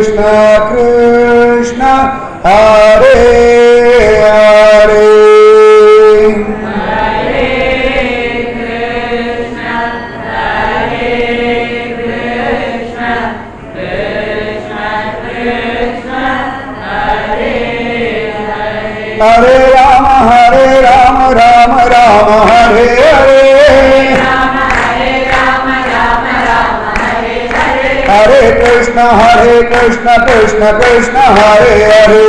Krishna Krishna Hare Hare Hare Krishna Krishna Krishna Hare Hare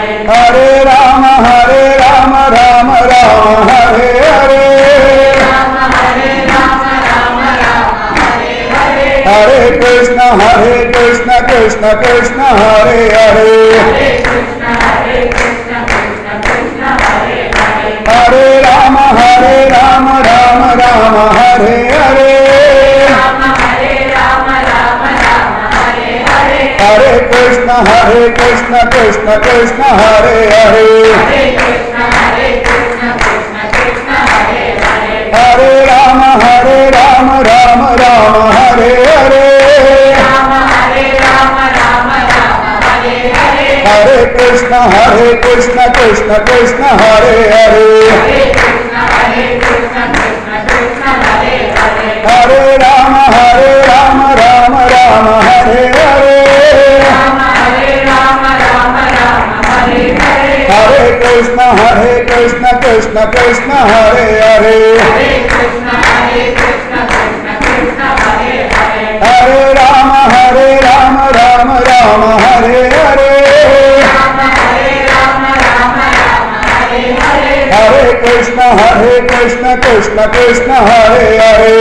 Hare Rama Rama Rama Hare Hare Hare Krishna Krishna Krishna Hare Hare Hare Rama Rama Rama Hare Hare Hare Krishna Krishna Krishna Hare Hare Hare Rama Rama Rama Hare Hare Hare Krishna Krishna Krishna Hare Hare Hare Rama Rama Rama Hare Hare Hare Krishna Krishna Krishna Hare Hare Hare Rama Rama Hare Hare Hare Krishna Krishna Krishna Hare Hare Hare Rama Rama Hare Hare Hare Krishna Krishna Hare Hare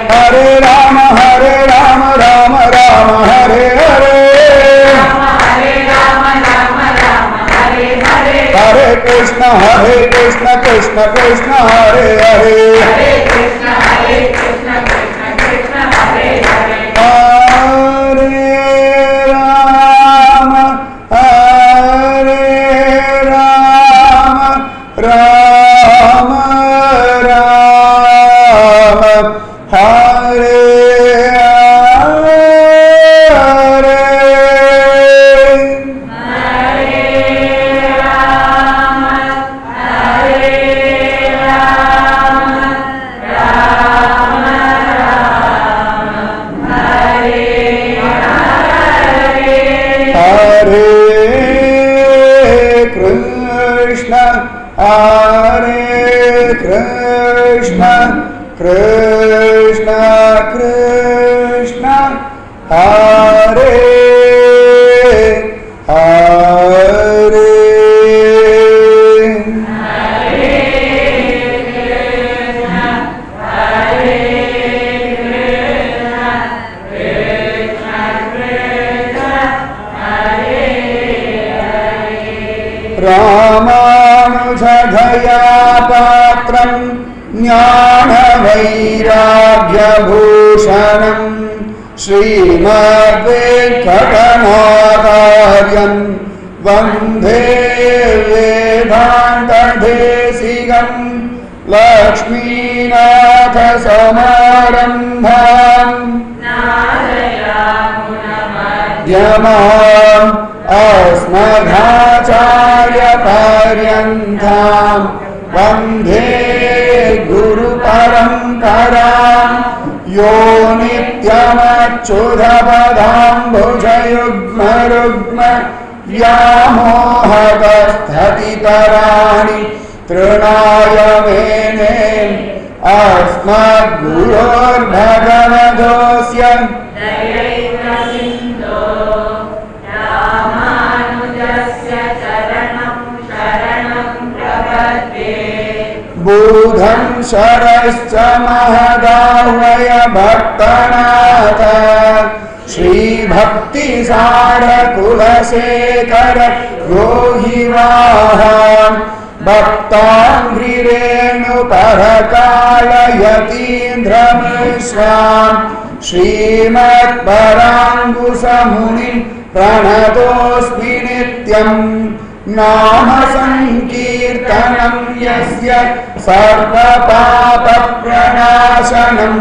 Hare Rama Rama Hare Hare Hare Krishna Krishna Hare Hare Krishna Krishna Hare Hare Ramanujadhaya Patram Jnana-vairagya-bhushanam Srimad-Venkatanacharyam Vande Vedanta-desigam Lakshmi-natha-samarambham Nathaya-munamadyamam Asmadhacharya-paryantham Vande Guru Paramparam Yo Nityamachyudapadam Bhujayo युग्म व्यामोहतस्ततितराणि तृणाय मेने अस्मद्गुरोर्भगवतोऽस्य दयैकसिन्धो रामानुजस्य चरणं शरणं प्रपद्ये बुधं शरश्च महदाह्वय भक्तनाथ श्रीभक्तिसारकुलशेखर योगिवाहान् भक्ताङ्घ्रिरेणुपरकालयतीन्द्रमिश्रान् श्रीमत्पराङ्कुशमुनिं प्रणतोऽस्मि नित्यम् नाम संकीर्तनं यस्य सर्वपापप्रणाशनं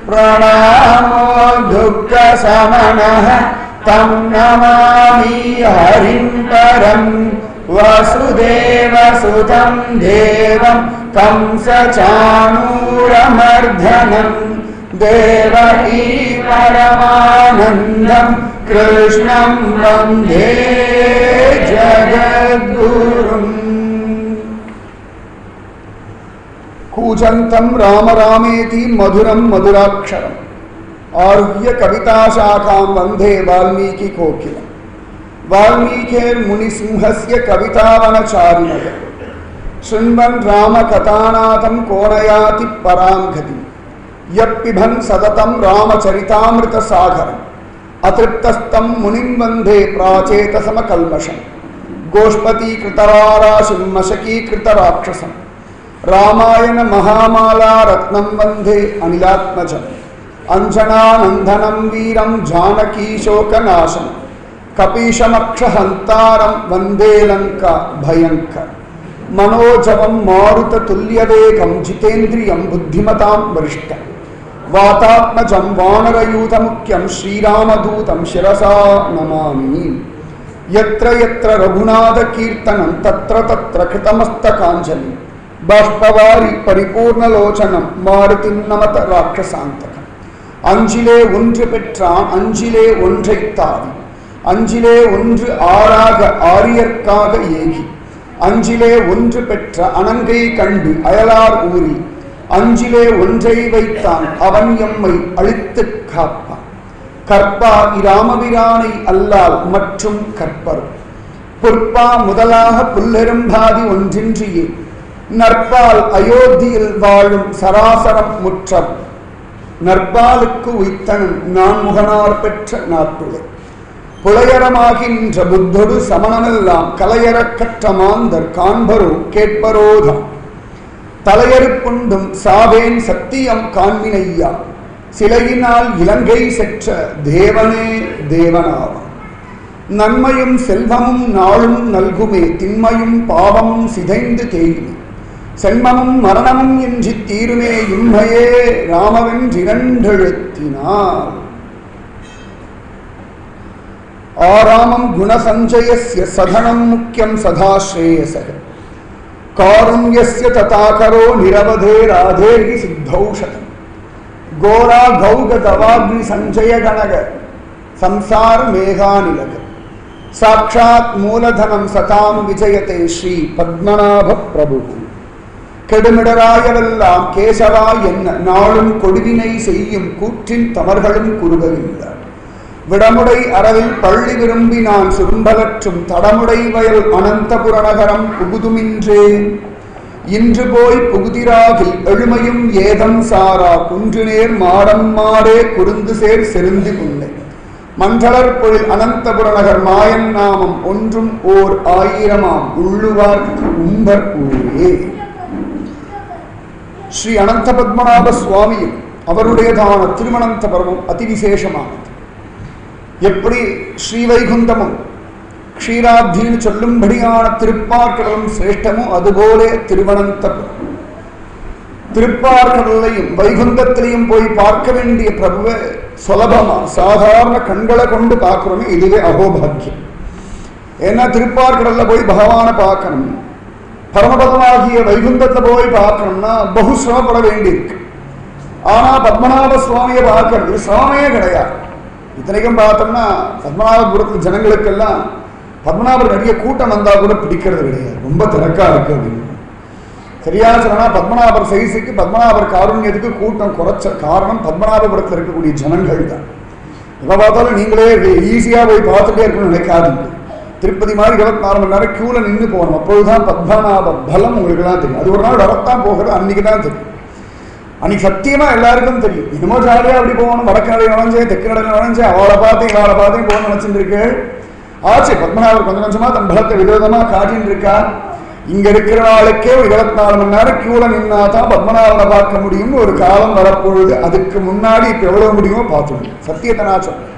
प्रणामो दुःखशमनः तं नमामि हरिं परं वसुदेवसुतं देवं कंसचाणूरमर्दनं देवकी परमानन्दं कृष्णं वन्दे जगद्गुरुम् कूजन्तं राम रामेति मधुरं मधुराक्षरम् आरुह्य कविताशाखां वन्दे वाल्मीकिकोकिलम् वाल्मीकिर्मुनिसिंहस्य कवितावनचारिणः शृण्वन् रामकथानाथं कोणयाति परां गतिम् यप्पिबन् सततं रामचरितामृतसागरम् अतृप्तस्तं मुनिं वन्दे प्राचेतसमकल्मषम् गोष्पतीकृतराराशिं मशकीकृतराक्षसम् रामायण महामाला रत्नं वन्दे अनिलात्मजम् अंजनानन्दनं वीरं जानकीशोकनाशनं कपीशमक्षहन्तारं वन्दे लङ्का भयङ्कर मनोजवं मारुततुल्यवेगं जितेन्द्रियं बुद्धिमतां वरिष्ठं वातात्मजं वानरयूथमुख्यं श्रीरामदूतं शिरसा नमामि यत्र यत्र रघुनाथकीर्तनं तत्र तत्र कृतमस्तकाञ्जलि बाष्पवारि परिपूर्णलोचनं मारुतिं नमत राक्षसान्तकम् அஞ்சிலே ஒன்று பெற்றான் அஞ்சிலே ஒன்றை தாவி அஞ்சிலே ஒன்று ஆறாக ஆரியர்க்காக ஏகி அஞ்சிலே ஒன்று பெற்ற அனங்கை கண்டு அயலார் ஊரி அஞ்சிலே ஒன்றை வைத்தான் அவன் எம்மை அழித்து காப்பான் கற்பா இராமபிரானை அல்லால் மற்றும் கற்பர் பொற்பா முதலாக புல்லெரும்பாதி ஒன்றின்றியே நற்பால் அயோத்தியில் வாழும் சராசரம் முற்றம் நற்பாலுக்கு உய்த்தனும் நான் முகனார் பெற்ற நாட்டுளை புலையரமாகி நின்ற புத்தொடு சமணமெல்லாம் கலையறக் கற்ற மாந்தர் காண்பரோ கேட்பரோதான் தலையறுப்புண்டும் சாவேன் சத்தியம் காண்மினையா சிலையினால் இலங்கை செற்ற தேவனே தேவனாவான் நன்மையும் செல்வமும் நாளும் நல்குமே திண்மையும் பாவமும் சிதைந்து தேயுமே சென்மமும் மரணமும் என்று தீருமே இம்மையே ராமவென்றிரண்டெழுத்தினார் ஆராமம் குணசஞ்சயஸ்ய சதனம் முக்கியம் சதாஸ்ரேயசக காருண்யஸ்ய ததாகரோ நிரவதே ராதேர்கி சித்தௌஷதம் கோரா கௌகதவாக்னி சஞ்சய கணக சம்சார மேகாநிலக சாட்சாத் மூலதனம் சதாம் விஜயதே ஸ்ரீ பத்மநாப பிரபு கெடுமிடராயவெல்லாம் கேசவா என்ன நாளும் கொடுவினை செய்யும் கூற்றின் தமர்களும் குறுகவில்லை விடமுடை அரவில் பள்ளி விரும்பி நான் சுரும்பலற்றும் தடமுடை வயல் அனந்தபுர நகரம் புகுதுமின்றேன் இன்று போய் புகுதிராகில் எழுமையும் ஏதம் சாரா குன்றுநேர் மாடம் மாடே குருந்து சேர் செருந்தி புன்னை மன்றலர் பொழில் அனந்தபுர நகர் மாயன் நாமம் ஒன்றும் ஓர் ஆயிரமாம் உள்ளுவார்க்கு உம்பர் ஊரே. ஸ்ரீ அனந்த பத்மநாப சுவாமியும் அவருடையதான திருவனந்தபுரமும் அதிவிசேஷமானது. எப்படி ஸ்ரீவைகுந்தமும் க்ஷீராப்தின்னு சொல்லும்படியான திருப்பார்கடலும் சிரேஷ்டமோ அதுபோலே திருவனந்தபுரம். திருப்பார்கடலையும் வைகுந்தத்திலையும் போய் பார்க்க வேண்டிய பிரபுவை சுலபமா சாதாரண கண்களை கொண்டு பார்க்கிறோமே, இதுவே அகோபாக்கியம். ஏன்னா திருப்பார்கடல்ல போய் பகவானை பார்க்கணும், பரமபதமாகிய வைகுந்தத்தை போய் பார்க்கணும்னா பகு சிரமப்பட வேண்டியிருக்கு. ஆனா பத்மநாப சுவாமியை பார்க்கறது சிரமமே கிடையாது. இத்தனைக்கும் பார்த்தோம்னா பத்மநாபபுரத்து ஜனங்களுக்கெல்லாம் பத்மநாபர் நிறைய கூட்டம் வந்தால் கூட பிடிக்கிறது கிடையாது, ரொம்ப திறக்கா இருக்கு அப்படின்னு. சரியா சொன்னா பத்மநாபர் சைஸுக்கு பத்மநாபர் காருண்யத்துக்கு கூட்டம் குறைச்ச காரணம் பத்மநாபபுரத்தில் இருக்கக்கூடிய ஜனங்கள் தான். எப்போ பார்த்தாலும் நீங்களே ஈஸியாக போய் பார்த்துட்டே இருக்கணும்னு நினைக்காதீங்க. திருப்பதி மாதிரி 24 மணி நேரம் கியூல நின்று போகணும். அப்பொழுதுதான் பத்மநாப பலம் உங்களுக்குலாம் தெரியும். அது ஒரு நாள் வரத்தான் போகிறது, அன்னைக்கு தான் தெரியும். அன்னைக்கு சத்தியமா எல்லாருக்கும் தெரியும். இன்னமோ ஜாலியாக அப்படி போகணும், வடக்கு நடையில் நுழைஞ்சேன், தெற்கு நடையில் நுழைஞ்சேன், அவளை பார்த்தேன் இவாளை பார்த்தேன் போகணும்னு நினைச்சிட்டு இருக்கு. ஆச்சு பத்மநாபர் கொஞ்சம் கொஞ்சமா தன் பலத்தை விதவிதமா காட்டின்னு இருக்கா. இங்க இருக்கிற ஆளுக்கே ஒரு 24 மணி நேரம் கியூல நின்னா தான் பத்மநாபனை பார்க்க முடியும்னு ஒரு காலம் வரப்பொழுது. அதுக்கு முன்னாடி இப்ப எவ்வளவு முடியுமோ பார்த்துடும். சத்தியத்தை நான் சொல்றேன்,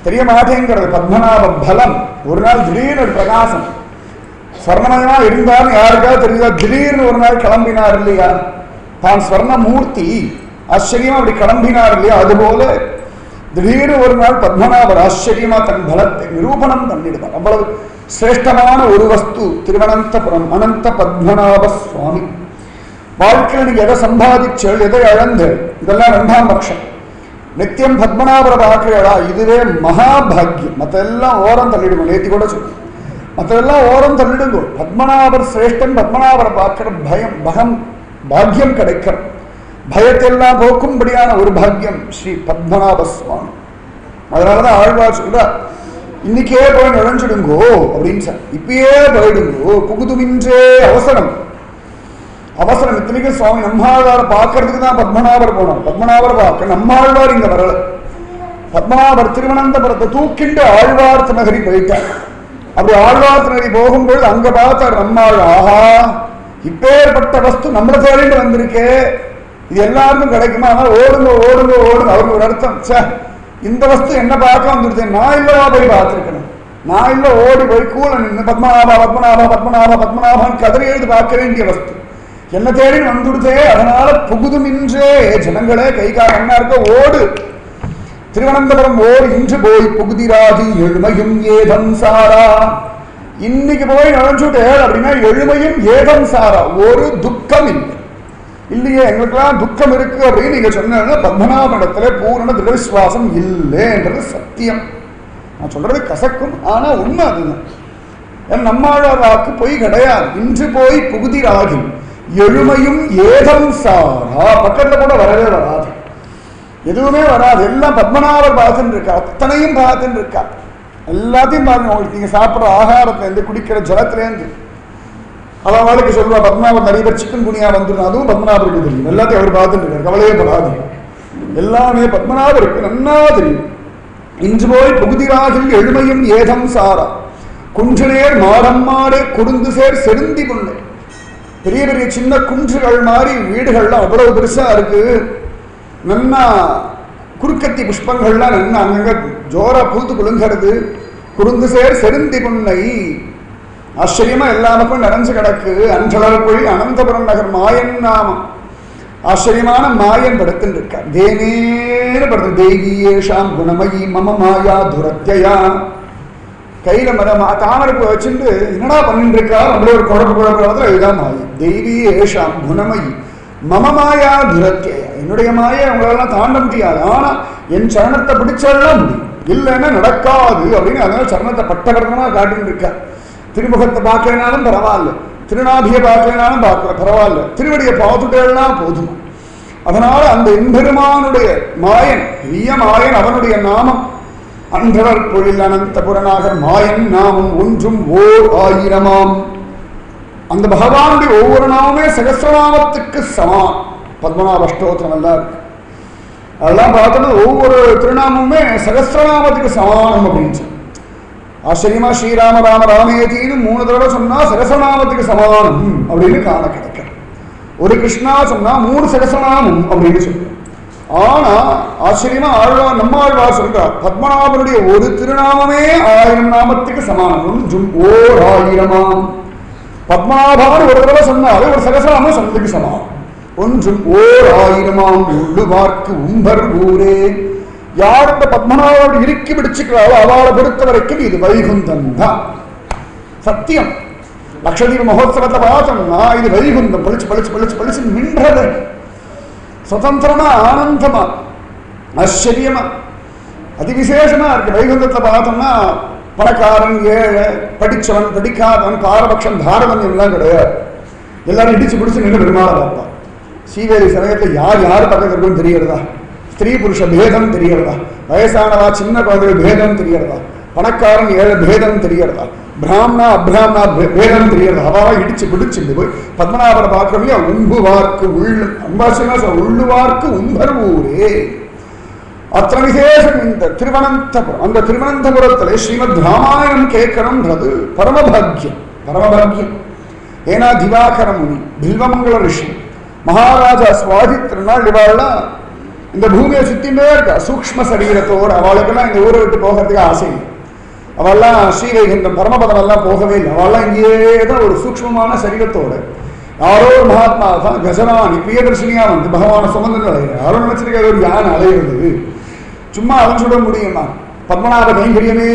தெரிய மாட்டேங்கிறது பத்மநாப பலம். ஒரு நாள் திடீர்னு ஒரு பிரகாசம் ஸ்வர்ணமயமா இருந்தாலும் யாருக்காவது தெரியுதா? திடீர்னு ஒரு நாள் கிளம்பினார் இல்லையா, தான் ஸ்வர்ண மூர்த்தி ஆச்சரியமா அப்படி கிளம்பினார் இல்லையா, அதுபோல திடீர்னு ஒரு நாள் பத்மநாபர் ஆச்சரியமா தன் பலத்தை நிரூபணம் பண்ணிடுவார். அவ்வளவு சிரேஷ்டமான ஒரு வஸ்து திருவனந்தபுரம் அனந்த பத்மநாப சுவாமி. வாழ்க்கையில் நீங்க எதை சம்பாதிச்சல், எதை இழந்து, இதெல்லாம் 2ஆம் பட்சம். நித்தியம் பத்மநாபரை பார்க்கிறா, இதுவே மகாபாகியம். மற்றெல்லாம் ஓரம் தள்ளிடுங்க. நேற்று கூட சொல்லுங்க, மற்றெல்லாம் ஓரம் தள்ளிடுங்க. பத்மநாபர் சிரேஷ்டன். பத்மநாபரை பார்க்கிற பாக்கியம் கிடைக்கிற பயத்தெல்லாம் போக்கும்படியான ஒரு பாக்கியம் ஸ்ரீ பத்மநாப சுவாமி. அதனாலதான் ஆழ்வார் சொல்றார், இன்னைக்கே போய் நுழைஞ்சிடுங்கோ அப்படின்னு சார். இப்பயே போயிடுங்கோ, புகுதுமின்றே அவசரம். அவசரம் இத்தனைக்கும் சுவாமி நம்மாழ்வாரை பார்க்கறதுக்கு தான் பத்மநாபர் போனார். பத்மநாபர் பார்க்க நம்மாழ்வார் இங்க வரல. பத்மநாபர் திருவனந்தபுரத்தை தூக்கிண்டு ஆழ்வார் நகரி போயிட்டார். அப்படி ஆழ்வார் நகரி போகும்போது அங்க பார்த்தார் நம்மாள். ஆஹா, இப்பேற்பட்ட வஸ்து நம்மளை தேடிட்டு வந்திருக்கே, இது எல்லாருக்கும் கிடைக்குமா? ஆனால் ஓடுங்க ஓடுங்க ஓடுங்க. அவருக்கு ஒரு அர்த்தம், சார் இந்த வஸ்து என்ன பார்க்க வந்துருச்சேன், நான் இல்லவா போய் பார்த்துருக்கணும். நான் இல்லை ஓடி போய் கூட நின்று பத்மநாபா பத்மநாபா பத்மநாபா பத்மநாபான்னு கதறி எழுதி பார்க்க வேண்டிய வஸ்து என்ன தேடி வந்துடுதே. அதனால புகுதுமின்றே ஜனங்களே கைகால் என்ன இருக்க ஓடு, திருவனந்தபுரம் ஓடு, இன்று போய் புகுதிராதி எழுமையும் ஏதம் சாரா. இன்னைக்கு போய் நுழைஞ்சுட்டே அப்படின்னா எழுமையும் ஏதம் சாரா, ஒரு துக்கம் இல்லை. இல்லையே எங்களுக்கெல்லாம் துக்கம் இருக்கு அப்படின்னு நீங்க சொன்ன பத்மநாபனிடத்துல பூரண திட விசுவாசம் இல்லைன்றது சத்தியம். நான் சொல்றது கசக்கும், ஆனா உண்மை அதுதான். நம்மாழ்வார் வாக்கு பொய் கிடையாது. இன்று போய் புகுதிராகி எழுமையும் ஏதம் சாரா, பக்கத்துல கூட வரவே வராது, எதுவுமே வராது. எல்லாம் பத்மநாபர் பார்த்துட்டு இருக்கா, அத்தனையும் பார்த்துட்டு இருக்கா. எல்லாத்தையும் பாருங்க. உங்களுக்கு நீங்க சாப்பிட்ற ஆகாரத்துல இருந்து, குடிக்கிற ஜலத்திலேருந்து அவளுக்கு சொல்லுவா பத்மநாபர் நிறைய பேர் சிக்கன் குனியா வந்துடும், அதுவும் பத்மநாபருக்கு தெரியும். எல்லாத்தையும் அவர் பார்த்துட்டு இருக்காரு, கவலையே படாது. எல்லாமே பத்மநாபருக்கு நன்னா தெரியும். இன்று போய் புகுதிராகில் எழுமையும் ஏதம் சாரா, குன்றுநேர் மாடம்மாடே கொடுந்து சேர் செருந்தி கொண்டே. பெரிய பெரிய சின்ன குன்றுகள் மாதிரி வீடுகள்லாம் அவ்வளவு பெருசா இருக்கு. நன்னா குறுக்கத்தி புஷ்பங்கள்லாம் நன்னா அங்கங்க ஜோரா பூத்து குலுங்கிறது. குறுந்து சேர் செருந்தி பொன்னை, ஆச்சரியமா எல்லா பக்கம் நிறைஞ்சு கிடக்கு. அஞ்சலர்பொழி அனந்தபுரம் நகர் மாயன் நாமம். ஆச்சரியமான மாயன் படுத்துட்டு இருக்கார். தேனேன படுத்து தெய்வீயேஷாம் குணமயி மம மாயா துரத்யா. கையில தாமரைப்பு வச்சுட்டு என்னடா பண்ணிட்டு இருக்கா, அப்படியே ஒரு குழப்பம். இதுதான் மாயை. தெய்வீயேஷாம் குணமயி மம மாயா துரத்யா. என்னுடைய மாயை உங்களெல்லாம் தாண்ட முடியாது, ஆனா என் சரணத்தை பிடிச்செல்லாம் முடியும், இல்லைன்னா நடக்காது அப்படின்னு. அதனால சரணத்தை பட்டவர்த்தமா காட்டிட்டு இருக்கா. திருமுகத்தை பார்க்கலனாலும் பரவாயில்ல, திருநாபியை பார்க்கலனாலும் பரவாயில்ல, திருவடியை பார்த்துட்டேன்னா போதும். அதனால அந்த எம்பெருமானுடைய மாயன், பெரிய மாயன், அவனுடைய நாமம் அன்றவர் பொழில் அனந்தபுரநாகர் மாயன் நாமம் ஒன்றும் ஓர் ஆயிரமாம். அந்த பகவானுடைய ஒவ்வொரு நாமமே சகசிரநாமத்துக்கு சமான். பத்மநாப அஷ்டோத்திரம் எல்லாம் இருக்கு, அதெல்லாம் பார்த்தோம்னா ஒவ்வொரு திருநாமமே சகசிரநாமத்துக்கு சமானம் அப்படின்னு. ஆச்சரியமா ஸ்ரீராம ராம ராமேதின்னு 3 தடவை சொன்னா சகசநாமத்துக்கு சமானம் அப்படின்னு காண கிடைக்க. ஒரு கிருஷ்ணா சொன்னா 3 சகசநாமம் அப்படின்னு சொல்ற. ஆனா ஆச்சரியமா ஆழ்வார் நம்மாழ்வார் சொல்றார், பத்மநாபனுடைய ஒரு திருநாமமே 1000 நாமத்துக்கு சமானம், ஒன்றும் ஓர் ஆயிரமாம். பத்மநாபான்னு ஒரு தடவை சொன்னாலே ஒரு சகசநாமம் சொன்னதுக்கு சமானம், ஒன்றும் ஓர் ஆயிரமாம். உள்ளுவார்க்கு உம்பர் ஊரே. யார் இந்த பத்மநாபோடு இறுக்கி பிடிச்சுக்கிறாரோ அவளை பொறுத்த வரைக்கும் இது வைகுந்தம் தான். சத்தியம். லட்சதீப மகோத்சவத்தை பார்த்தோம்னா இது வைகுந்தம். பளிச்சு பளிச்சு பளிச்சு பளிச்சு நின்றது, சுதந்திரமா ஆனந்தமா ஆச்சரியமா. அதிவிசேஷமா இருக்கு. வைகுந்தத்தை பார்த்தோம்னா பணக்காரன் ஏழை படிச்சவன் படிக்காதவன் பாரபட்சம் தாரதமியம் எல்லாம் கிடையாது. எல்லாரும் இடிச்சு பிடிச்சு நின்று பெருமாளை பார்ப்பான். ஸ்ரீவேலி சமயத்தில் யார் யார் பக்கத்தில் இருக்குன்னு தெரியறதா? ஸ்திரீ புருஷ பேதம் தெரியறதா? வயசானவா சின்ன குழந்தைகள் பேதம் தெரியறதா? பணக்காரன் ஏழை பேதம் தெரியறதா? பிராமணா அப்ராமணா பேதம் தெரியறதா? அவாவா இடிச்சு பிடிச்சு போய் பத்மநாபரை பார்க்கறோம். உம்புவார்க்கு உள்ளு அம்பாசினா உள்ளுவார்க்கு உம்பர் ஊரே. அத்தனை விசேஷம் இந்த திருவனந்தபுரம். அந்த திருவனந்தபுரத்துல ஸ்ரீமத் ராமாயணம் கேட்கணும்ன்றது பரமபாகியம். பரமபாகியம். ஏன்னா திவாகர முனி, பில்வமங்கல ரிஷி, மகாராஜா சுவாதி திருநாள் இவாள்லாம் இந்த பூமியை சுத்தினே இருக்கா சூக்ம சரீரத்தோடு. அவளுக்கெல்லாம் இந்த ஊரை விட்டு போகிறதுக்கு ஆசை இல்லை. அவள்லாம் ஸ்ரீவைகுண்டம் பரமபதம் எல்லாம் போகவே இல்லை. அவள்லாம் இங்கேயே தான் ஒரு சூக்மமான சரீரத்தோடு யாரோ ஒரு மகாத்மா தான் கஜராணி பிரியதர்ஷினியா வந்து பகவான சுமந்து அலைகிறார். யாரும் நினைச்சிருக்க ஒரு யானை அலைகிறது சும்மா அவன் சொல்ல முடியுமா? பத்மநாப கைங்கரியமே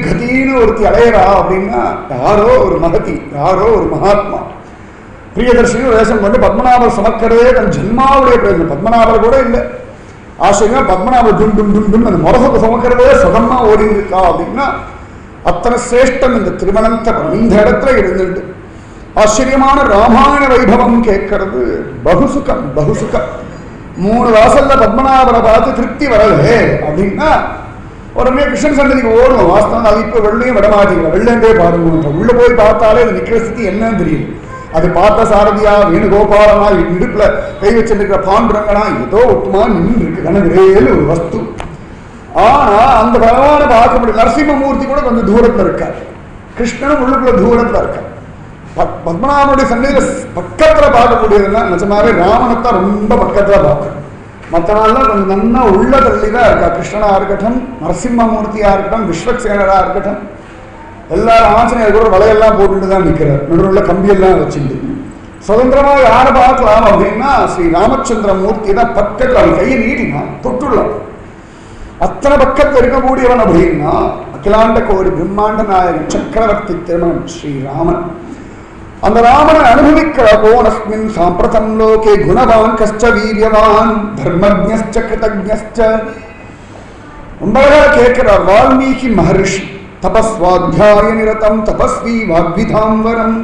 கதின்னு ஒருத்தி அலையறா அப்படின்னா யாரோ ஒரு மகதி, யாரோ ஒரு மகாத்மா பிரியதர்ஷினி வேஷம் கொண்டு பத்மநாபர் சுமக்கிறதே தன் ஜென்மாவுடைய பிரயோஜனம். பத்மநாபர் கூட இல்லை. ஆச்சரியமா பத்மநாபர் டும் டும் டும் டும் அந்த முரசத்தை சுமக்கிறதே சுகமா ஓடி இருக்கா அப்படின்னா அத்தனை சிரேஷ்டம் இந்த திருவனந்தபுரம். இந்த இடத்துல இருந்துட்டு ஆச்சரியமான ராமாயண வைபவம் கேட்கறது பகுசுகம். பகுசுகம். 3 வாசல்ல பத்மநாபரை பார்த்து திருப்தி வரலே அப்படின்னா உடனே கிருஷ்ணன் சன்னதிக்கு ஓடுவோம். வாஸ்தவம் அது இப்ப வெள்ளையும் விடமாட்டீங்களா? வெள்ளந்தே பாருங்க. உள்ள போய் பார்த்தாலே அது நிக்கிற ஸ்திதி என்னன்னு தெரியும். அது பார்த்த சாரதியா வேணுகோபாலனா இடுப்புல கை வச்சிருக்கிற பாண்டுரங்கனா ஏதோ ஒட்டுமா நின்று இருக்கு கனகிரேல் ஒரு வஸ்து. ஆனா அந்த பகவானை பார்க்க முடியும். நரசிம்மமூர்த்தி கூட கொஞ்சம் தூரத்துல இருக்கார். கிருஷ்ணனும் உள்ளுக்குள்ள தூரத்துல இருக்கார். பத்மநாபனுடைய சன்னிதியில பக்கத்துல பார்க்கக்கூடியதுன்னா நிஜமாவே ராமனைத்தான் ரொம்ப பக்கத்துல பார்க்கணும். மற்ற நாள்லாம் கொஞ்சம் நன்னா உள்ள தள்ளிதான் இருக்கா. கிருஷ்ணனா இருக்கட்டும், நரசிம்மமூர்த்தியா இருக்கட்டும், விஸ்வக்சேனரா இருக்கட்டும், எல்லாரும் ஆஞ்சநேயர் கூட வலையெல்லாம் போட்டுட்டு தான் நிற்கிறார். நடுவுள்ள கம்பியெல்லாம் வச்சுட்டு சுதந்திரமா யாரை பார்க்கலாம் அப்படின்னா ஸ்ரீ ராமச்சந்திர மூர்த்தி தான் பக்கத்தில். அவன் கையை நீட்டினா தொட்டுள்ளான். அத்தனை பக்கத்தில் இருக்கக்கூடியவன் அப்படின்னா அகிலாண்ட கோடி பிரம்மாண்ட நாயகன் சக்கரவர்த்தி திருமணம் ஸ்ரீராமன். அந்த ராமனை அனுபவிக்கிற கோணஸ்மின் சாம்பிரதம் லோகே குணவான் கஷ்ட வீரியவான் தர்மஜ்ஞஸ்ச கிருதஜ்ஞஸ்ச. ரொம்ப அழகா கேட்கிறார் வால்மீகி மகர்ஷி. தபஸ்வாத்தியாய நிரதம் தபஸ்வி வாக்விதாம்பரம்.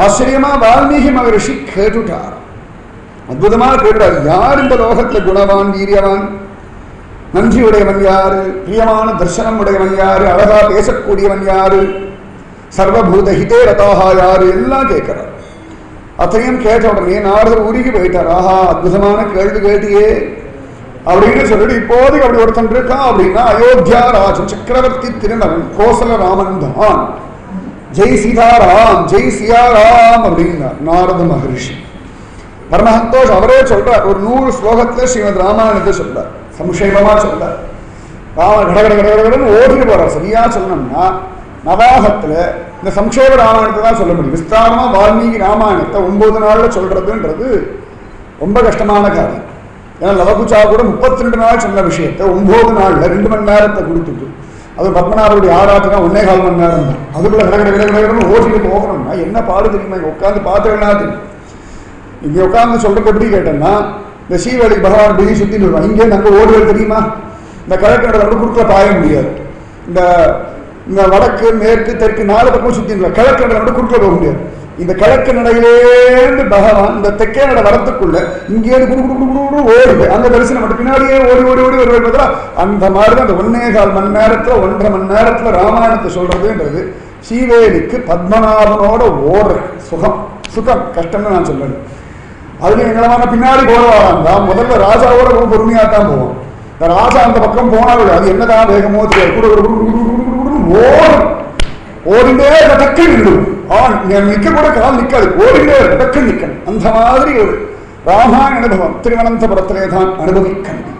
ஆச்சரியமா வால்மீகி மகர்ஷி கேட்டுட்டார். அற்புதமா கேட்டார். யார் இந்த லோகத்துல குணவான் வீரியவான்? நன்றி உடையவன் யாரு? பிரியமான தர்சனம் உடையவன் யாரு? அழகா பேசக்கூடியவன் யாரு? சர்வபூத ஹிதே ரதாஹா யாரு? எல்லாம் கேட்கிறார். அத்தையும் கேட்ட உடனே நாரதர் உருகி போயிட்டார். ஆஹா அற்புதமான கேள்வி கேட்டியே அப்படின்னு சொல்லிட்டு இப்போதைக்கு அப்படி ஒருத்தன் இருக்கான் அப்படின்னா அயோத்தியா ராஜன் சக்கரவர்த்தி திருநவன் கோசல ராமன் தான். ஜெய் சீதாராம் ஜெய் சியாராம் அப்படின்னார் நாரத மகரிஷி. பரமஹந்தோஷ் அவரே சொல்றார். ஒரு 100 ஸ்லோகத்துல ஸ்ரீமத் ராமாயணத்தை சொல்றார். சம்ஷேபமா சொல்றார். ராமன் கடகட கடகடன்னு ஓடிட்டு போறார். சரியா சொல்லணும்னா நவாகத்துல இந்த சம்ஷேப ராமாயணத்தை தான் சொல்ல முடியும். விஸ்தாரமா வால்மீகி ராமாயணத்தை 9 நாள்ல சொல்றதுன்றது ரொம்ப கஷ்டமான காரியம். ஏன்னா லவகுச்சா கூட 32 நாள் சொன்ன விஷயத்தை 9 நாள்ல 2 மணி நேரத்தை கொடுத்துட்டு, அது பத்மநாபருடைய ஆராய்ச்சினா 1.25 மணி நேரம் தான். அதுக்குள்ள கடகடன்னு ஓட்டிட்டு போகணும்னா என்ன பாடு தெரியுமா? இங்க உட்காந்து பார்த்துன்னா தெரியும். இங்க உட்காந்து சொல்றது எப்படி கேட்டேன்னா இந்த ஸ்ரீவேலி பகவான் டெய்லி சுத்தின்னு வருவான். இங்கே நாங்கள் ஓடுவது தெரியுமா? இந்த கிழக்கு நடை குறுக்கில் பாய முடியாது. இந்த வடக்கு மேற்கு தெற்கு 4 பக்கம் சுத்தின்னு கிழக்கு நடை குறுக்கில் போக முடியாது. இந்த கிழக்கு நடையிலேருந்து பகவான் இந்த தெற்கே நடை வரத்துக்குள்ள இங்கேருந்து குடு ஓடி அந்த தரிசனம் மட்டும் பின்னாடியே ஓடி ஓடி ஓடி வருவதா அந்த மாதிரிதான் அந்த 1.25 மணி நேரத்துல 1.5 மணி நேரத்துல ராமாயணத்தை சொல்றதுன்றது ஸ்ரீவேலிக்கு பத்மநாபனோட ஓடுற சுகம். சுகம் கஷ்டம்னு நான் சொல்லல. அதுல எங்களமான பின்னாடி போறவாங்க முதல்ல ராஜாவோட ரொம்ப பொறுமையாத்தான் போவோம். இந்த ராஜா அந்த பக்கம் போனாலும் அது என்னதான் வேகமோ தெரியாது. ஓடிண்டே டக்கு நின்றும் நிக்க கூட கால் நிக்காது. ஓடிண்டே டக்கு நிக்கணும். அந்த மாதிரி ஒரு ராமாயண அனுபவம் திருவனந்தபுரத்திலே தான் அனுபவிக்கணும்.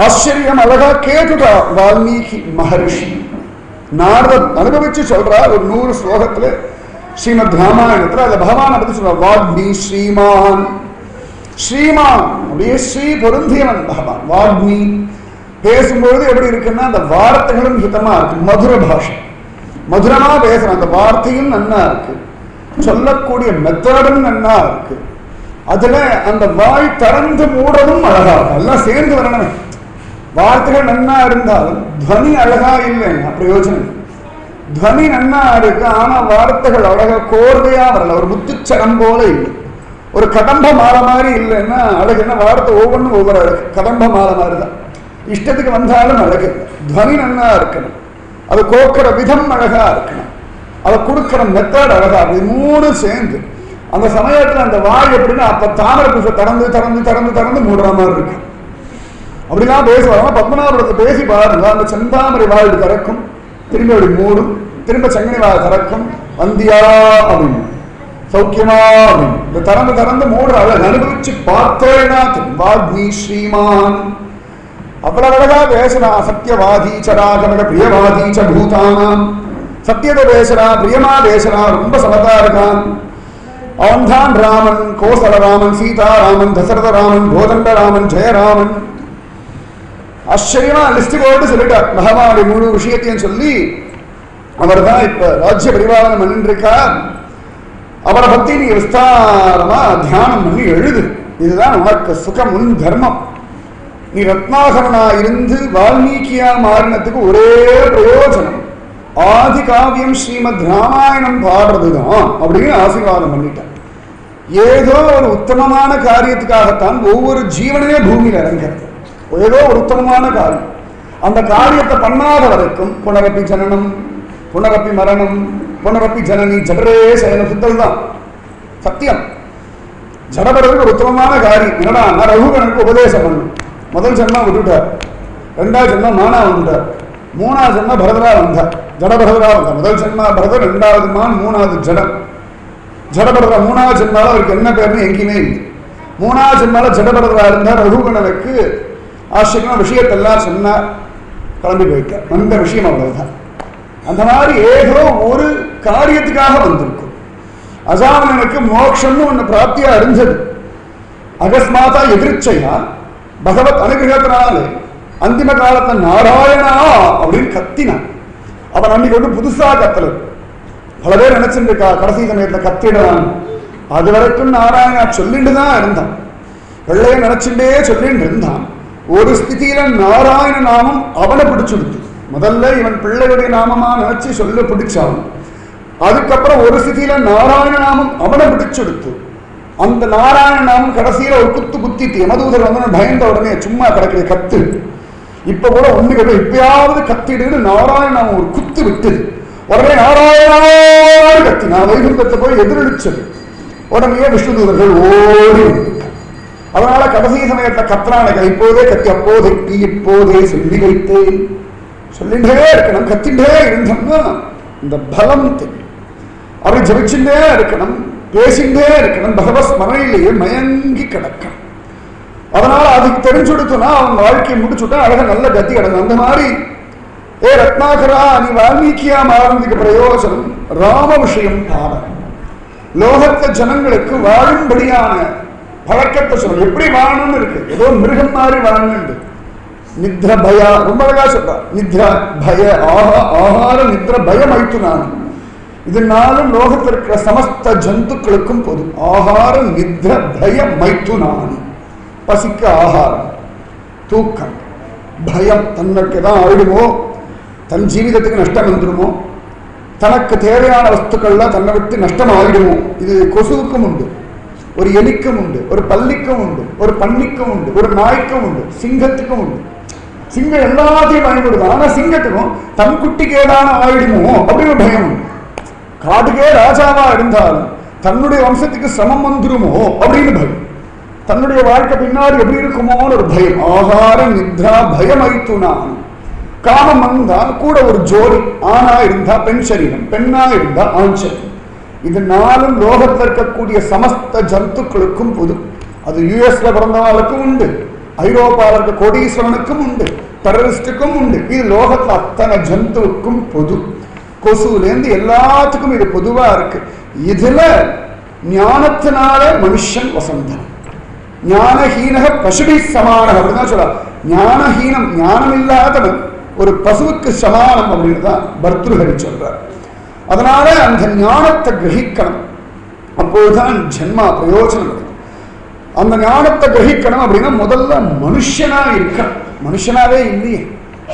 ஆச்சரியம் அழகா கேட்டுட்டா வால்மீகி மகர்ஷி. நாரதர் அனுபவிச்சு சொல்றா ஒரு 100 ஸ்லோகத்துல ஸ்ரீமத் ராமாயணத்துல அந்த பகவானை பத்தி சொல்ற. வாக்மி ஸ்ரீமான். ஸ்ரீமான் அப்படியே ஸ்ரீ பொருந்தியவன் பகவான். வாக்மி பேசும்பொழுது எப்படி இருக்குன்னா அந்த வார்த்தைகளும் ஹிதமா இருக்கு. மதுர பாஷை, மதுரமா பேசுற அந்த வார்த்தையும் நன்னா இருக்கு. சொல்லக்கூடிய மெத்தடும் நன்னா இருக்கு. அதுல அந்த வாய் திறந்து மூடவும் அழகா இருக்கு. எல்லாம் சேர்ந்து வரணும். வார்த்தைகள் நன்னா இருந்தாலும் துவனி அழகா இல்லைன்னா பிரயோஜனம் இல்லை. துவனி நன்னா இருக்கு, ஆனா வார்த்தைகள் அழகா கோர்வையா வரல, ஒரு முத்துச்சரம் போல இல்லை, ஒரு கடம்ப மாலை மாதிரி இல்லைன்னா அழகு என்ன? வார்த்தை ஒவ்வொன்றும் ஒவ்வொரு அழகு. கடம்ப மாலை மாதிரி தான், இஷ்டத்துக்கு வந்தாலும் அழகு. துவனி நன்னா இருக்கணும், அது கோக்கிற விதம் அழகா இருக்கணும், அதை கொடுக்கிற மெத்தட் அழகா. இது மூணு சேர்ந்து அந்த சமயத்துல அந்த வாய் எப்படின்னா அப்ப தாமரை பூசை திறந்து திறந்து திறந்து திறந்து மூடுற மாதிரி இருக்கு. அப்படிலாம் பேசுவாங்க. பத்மநாபத்தை பேசி பாருங்க, அந்த செந்தாமரை வாய் திறக்கும், திரும்ப அப்படி மூடும், திரும்ப சங்கனி வாய் திறக்கும், வந்தியா அப்படின்னு, சௌக்கியமா அப்படின்னு. இந்த திறந்து திறந்து மூடுற அழகு அனுபவிச்சு பார்த்தேன்னா வாக்மி ஸ்ரீமான் அவ்வளவு அழகா பேசுறா. சத்தியவாதி சராகமக பிரியவாதி ச பூதானாம், சத்தியத்தை பேசுறா, பிரியமா பேசுறா, ரொம்ப சமதா இருக்கான். அவன்தான் ராமன், கோசல ராமன், சீதாராமன், தசரத ராமன், கோதண்ட ராமன், ஜெயராமன். ஆச்சரியமா லிஸ்ட் போட்டு சொல்லிட்டார். மகாபாரதி முழு விஷயத்தையும் சொல்லி அவர் தான் இப்ப ராஜ்ய பரிபாலனம் பண்ணிருக்கார். அவரை பத்தி நீ விஸ்தாரமா தியானம் பண்ணி எழுது, இதுதான் உனக்கு சுகம், உன் தர்மம். நீ ரத்னாகரனா இருந்து வால்மீகியா மாறினத்துக்கு ஒரே பிரயோஜனம், ஆதி காவியம் ஸ்ரீமத் ராமாயணம் பாடுறதுதான் அப்படின்னு ஆசீர்வாதம் பண்ணிட்டார். ஏதோ ஒரு உத்தமமான காரியத்துக்காகத்தான் ஒவ்வொரு ஜீவனமே பூமியில் இறங்கிறது. ஏதோ ஒரு உத்தமமான காரியம், அந்த காரியத்தை பண்ணாத வரைக்கும் புனரப்பி ஜனனம், புனரப்பி மரணம், புனரப்பி ஜனனி, ஜடரே சயன சுத்தல் தான் சத்தியம். ஜடபடுறதுக்கு ஒரு உத்தமமான காரியம் என்னடா, நான் ரகுகனுக்கு உபதேசம் பண்ணும். முதல் ஜென்மா விட்டுட்டார், ரெண்டாவது ஜென்மா மானா வந்துட்டார், மூணாவது ஜென்மா பரதரா வந்தார், ஜடபரதரா வந்தார். முதல் ஜென்மா பரதர், ரெண்டாவது மான், மூணாவது ஜடம். ஜடபரதரா மூணாவது ஜென்மால அவருக்கு என்ன பேர்னு எங்கேயுமே இல்லை. மூணாவது ஜென்மால ஜடபரதரா இருந்தார். ரகுகணனுக்கு ஆச்சரியமா விஷயத்தெல்லாம் சொன்னார், கிளம்பி போயிட்டார். வந்த விஷயம் அவ்வளவுதான். அந்த மாதிரி ஏதோ ஒரு காரியத்துக்காக வந்திருக்கும். அஜானனுக்கு மோட்சம்னு ஒண்ணு பிராப்தியா இருந்தது. அகஸ்மாதா எதிர்ச்சையா பகவத் அனுகிரகத்தினாலே அந்திம காலத்தை நாராயணா அப்படின்னு கத்தினான். அவன் அன்னைக்கு ஒன்று புதுசா கத்தல. பல பேர் நினைச்சிருக்கா கடைசி சமயத்துல கத்திடான். அது வரைக்கும் நாராயணா சொல்லிட்டு தான் இருந்தான், வெள்ளைய நினைச்சுட்டே சொல்லிட்டு இருந்தான். ஒரு ஸ்திதியில நாராயண நாமம் அவனை பிடிச்சுடுத்து. முதல்ல இவன் பிள்ளையுடைய நாமமா நினைச்சு சொல்ல பிடிச்சான். அதுக்கப்புறம் ஒரு ஸ்திதியில நாராயண நாமம் அவனை பிடிச்சுடுத்து. அந்த நாராயண நாமம் கடைசியில ஒரு குத்து குத்திட்டு யமதூதர் வந்து பயந்த உடனே சும்மா கிடக்கிற கத்து. இப்ப கூட ஒண்ணு கிட்ட இப்பயாவது கத்திடுன்னு நாராயண நாமம் ஒரு குத்து விட்டுது. உடனே நாராயணா கத்தி நான் வைகுண்டத்தை போய் எதிரொலிச்சது. உடனே விஷ்ணுதூதர்கள் ஓடி. அதனால கடைசி சமயத்தை கத்திரான இப்போதே கத்தி, அப்போதை இப்போதே சொல்லி வைத்தேன். சொல்லிட்டே இருக்கணும், கத்தின்றே இருந்தோம்னா இந்த பலம் தெரியும். அப்படி ஜபிச்சுட்டே இருக்கணும், பேசிட்டே இருக்கணும், பகவத் ஸ்மரணையிலேயே மயங்கி கிடக்கணும். அதனால அதுக்கு தெரிஞ்சுடுத்தோம்னா அவன் வாழ்க்கையை முடிச்சுட்டா அழக நல்ல கத்தி கிடக்கும். அந்த மாதிரி ஏ ரத்னாகரா, நீ வால்மீகியா மாறதுக்கு பிரயோஜனம் ராம விஷயம் பாடம். லோகத்த ஜனங்களுக்கு வாழும்படியான பழக்கத்தை சொல்ல, எப்படி வாழணும்னு இருக்கு. ஏதோ மிருகம் மாதிரி வாழணும். நித்ர பய ரொம்ப அழகா சொல்றா. நித்ர பய ஆகார நித்ர பயம் ஐத்து நான். இதனாலும் லோகத்தில் இருக்கிற சமஸ்த ஜந்துக்களுக்கும் பொது. ஆகார நித்ர பய மைத்து நான். பசிக்க ஆகாரம், தூக்கம், பயம். தன்னுக்கு தான் ஆயிடுமோ, தன் ஜீவிதத்துக்கு நஷ்டம் வந்துடுமோ, தனக்கு தேவையான வஸ்துக்கள்லாம் தன்னை விட்டு நஷ்டம் ஆயிடுமோ. இது கொசுவுக்கும் உண்டு, ஒரு எலிக்கும் உண்டு, ஒரு பல்லிக்கும் உண்டு, ஒரு பன்னிக்கும் உண்டு, ஒரு நாய்க்கும் உண்டு, சிங்கத்துக்கும் உண்டு. சிங்கம் எல்லாத்தையும் பயன்படுது. ஆனா சிங்கத்துக்கும் தன் குட்டிக்கு ஏதான ஆயிடுமோ அப்படின்னு பயம் உண்டு. காட்டுக்கே ராஜாவா இருந்தாலும் தன்னுடைய வம்சத்துக்கு சிரமம் வந்துருமோ அப்படின்னு பயம். தன்னுடைய வாழ்க்கை பின்னாடி எப்படி இருக்குமோன்னு ஒரு பயம். ஆகார நித்ரா பயம் ஐத்து நான். காமம் வந்தா கூட ஒரு ஜோடி, ஆணா இருந்தா பெண் சரீரம், பெண்ணா இருந்தா ஆண் சரீரம். இது நாளும் லோகத்தில் இருக்கக்கூடிய சமஸ்த ஜந்துக்களுக்கும் பொது. அது யுஎஸ்ல பிறந்தவர்களுக்கும் உண்டு, ஐரோப்பாவில் இருக்க கோடீஸ்வரனுக்கும் உண்டு, டெரரிஸ்டுக்கும் உண்டு. இது லோகத்தில் அத்தனை ஜந்துவுக்கும் பொது. கொசுலேருந்து எல்லாத்துக்கும் இது பொதுவா இருக்கு. இதுல ஞானத்தினால மனுஷன் வசந்தன். ஞானஹீனக பசுபி சமானம் அப்படிதான் சொல்ல. ஞானஹீனம், ஞானம் இல்லாதவன் ஒரு பசுவுக்கு சமானம் அப்படின்னு தான் பர்த்ருஹரி சொல்றார். அதனால அந்த ஞானத்தை கிரகிக்கணும், அப்போதுதான் ஜென்மா பிரயோஜனம். அந்த ஞானத்தை கிரகிக்கணும் அப்படின்னா முதல்ல மனுஷனா இருக்கணும். மனுஷனாவே இல்லையே.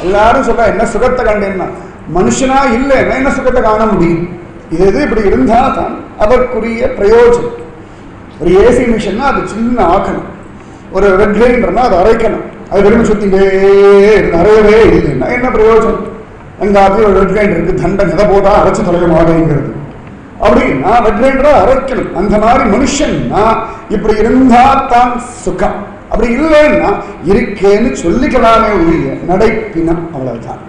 எல்லாரும் சொல்ல என்ன சுகத்தை கண்டேன்னா, மனுஷனா இல்லைன்னா என்ன சுகத்தை காண முடியும்? இது இப்படி இருந்தா தான் அதற்குரிய பிரயோஜனம். ஒரு ஏசி மிஷின்னா அது சின்ன ஆக்கணும், ஒரு ரெட் கிரைண்டர்னா அதை அரைக்கணும், அது வெறும் சுத்திட்டே நிறையவே இல்லைன்னா என்ன பிரயோஜனம்? எங்காவது ஒரு ரெட் கிரைண்டர் இருக்கு, தண்டை எதை போட்டா அரைச்சு தொலைய மாட்டேங்கிறது அப்படின்னா ரெட் கிரைண்டரா அரைக்கணும். அந்த மாதிரி மனுஷன்னா இப்படி இருந்தா தான் சுகம். அப்படி இல்லைன்னா இருக்கேன்னு சொல்லிக்கலாமே உரிய நடைப்பினம், அவ்வளவுதான்.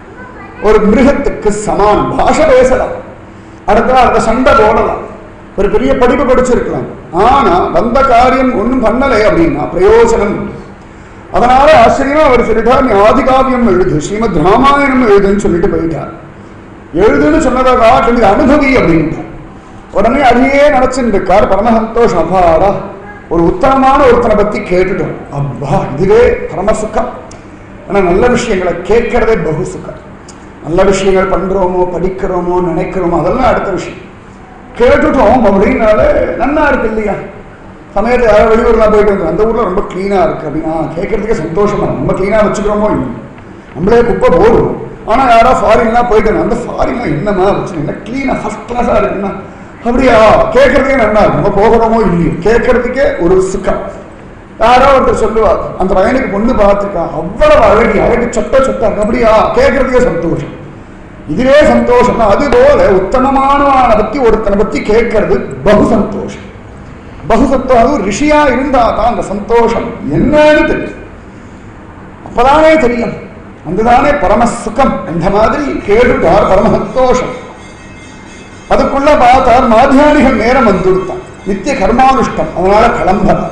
ஒரு மிருகத்துக்கு சமான். பாஷை பேசலாம், அடுத்த அந்த சண்டை போடலாம், ஒரு பெரிய படிப்பு படிச்சிருக்கலாம், ஆனா வந்த காரியம் ஒன்றும் பண்ணலை அப்படின்னா பிரயோஜனம். அதனால ஆச்சரியமா அவர் சொல்லிட்டார், நீ ஆதிகாவியம் எழுது, ஸ்ரீமத் ராமாயணம் எழுதுன்னு சொல்லிட்டு போயிட்டார். எழுதுன்னு சொன்னதாக இது அனுபவி அப்படின்ட்டார். உடனே அதையே நினைச்சுட்டு இருக்கார். பரம சந்தோஷம். அப்பாடா, ஒரு உத்தமமான ஒருத்தனை பத்தி கேட்டுட்டோம், அப்பா இதுவே பரம சுக்கம். ஆனா நல்ல விஷயங்களை கேட்கறதே பகு சுக்கம். நல்ல விஷயங்கள் பண்றோமோ படிக்கிறோமோ நினைக்கிறோமோ அதெல்லாம் அடுத்த விஷயம். கேட்டுட்டோம் அப்படின்னால நன்னா இருக்கு இல்லையா? சமயத்தை யாராவது வெளியூர்லாம் போயிட்டு வந்து அந்த ஊர்ல ரொம்ப கிளீனா இருக்கு அப்படின்னா கேட்கறதுக்கே சந்தோஷமா. நம்ம கிளீனா வச்சுக்கிறோமோ இல்லை, நம்மளே குப்பை போடுவோம். ஆனா யாரா ஃபாரின்லாம் போயிட்டு அந்த ஃபாரின்லாம் என்னமா வச்சு என்ன கிளீனா ஃபர்ஸ்ட் கிளாஸா இருக்குன்னா அப்படியா கேட்கறதுக்கே நல்லா இருக்கும். நம்ம போகிறோமோ இல்லையோ கேட்கறதுக்கே ஒரு சுக்கம். யாரோ ஒருத்தர் சொல்லுவார், அந்த பையனுக்கு பொண்ணு பார்த்துருக்கா, அவ்வளவு அழகி, அழகு சொட்ட சொட்டா இருக்கு, அப்படியா கேட்கறதுக்கே சந்தோஷம். இதுவே சந்தோஷம். அதுபோல உத்தமமானவனை பத்தி ஒருத்தனை பத்தி கேட்கறது பகு சந்தோஷம். பகு சந்தோஷம். அது ரிஷியா இருந்தா தான் அந்த சந்தோஷம் என்னன்னு தெரியும். அப்பதானே தெரியும், அதுதானே பரம சுகம். அந்த மாதிரி கேட்டுட்டார், பரம சந்தோஷம். அதுக்குள்ள பார்த்தார், மாத்தியானிகள் நேரம் வந்துடுத்தான், நித்திய கர்மானுஷ்டம். அதனால கிளம்புறார்.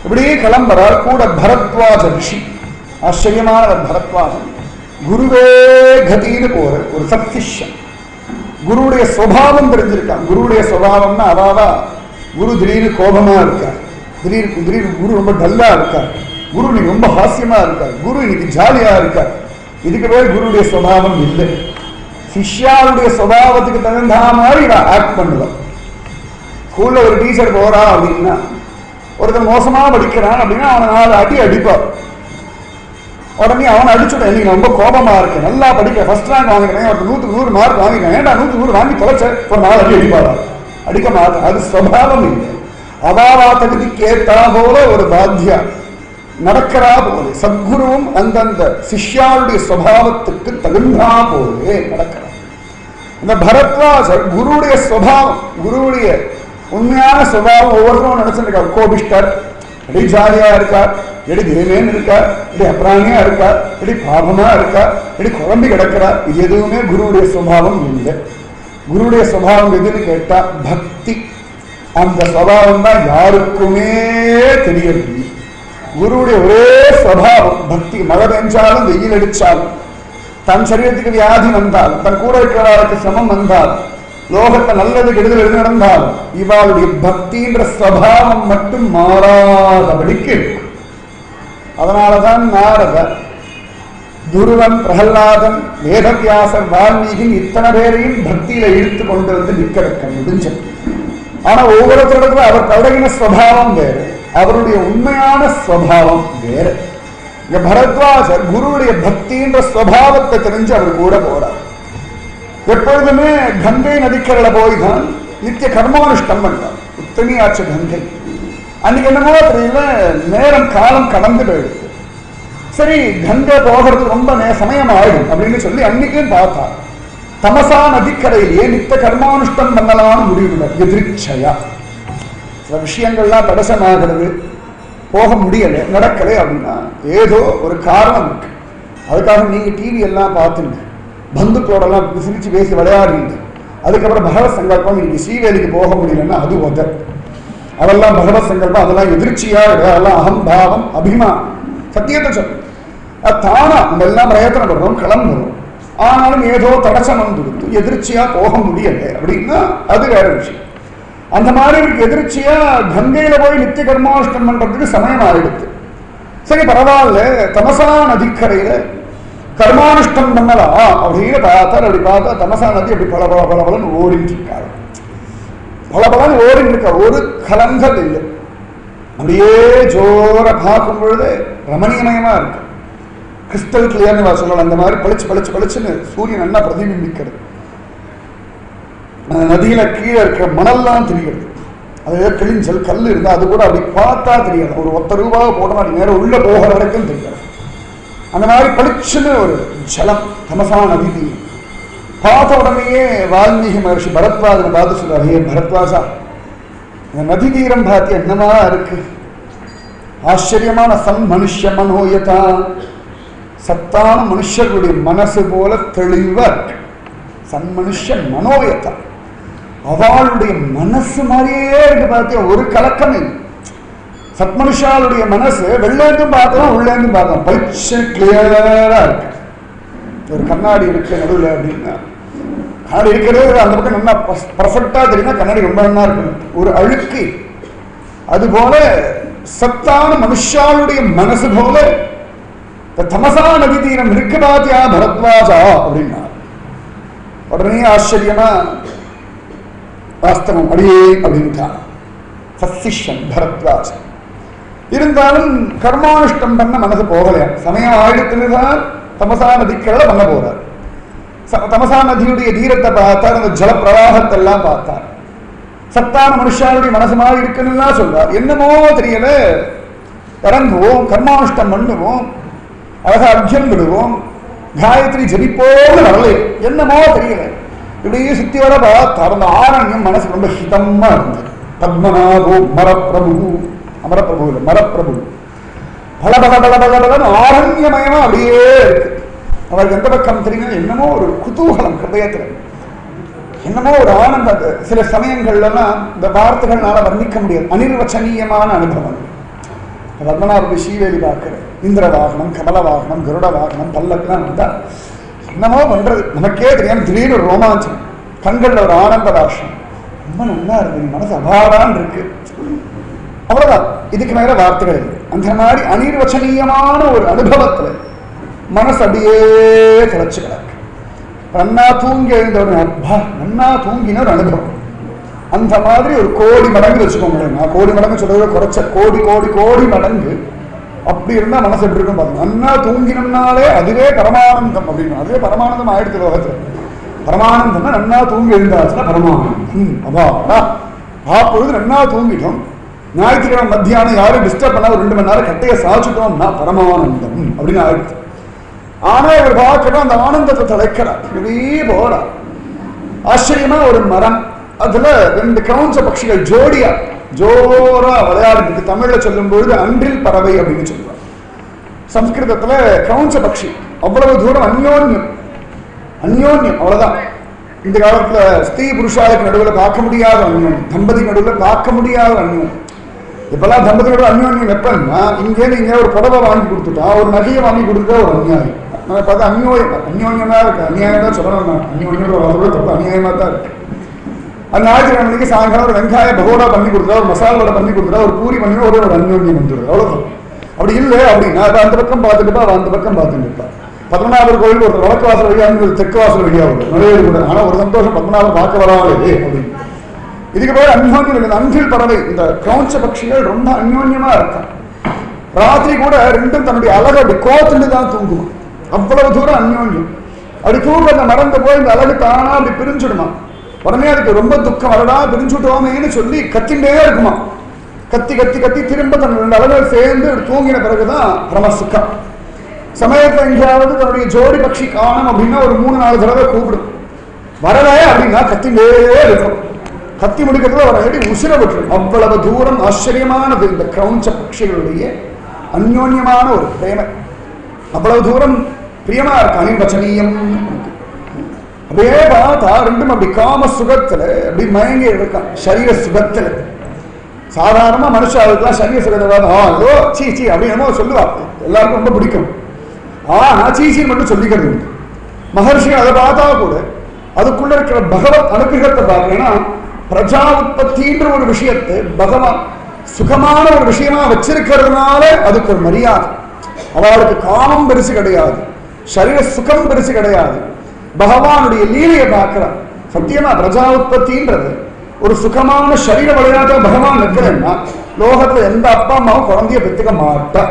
இப்படியே கிளம்புறார். கூட பரத்வாஜ ரிஷி, ஆச்சரியமானவர் பரத்வாஜன். குருவே கதின்னு போற ஒரு சத்சிஷ்யன். குருவுடைய சுவாவம் தெரிஞ்சிருக்கான். குருவுடைய சுவாவம்னா அவாவா குரு திடீர்னு கோபமா இருக்கார், திடீர்னு குரு ரொம்ப டல்லா இருக்கார், குரு இன்னைக்கு ரொம்ப ஹாஸ்யமா இருக்கார், குரு இன்னைக்கு ஜாலியா இருக்கார். இதுக்கு பேர் குருவுடைய சுவாவம் இல்லை. சிஷ்யாவுடைய சுபாவத்துக்கு தகுந்த மாதிரி இவன் ஆக்ட் பண்ணுவான். ஸ்கூல்ல ஒரு டீச்சர் போறா அப்படின்னா, ஒருத்தர் மோசமா படிக்கிறான் அப்படின்னா அவனை 4 அடி அடிப்பார். உடனே அவனை அடிச்சுட, இன்னைக்கு ரொம்ப கோபமா இருக்கு, நல்லா படிக்க ஃபர்ஸ்ட் ரேங்க் வாங்கிக்கிறேன், ஒரு 100 மார்க் வாங்கிக்கிறேன், ஏன்டா 100 வாங்கி தொலைச்ச, ஒரு 4 அடி அடிப்பாரா? அடிக்க மாட்டேன். அது சுபாவம் இல்லை. அபாவா தகுதிக்கு ஏற்றா போல ஒரு பாத்தியா நடக்கிறா போல சத்குருவும் அந்தந்த சிஷ்யாவுடைய சுபாவத்துக்கு தகுந்தா போலே நடக்கிறார். இந்த பரத்வாஜர் குருவுடைய சுபாவம், குருவுடைய உண்மையான சுபாவம் ஒவ்வொருத்தரும் நினைச்சிருக்கார். கோபிஷ்டர், எடி ஜாலியா இருக்கார், எடி தேவேன்னு இருக்கார், எடி அப்ராணியா இருக்கார், எடி பாபமா இருக்கார், எடி குழம்பி கிடக்கிறார். இது எதுவுமே குருவுடைய சுபாவம் இல்லை. குருவுடைய சுபாவம் எதுன்னு கேட்டா பக்தி. அந்த சுபாவம் தான் யாருக்குமே தெரியவில்லை. குருவுடைய ஒரே சுபாவம் பக்தி. மழை பெஞ்சாலும் வெயில் அடிச்சாலும், தன் சரீரத்துக்கு வியாதி வந்தாலும், தன் கூட இருக்கிறவர்களுக்கு சிரமம் வந்தாலும், லோகத்தை நல்லது கெடுதல் எது நடந்தாலும் இவாளுடைய பக்தின்ற சுபாவம் மட்டும் மாறாதபடிக்கு இருக்கு. அதனாலதான் நாரதர், துருவன், பிரகலாதன், வேதவியாசர், வால்மீகி இத்தனை பேரையும் பக்தியில இழுத்து கொண்டு வந்து நிற்க வைக்க முடிஞ்சது. ஆனா ஒவ்வொருத்தருக்கும் அவர் பழகின சுபாவம் வேறு, அவருடைய உண்மையான சுபாவம் வேறு. இங்க பரத்வாஜர் குருவுடைய பக்தின்ற சுபாவத்தை தெரிஞ்சு அவர் கூட போறார். எப்பொழுதுமே கங்கை நதிக்கரையில போய் தான் நித்திய கர்மானுஷ்டம் பண்றார். உத்தமியாச்சு கங்கை. அன்னைக்கு என்னமோ தெரியல, நேரம் காலம் கடந்து போயிடுது. சரி, கங்கை போகிறதுக்கு ரொம்ப சமயம் ஆயிடும் அப்படின்னு சொல்லி அன்னைக்கும் பார்த்தா தமசா நதிக்கரையிலேயே நித்திய கர்மானுஷ்டம் பண்ணலாம்னு முடிவு. எதிர்ச்சையா சில விஷயங்கள்லாம் தடசமாகிறது, போக முடியலை, நடக்கலை அப்படின்னா ஏதோ ஒரு காரணம் இருக்கு. அதுக்காக நீங்க டிவி எல்லாம் பார்த்துங்க, பந்துக்களோடலாம் சிரிச்சு பேசி விளையாடுறீங்க, அதுக்கப்புறம் பகவத் சங்கல்பம் இன்னைக்கு ஸ்ரீவேலிக்கு போக முடியலன்னா அது உதர். அதெல்லாம் பகவத் சங்கல்பம், அதெல்லாம் எதிர்ச்சியா, அதெல்லாம் அகம்பாவம், அபிமானம். சத்தியத்தை சொல்லும் அது தானா நம்ம எல்லாம் பிரயத்தனம் பண்றோம், கிளம்புறோம். ஆனாலும் ஏதோ தடசம் வந்துடுத்து, எதிர்ச்சியா போக முடியலை அப்படின்னா அது வேற விஷயம். அந்த மாதிரி எதிர்ச்சியா கங்கையில போய் நித்திய கர்மானுஷ்டம் பண்றதுக்கு சமயம் ஆயிடுது. சரி பரவாயில்ல, தமசா நதிக்கரையில கர்மானுஷ்டம் பண்ணலாம் அப்படின்னு பார்த்தார். அப்படி பார்த்தா தமசா நதி அப்படி பலபலன்னு ஓடிட்டு இருக்காரு. பலபலன்னு ஓடிட்டு இருக்க, ஒரு கலங்கள் இல்லை. அப்படியே ஜோர பார்க்கும் பொழுது ரமணீயமயமா இருக்கு. கிறிஸ்டல் கிளியர்னு சொல்லலாம். அந்த மாதிரி பளிச்சுன்னு சூரியன் நல்லா பிரதிபிம்பிக்கிறது. நதியில கீழே இருக்கிற மணல்லாம் தெரிகிறது. அது கிழிஞ்சல் கல் இருந்தால் அது கூட அப்படி பார்த்தா தெரியாது. ஒரு 10 ரூபாவை போட்டோம் அப்படி நேரம் உள்ள போகிற வரைக்கும் தெரியாது. அந்த மாதிரி பளிச்சுன்னு ஒரு ஜலம் தமசா நதி தீரம். பார்த்த உடனேயே வால்மீகி மகர்ஷி பரத்வாஜனை பார்த்து சொல்றாரு, ஏ பரத்வாஜா, இந்த நதி தீரம் பார்த்து என்னமா இருக்கு, ஆச்சரியமான சன் மனுஷ மனோயதா, சத்தான மனுஷர்களுடைய மனசு போல தெளிவா இருக்கு. சன் மனுஷ மனோயதா, அவளுடைய மனசு மாதிரியே இருக்கு. பார்த்தியா, ஒரு கலக்கம் இல்லை. சத்மனுஷாளுடைய மனசு வெளிலேருந்தும் பார்க்கலாம் உள்ளேருந்தும் பார்க்கலாம், பளிச்சு கிளியரா இருக்கு. ஒரு கண்ணாடி இருக்கு நடுவில் அப்படின்னா, கண்ணாடி இருக்கிறது அந்த பக்கம் நல்லா பர்ஃபெக்டா தெரியுமா, கண்ணாடி ரொம்ப நல்லா இருக்கு. ஒரு அழுக்கு அதுபோல சத்தான மனுஷாளுடைய மனசு போல தமசா நதி தீரம் இருக்கு பாத்தியா பரத்வாஜா அப்படின்னா. உடனே ஆச்சரியமா வாஸ்தவம் அடியே அப்படின்ட்டான் சசிஷன் பரத்வாஜ். இருந்தாலும் கர்மானுஷ்டம் பண்ண மனசு போகலையா. சமயம் ஆயிரத்துலதான் தமசா நதிக்கரை பண்ண போறார். தமசா நதியுடைய தீரத்தை பார்த்தார், அந்த ஜல பிரவாகத்தை எல்லாம் பார்த்தார். சத்தான மனுஷாளுடைய மனசு மாதிரி இருக்குன்னு சொல்றார். என்னமோ தெரியல, இறங்குவோம், கர்மானுஷ்டம் பண்ணுவோம், அழகா அர்ஜுன் விடுவோம், காயத்ரி ஜபிப்போன்னு வரல, என்னமோ தெரியல. இப்படியே சுத்தி வர பார்த்தார். அந்த ஆரண்யம் மனசு ரொம்ப ஹிதமா இருந்தது. பத்மநாபோ மரப்பிரபு, அமரப்பிரபு இல்லை மரப்பிரபு, பல பல பல பல பல ஆரண்யமயமா அப்படியே இருக்கு. அவருக்கு எந்த பக்கம் தெரியுங்க, என்னமோ ஒரு குதூகலம் ஹிருதயத்துல, என்னமோ ஒரு ஆனந்தம். சில சமயங்கள்லாம் இந்த வார்த்தைகள்னால வர்ணிக்க முடியாது, அனிர்வச்சனீயமான அனுபவம். பத்மநாப ஸ்ரீவேலி பார்க்கிறேன், இந்திர வாகனம், கமல வாகனம், கருட வாகனம், பல்லக்கெல்லாம் வந்தா என்னமோ பண்றது நமக்கே தெரியாம திடீர்னு ஒரு ரோமாஞ்சம், கண்கள்ல ஒரு ஆனந்த வாஷம், ரொம்ப நல்லா இருக்கு, மனசு அபாரான் இருக்கு. அவ்வளவுதான், இதுக்கு மேல வார்த்தைகள் இல்லை. அந்த மாதிரி அனிர்வச்சனீயமான ஒரு அனுபவத்துல மனசு அப்படியே கிளச்சு கிடக்கு. நன்னா தூங்கி எழுந்தவன் அப்பா நன்னா தூங்கின ஒரு அனுபவம். அந்த மாதிரி ஒரு கோடி மடங்கு வச்சுக்கோங்களேன். நான் கோடி மடங்கு சொல்றத குறைச்ச, கோடி கோடி கோடி மடங்கு அப்படி இருந்தா மனசு எப்படி இருக்கும் பாருங்க. நன்னா தூங்கினோம்னாலே அதுவே பரமானந்தம் அப்படின்னு, அதுவே பரமானந்தம் ஆயிடுச்சு லோகத்துல. பரமானந்தம்னா நன்னா தூங்கி எழுந்தாச்சுன்னா பரமானந்தம். அதான் அப்பொழுது நன்னா தூங்கிட்டோம், ஞாயிற்றுக்கிழமை மத்தியானம் யாரும் டிஸ்டர்ப் பண்ணா ஒரு 2 மணி நேரம் கட்டையை சாய்ச்சிட்டோம்னா பரமானந்தம் அப்படின்னு ஆயிடுச்சு. ஆனா இவர் பார்க்கணும் அந்த ஆனந்தத்தை தலைக்கிறார், இப்படியே போறா. ஆச்சரியமா ஒரு மரம், அதுல 2 கிரௌஞ்ச பட்சிகள் ஜோடியா ஜோரா விளையாடுறதுக்கு தமிழ்ல சொல்லும் பொழுது அன்றில் பறவை அப்படின்னு சொல்லுவாங்க. சம்ஸ்கிருதத்துல கிரௌஞ்ச பட்சி. அவ்வளவு தூரம் அந்யோன்யம், அந்யோன்யம் அவ்வளவுதான். இந்த காலத்துல ஸ்திரீ புருஷாளுக்கு நடுவில் பார்க்க முடியாத அந்யோன்யம், தம்பதி நடுவில் பார்க்க முடியாத அந்யோன்யம். இப்பெல்லாம் தம்பதி நடுவில் அந்யோன்யம் எப்பன்னா, இங்கேருந்து இங்கே ஒரு புடவை வாங்கி கொடுத்துட்டா, ஒரு நகையை வாங்கி கொடுத்தா ஒரு அநியாயம். நான் பார்த்தா அந்யோன்யமா இருக்கு. அநியாயம் தான் சொல்லணும், நான் அந்யோன்யம் தப்பு, அநியாயமா தான் இருக்கு. அந்த ஞாயிற்றுக்கிழமைக்கு சாயங்காலம் ஒரு வெங்காய பகோடா பண்ணி கொடுத்தா, ஒரு மசால் வடை பண்ணி கொடுத்தா, ஒரு பூரி பண்ணி ஒரு அந்யோன்யம் வந்துடுது, அவ்வளவுதான். அப்படி இல்லை அப்படின்னா அந்த பக்கம் பார்த்துட்டுப்பா, அந்த பக்கம் பார்த்துட்டுப்பா. பத்மநாபர் கோயில் ஒரு வடக்கு வாசல் வழியா தெற்கு வாசல் வழியா வரும் நுழைவு கூட. ஆனா ஒரு சந்தோஷம், பத்மநாபர் பார்க்க வராது அப்படின்னு. இதுக்கு பேர் அந்யோன்யம். அன்றில் பறவை, இந்த கிரௌஞ்ச பட்சிகள் ரொம்ப அந்யோன்யமா இருக்கும். ராத்திரி கூட ரெண்டும் தன்னுடைய அழகு அப்படி கோத்துட்டு தான் தூங்குமா, அவ்வளவு தூரம் அந்யோன்யம். அப்படி தூங்க அந்த மறந்து போய் இந்த அழகு தானா அப்படி பிரிஞ்சுடுமா. உடனே அதுக்கு ரொம்ப துக்கம், வரடா பிரிஞ்சுட்டோமேன்னு சொல்லி கத்திண்டே இருக்குமா. கத்தி கத்தி கத்தி திரும்ப தன் அழகுகள் சேர்ந்து தூங்கின பிறகுதான் பரம சுக்கம். சமயத்தில் எங்கேயாவது தன்னுடைய ஜோடி பட்சி காணும் அப்படின்னா ஒரு 3-4 தடவை கூப்பிடும். வரல அப்படின்னா கத்திண்டே இருக்கும். கத்தி முடிக்கிறதுல ஒரு அடி உசிர விட்டுரும். அவ்வளவு தூரம் ஆச்சரியமானது இந்த கிரௌஞ்ச பட்சிகளுடைய அந்யோன்யமான ஒரு பிரேமை. அவ்வளவு தூரம் பிரியமா இருக்கு, அனிர்வச்சனீயம். அப்படியே பார்த்தா ரெண்டும் அப்படி காம சுகத்துல அப்படி மயங்கி இருக்கான், சரீர சுகத்துல. சாதாரணமா மனுஷாவுக்குலாம் சரீர சுகத்தை சீச்சி அப்படின்னு சொல்லுவா, எல்லாருக்கும் ரொம்ப பிடிக்கும். ஆனா சீச்சின்னு மட்டும் சொல்லிக்கிறது உண்டு. மகர்ஷி அதை பார்த்தா கூட அதுக்குள்ள இருக்கிற பகவத் அனுகிரகத்தை பார்க்கணும்னா, பிரஜா உற்பத்தின்ற ஒரு விஷயத்தை பகவான் சுகமான ஒரு விஷயமா வச்சிருக்கிறதுனால அதுக்கு ஒரு மரியாதை. அவளுக்கு காமம் பெருசு கிடையாது, சரீர சுகம் பெருசு கிடையாது. பகவானுடைய லீலையை பார்க்கிறான். சத்தியமா பிரஜா உற்பத்தின்றது ஒரு சுகமான சரீர விளையாட்டை பகவான் வைக்கிறேன்னா, லோகத்துல எந்த அப்பா அம்மாவும் குழந்தைய பெற்றுக்க மாட்டா,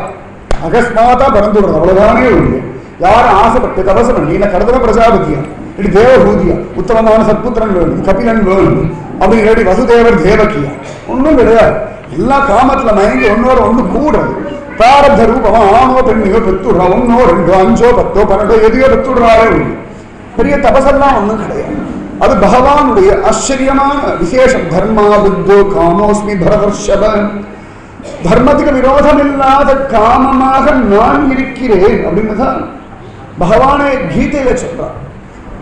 அகஸ்மாத்தா பிறந்து விடுறது, அவ்வளவுதானே இல்லை. யாரும் ஆசைப்பட்டு தபசு பண்ணி என்ன கடதவ பிரஜாபதியா இப்படி தேவபூதியா உத்தமமான சத்புத்திரன் வேணும் கபிலன் வேணும் அப்படின்னு வசுதேவர் தேவகியா ஒன்றும் கிடையாது. எல்லா காமத்துல மயங்கி ஒன்னோட ஒண்ணு கூடுறது. பிராரப்த ரூபமா ஆணோ பெண்ணையோ பெத்துடுறா, ஒன்னோ ரெண்டோ அஞ்சோ பத்தோ பன்னெண்டோ எதையோ பெத்துடுறாரே ஒண்ணு. பெரிய தபசெல்லாம் ஒண்ணும் கிடையாது. அது பகவானுடைய ஆச்சரியமான விசேஷம். தர்மா புத்தோ காமோஸ்மி பரதர்ஷப, தர்மத்துக்கு விரோதம் இல்லாத காமமாக நான் இருக்கிறேன் அப்படின்னு தான் பகவானே கீதையில சொல்றான்.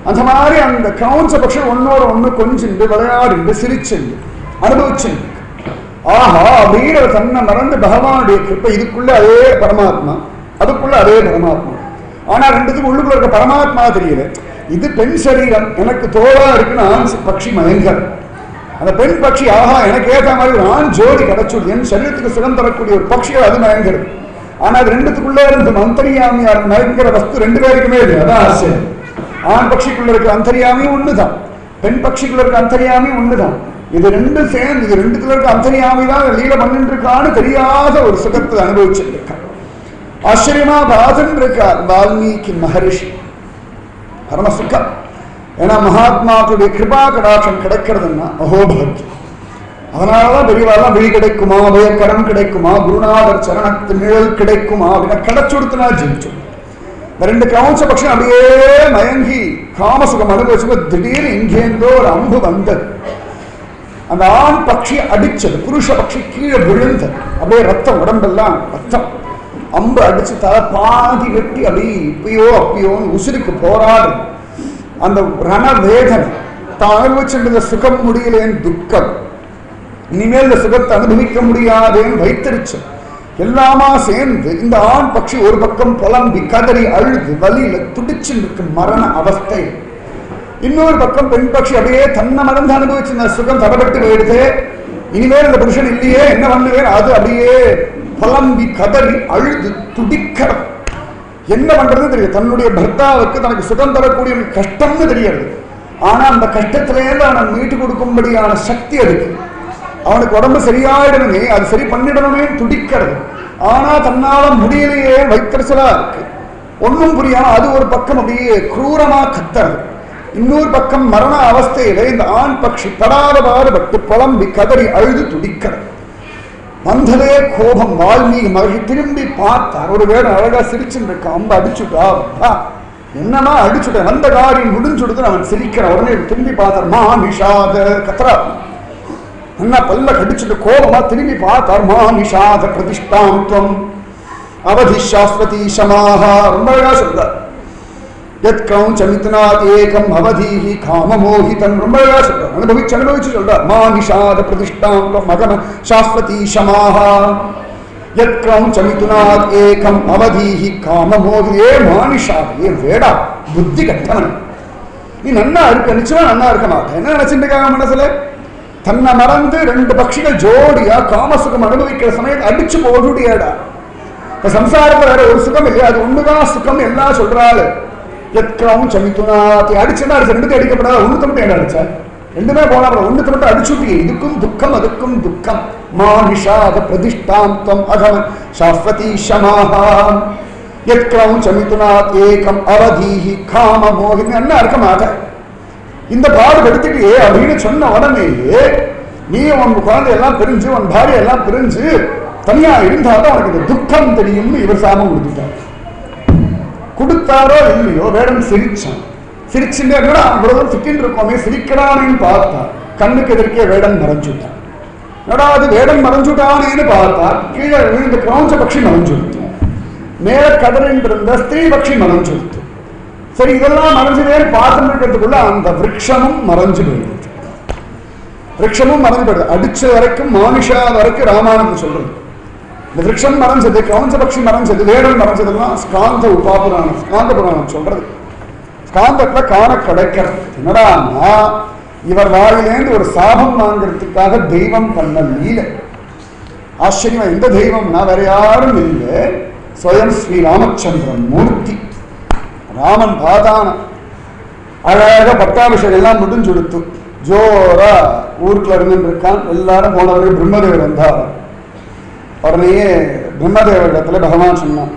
அந்த மாதிரி அந்த கவுன்ச பட்சம் ஒன்னோட ஒண்ணு கொஞ்சிண்டு விளையாடிண்டு சிரிச்சுண்டு அனுபவிச்சுண்டு ஆஹா அப்படின்னு தன்னை மறந்து பகவானுடைய கிருப்பை. இதுக்குள்ள அதே பரமாத்மா, அதுக்குள்ள அதே பரமாத்மா. ஆனா ரெண்டுத்துக்கும் உள்ளுக்குள்ள இருக்க பரமாத்மா தெரியல. இது பெண் சரீரம், எனக்கு தோளா இருக்குன்னு ஆண் பட்சி மயங்கர். அந்த பெண் பட்சி ஆஹா எனக்கு ஏற்ற மாதிரி ஒரு ஆண் ஜோடி கிடைச்சுடு, என் சரீரத்துக்கு சுகம் தரக்கூடிய ஒரு பட்சிகள் அது மயங்கிறது. ஆனா அது ரெண்டுத்துக்குள்ள இருந்து அந்தரியாமியார் மயங்கிற வஸ்து ரெண்டு பேருக்குமே இல்லை. அதான் ஆச்சரியம். ஆண் பட்சிக்குள்ள இருக்க அந்தரியாமியும் ஒண்ணுதான், பெண் பட்சிக்குள்ள இருக்க அந்தரியாமியும் ஒண்ணுதான். இது ரெண்டும் சேர்ந்து இது ரெண்டுத்துல இருக்க அந்தரியாமிதான் லீல பண்ணிட்டு இருக்கான்னு தெரியாத ஒரு சுகத்தை அனுபவிச்சுட்டு இருக்கான். ஆச்சரியமா பாதன் இருக்கார் வால்மீகி மகரிஷி. பரம சுகம். ஏன்னா மகாத்மாக்களுடைய கிருபா கடாட்சம் கிடைக்கிறதுன்னா அகோபாக்கியம். அதனாலதான் பெரியவாலாம் விழி கிடைக்குமா, அபயக்கரம் கிடைக்குமா, குருநாதர் சரணத்து நிழல் கிடைக்குமா அப்படின்னா கிடைச்சுடுத்துனா ஜெயிச்சோம். இந்த ரெண்டு கவுன்ச பட்சம் அப்படியே மயங்கி காமசுகம் அனுபவிச்சு திடீர்னு இங்கேந்தோ ஒரு அம்பு வந்தது. அந்த ஆண் பட்சி அடிச்சது, புருஷ பட்சி கீழே விழுந்தது. அப்படியே ரத்தம், உடம்பெல்லாம் ரத்தம். அம்பு அடிச்சு தலை பாதி வெட்டி அப்படி இப்பயோ அப்பயோன்னு உசுருக்கு போராடு. அந்த ரண வேதனை தான் அனுபவிச்சுட்டு சுகம் முடியலேன்னு துக்கம், இனிமேல் இந்த சுகத்தை அனுபவிக்க முடியாதேன்னு வைத்தறிச்சு எல்லாமா சேர்ந்து இந்த ஆண் பட்சி ஒரு பக்கம் புலம்பி கதறி அழுது வலியில துடிச்சுட்டு இருக்கு மரண அவஸ்தை. இன்னொரு பக்கம் பெண் பட்சி அப்படியே தன்னை மறந்து அனுபவிச்சு இந்த சுகம் தடப்பட்டு போயிடுது. இனிமேல் இந்த புருஷன் இல்லையே என்ன பண்ணுவேன், அது அப்படியே புலம்பி கதறி அழுது துடிக்கிறது. என்ன பண்றது தெரியும். தன்னுடைய பர்த்தாவுக்கு தனக்கு சுகம் தரக்கூடிய கஷ்டம்னு தெரியாது. ஆனா அந்த கஷ்டத்திலேருந்து அவனை மீட்டு கொடுக்கும்படியான சக்தி அதுக்கு. அவனுக்கு உடம்பு சரியாயிடணுமே, அது சரி பண்ணிடணுமே துடிக்கிறது. ஆனா தன்னால முடியலையே, வைத்தறிச்சலா இருக்கு, ஒன்னும் புரியாம அது ஒரு பக்கம் அப்படியே குரூரமா கத்துறது. இன்னொரு பக்கம் மரண அவஸ்தையில இந்த ஆண் பட்சி படாத பாடுபட்டு புலம்பி கதறி அழுது துடிக்கிறது. வந்ததே கோபம். வால்மீகி மகர்ஷி திரும்பி பார்த்தார். ஒரு வேட அழகா சிரிச்சுட்டு இருக்க, அம்ப அடிச்சுட்டா என்னமா அடிச்சுட்ட, வந்த காரியம் முடிஞ்சுடுத்து அவன் சிரிக்கிற. உடனே திரும்பி பார்த்தார். மா நிஷாத கத்ரா என்ன பல்ல கடிச்சுட்டு கோபமா திரும்பி பார்த்தார். மா நிஷாத பிரதிஷ்டாந்தம் அவதி சாஸ்வதி சமாஹா. ரொம்ப அழகா சொல்றார். ஏகம் அவதீஹி காமமோகிதம். ரொம்ப அழகா சொல்றார். அனுபவிச்சு சொல்றார். மா நிஷாத பிரதிஷ்டாந்தம் மகம சாஸ்வதி சமாஹா. ஏகம் அவதீஹி காமமோகிதே மானிஷாத. ஏ வேடா புத்தி கட்டவன், நீ நன்னா இருக்க, நிச்சயமா நன்னா இருக்க மாட்டேன். என்ன நினைச்சுட்டு இருக்காங்க மனசுல? தன்னை மறந்து ரெண்டு பட்சிகள் ஜோடியா காமசுகம் அனுபவிக்கிற சமயத்தை அடிச்சு போடுடியாடா. இப்ப சம்சாரத்துல வேற ஒரு சுகம் இல்லையா, அது ஒண்ணுதான் சுகம் எல்லாம் சொல்றாள். எத்கவும் சமித்துனாத்தி அடிச்சுன்னா அடிச்சு ரெண்டுத்தையும் அடிக்கப்படாத, ஒண்ணுத்த மட்டும் என்ன அடிச்சா ரெண்டுமே போனா ஒண்ணுத்த மட்டும் அடிச்சுட்டியே. இதுக்கும் துக்கம் அதுக்கும் துக்கம். மானிஷாத பிரதிஷ்டாந்தம் அகம சாஸ்வதி சமாஹா. எத்கவும் சமித்துனாத் ஏகம் அவதீஹி காம மோகினி. என்ன இருக்க மாட்ட இந்த பாடுபடுத்திட்டே அப்படின்னு சொன்ன உடனேயே நீ உன் குழந்தையெல்லாம் பிரிஞ்சு உன் பாரிய எல்லாம் பிரிஞ்சு தனியா இருந்தாலும் அவனுக்கு இந்த துக்கம் தெரியும்னு இவர் சாபம் கொடுத்துட்டார். கொடுத்தாரோ இல்லையோ வேடன் சிரிச்சான். சிரிச்சுட்டு அவ்வளவு சுத்தின்னு இருக்கோமே சிரிக்கிறானேன்னு பார்த்தா கண்ணுக்கு எதிர்க்கே வேடன் மறைஞ்சுட்டான். என்னடா அது வேடன் மறைஞ்சுட்டானேன்னு பார்த்தா கீழே விழுந்த கிரௌஞ்ச பட்சி மறைஞ்சுடுத்து, மேல கடலில் இருந்த ஸ்திரீ பட்சி மறைஞ்சுடுத்து. சரி இதெல்லாம் மறைஞ்சதேன்னு பார்த்துட்டு இருக்கிறதுக்குள்ள அந்த விரக்ஷமும் மறைஞ்சு போயிடுது. விரக்ஷமும் மறைஞ்சு போயிடுது. அடிச்ச வரைக்கும் மானிஷா வரைக்கும் ராமாயணம் சொல்றது. இந்த விரக்ஷம் மறைஞ்சது, கிரௌஞ்ச பட்சி மறைஞ்சது, வேடன் மறைஞ்சதெல்லாம் ஸ்காந்த உபாபுராணம், ஸ்காந்த புராணம் சொல்றது. ஸ்காந்தத்துல காண கிடைக்கிறது. என்னடான்னா இவர் வாயிலேந்து ஒரு சாபம் வாங்கிறதுக்காக தெய்வம் பண்ண லீல. ஆச்சரியமா எந்த தெய்வம்னா வேற யாரும் இல்லை, ஸ்வயம் ஸ்ரீ ராமச்சந்திரன் மூர்த்தி. ராமன் பாதான அழகாக பட்டாபிஷேகம் எல்லாம் முடிஞ்சு கொடுத்து ஜோரா ஊருக்குள்ள இருந்து இருக்கான். எல்லாரும் போனவர்கள் பிரம்மதேவர் வந்தார். உடனேயே பிரம்மதேவரிடத்துல பகவான் சொன்னான்,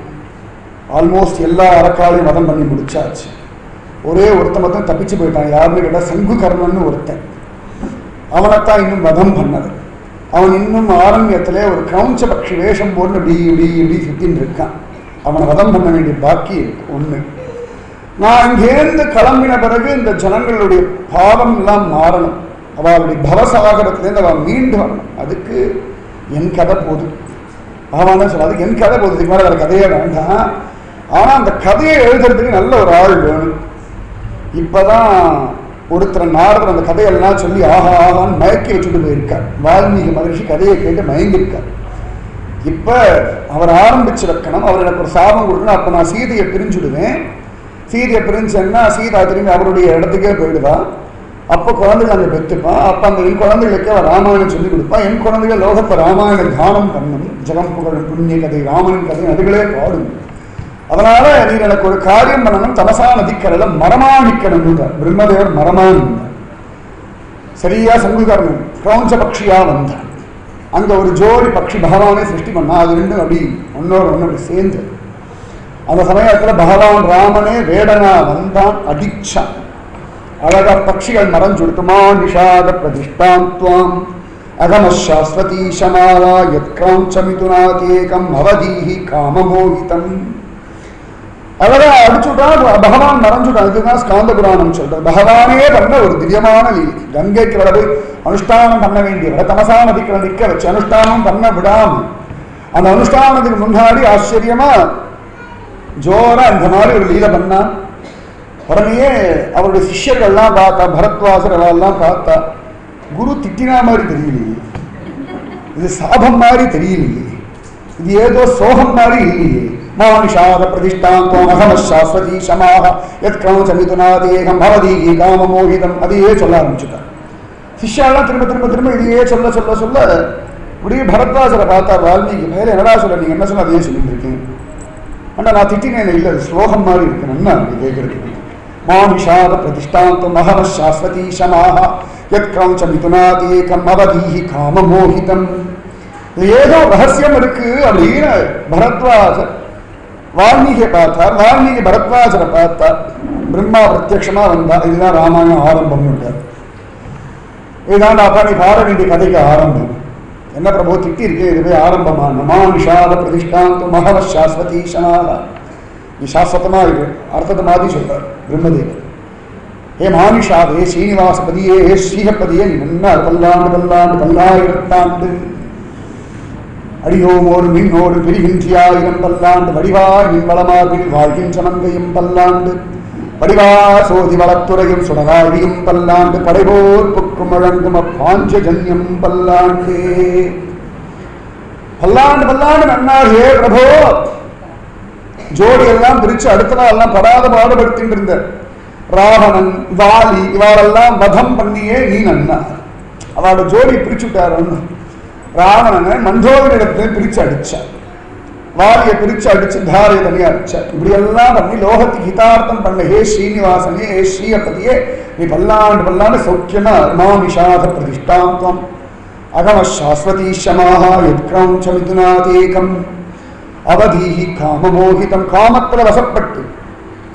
ஆல்மோஸ்ட் எல்லா அரக்காலையும் வதம் பண்ணி முடிச்சாச்சு. ஒரே ஒருத்தன் மட்டும் தப்பிச்சு போயிட்டான். யாருன்னு கேட்டால் சங்குகர்ணன்னு ஒருத்தன். அவனைத்தான் இன்னும் வதம் பண்ணது. அவன் இன்னும் ஆரண்யத்திலே ஒரு கிரௌஞ்ச பட்சி வேஷம் போட்டு இப்படி இப்படி இப்படி சுத்தின்னு இருக்கான். அவனை வதம் பண்ண வேண்டிய பாக்கி இருக்கு ஒண்ணு. நான் இங்கேருந்து கிளம்பின பிறகு இந்த ஜனங்களுடைய பாவம் எல்லாம் மாறணும், அவளுடைய பவசாகரத்திலேருந்து அவள் மீண்டு வரணும். அதுக்கு என் கதை போதும். அவன் தான் சொல்ல, அதுக்கு என் கதை போதும், இதுக்கு மேலே வேற கதையே வேண்டாம். ஆனால் அந்த கதையை எழுதுறதுக்கு நல்ல ஒரு ஆள் வேணும். இப்போதான் ஒருத்தர் நாரதர் அந்த கதையெல்லாம் சொல்லி ஆஹா ஆகான்னு மயக்கி வச்சுட்டு போயிருக்கார். வால்மீகி மகரிஷி கதையை கேட்டு மயங்கியிருக்கார். இப்போ அவர் ஆரம்பிச்சு வைக்கணும். அவர் எனக்கு ஒரு சாபம் கொடுக்கணும். அப்போ நான் சீதையை பிரிஞ்சுடுவேன். சீதையை பிரிஞ்சேன்னா சீதா திரும்பி அவருடைய இடத்துக்கே போயிடுவா. அப்போ குழந்தைகள் அங்கே பெற்றுப்பான். அப்போ அந்த என் குழந்தைகளுக்கு அவர் ராமாயணம் சொல்லிக் கொடுப்பான். என் குழந்தைகள் லோகத்தை ராமாயண தியானம் பண்ணும். ஜெகம் புகழும் புண்ணிய கதை ராமனின் கதை அதுகளே பாடும். அதனால நீ எனக்கு ஒரு காரியம் பண்ணணும், தமசா நதிக்கரையில மரமா நிக்கணும். பிரம்மதேவர் மரமான் சரியா சங்குகர்ணன் கிரௌஞ்ச பட்சியா வந்தான். அங்க ஒரு ஜோடி பட்சி பகவானே சிருஷ்டி பண்ணா. அது ரெண்டும் அப்படி ஒன்னோட ஒன்று அப்படி சேர்ந்து அந்த சமயத்துல பகவான் ராமனே வேடனா வந்தான், அடிச்சான். அழகா பட்சிகள் மறைஞ்சுடுத்துமா நிஷாத பிரதிஷ்டாம் அகமசாஸ்வதி சமாலா யத்கிராஞ்சமிதுநாதேகம் அவதீஹி காமமோகிதம். அழகா அடிச்சுட்டான், பகவான் மறைஞ்சுட்டான். இதுதான் ஸ்காந்த புராணம் சொல்றது. பகவானே பண்ண ஒரு திவ்யமான லீலை. கங்கைக்கு வர போய் அனுஷ்டானம் பண்ண வேண்டியவரை தமசா நதிக்கு நிற்க வச்சு அனுஷ்டானம் பண்ண விடாம அந்த அனுஷ்டானத்துக்கு முன்னாடி ஆச்சரியமா ஜோரா இந்த மாதிரி ஒரு லீலை பண்ணா. உடனே அவருடைய சிஷ்யர்கள்லாம் பார்த்தா, பரத்வாசர் எல்லாம் பார்த்தா, குரு திட்டினா மாதிரி தெரியலையே, இது சாபம் மாதிரி தெரியலையே, இது ஏதோ சோகம் மாதிரி இல்லையே. மானுஷாத பிரதிஷ்டாந்தம் அகமசாஸ்வதி சமாக யத்கிரௌஞ்சமிதுநாதேகம் பவதீஹி காமமோகிதம் அதையே சொல்ல ஆரம்பிச்சுட்டார். சிஷ்யாலாம் திரும்ப திரும்ப திரும்ப இதையே சொல்ல சொல்ல சொல்ல இப்படியே பரத்வாசரை பார்த்தா வால்மீகி மேலே என்னடா சொல்ல, நீங்க என்ன சொன்ன அதையே சொல்லிட்டு இருக்கீங்க. ஆனால் நான் திட்டினேன், இல்லை அது ஸ்லோகம் மாதிரி இருக்கு, நன்னா அப்படி கேட்கறதுக்கு. மானுஷாத பிரதிஷ்டாந்தம் அகமசாஸ்வதி சமாக யத்கிரௌஞ்சமிதுநாதேகம் பவதீஹி காமமோகிதம். ஏதோ ரகசியம் இருக்கு அப்படின்னு பரத்வாசர் வால்மீகியை பார்த்தார். வால்மீகி பரத்வாசரை பார்த்தார். பிரம்மா பிரத்யட்சமா வந்தார். இதுதான் ராமாயணம் ஆரம்பம். இதுதான் அப்பா நீ பாட வேண்டிய கதைக்கு ஆரம்பம். என்ன பிரபு திட்டி இருக்கே, இதுவே ஆரம்பமா? நமானுஷாத பிரதிஷ்டாந்தம் மகவசாஸ்வதி சமாலா. நீ சாஸ்வதமா இருக்கு அர்த்தத்தை மாதிரி சொல்றார் பிரம்மதேவர். ஏ மானுஷாத, ஏ ஸ்ரீனிவாசபதியே, ஏ ஸ்ரீஹப்பதியே, நீ என்ன பல்லாண்டு பல்லாண்டு பல்லாயிரத்தாண்டு அடியோமோடு மின்னோடு பிரிகின்றியாயிரம் பல்லாண்டு வடிவாய் மின் வளமார்பில் வாழ்கின்ற மங்கையும் பல்லாண்டு வடிவா சோதி வளத்துறையும் சுடகாழியும் பல்லாண்டு படைபோர் புக்கும் வழங்கும் அப்பாஞ்சஜன்யம் பல்லாண்டே. பல்லாண்டு பல்லாண்டு நன்னாகே பிரபோ. ஜோடி எல்லாம் பிரிச்சு அடுத்த நாள் எல்லாம் படாத பாடுபடுத்திட்டு இருந்த ராவணன் வாலி இவாளெல்லாம் வதம் பண்ணியே நீ நன்னா. அவளோட ஜோடி பிரிச்சுட்டார். ராவணனை மண்டோதரிடத்துல பிரிச்சு அடிச்சார். வாலியை பிரிச்சு அடிச்சு தாரையை தனியா அடிச்சார். இப்படி எல்லாம் பண்ணி லோகத்துக்கு ஹிதார்த்தம் பண்ண ஹே ஸ்ரீனிவாசனே, ஹே ஸ்ரீயப்பதியே, நீ பல்லாண்டு பல்லாண்டு சௌக்கியமா மானிஷாத பிரதிஷ்டாந்தம் அகமசாஸ்வதி சமாக யத்கிரௌஞ்சமிதுநாதேகம் அவதீஹி காமமோகிதம். காமத்துல வசப்பட்டு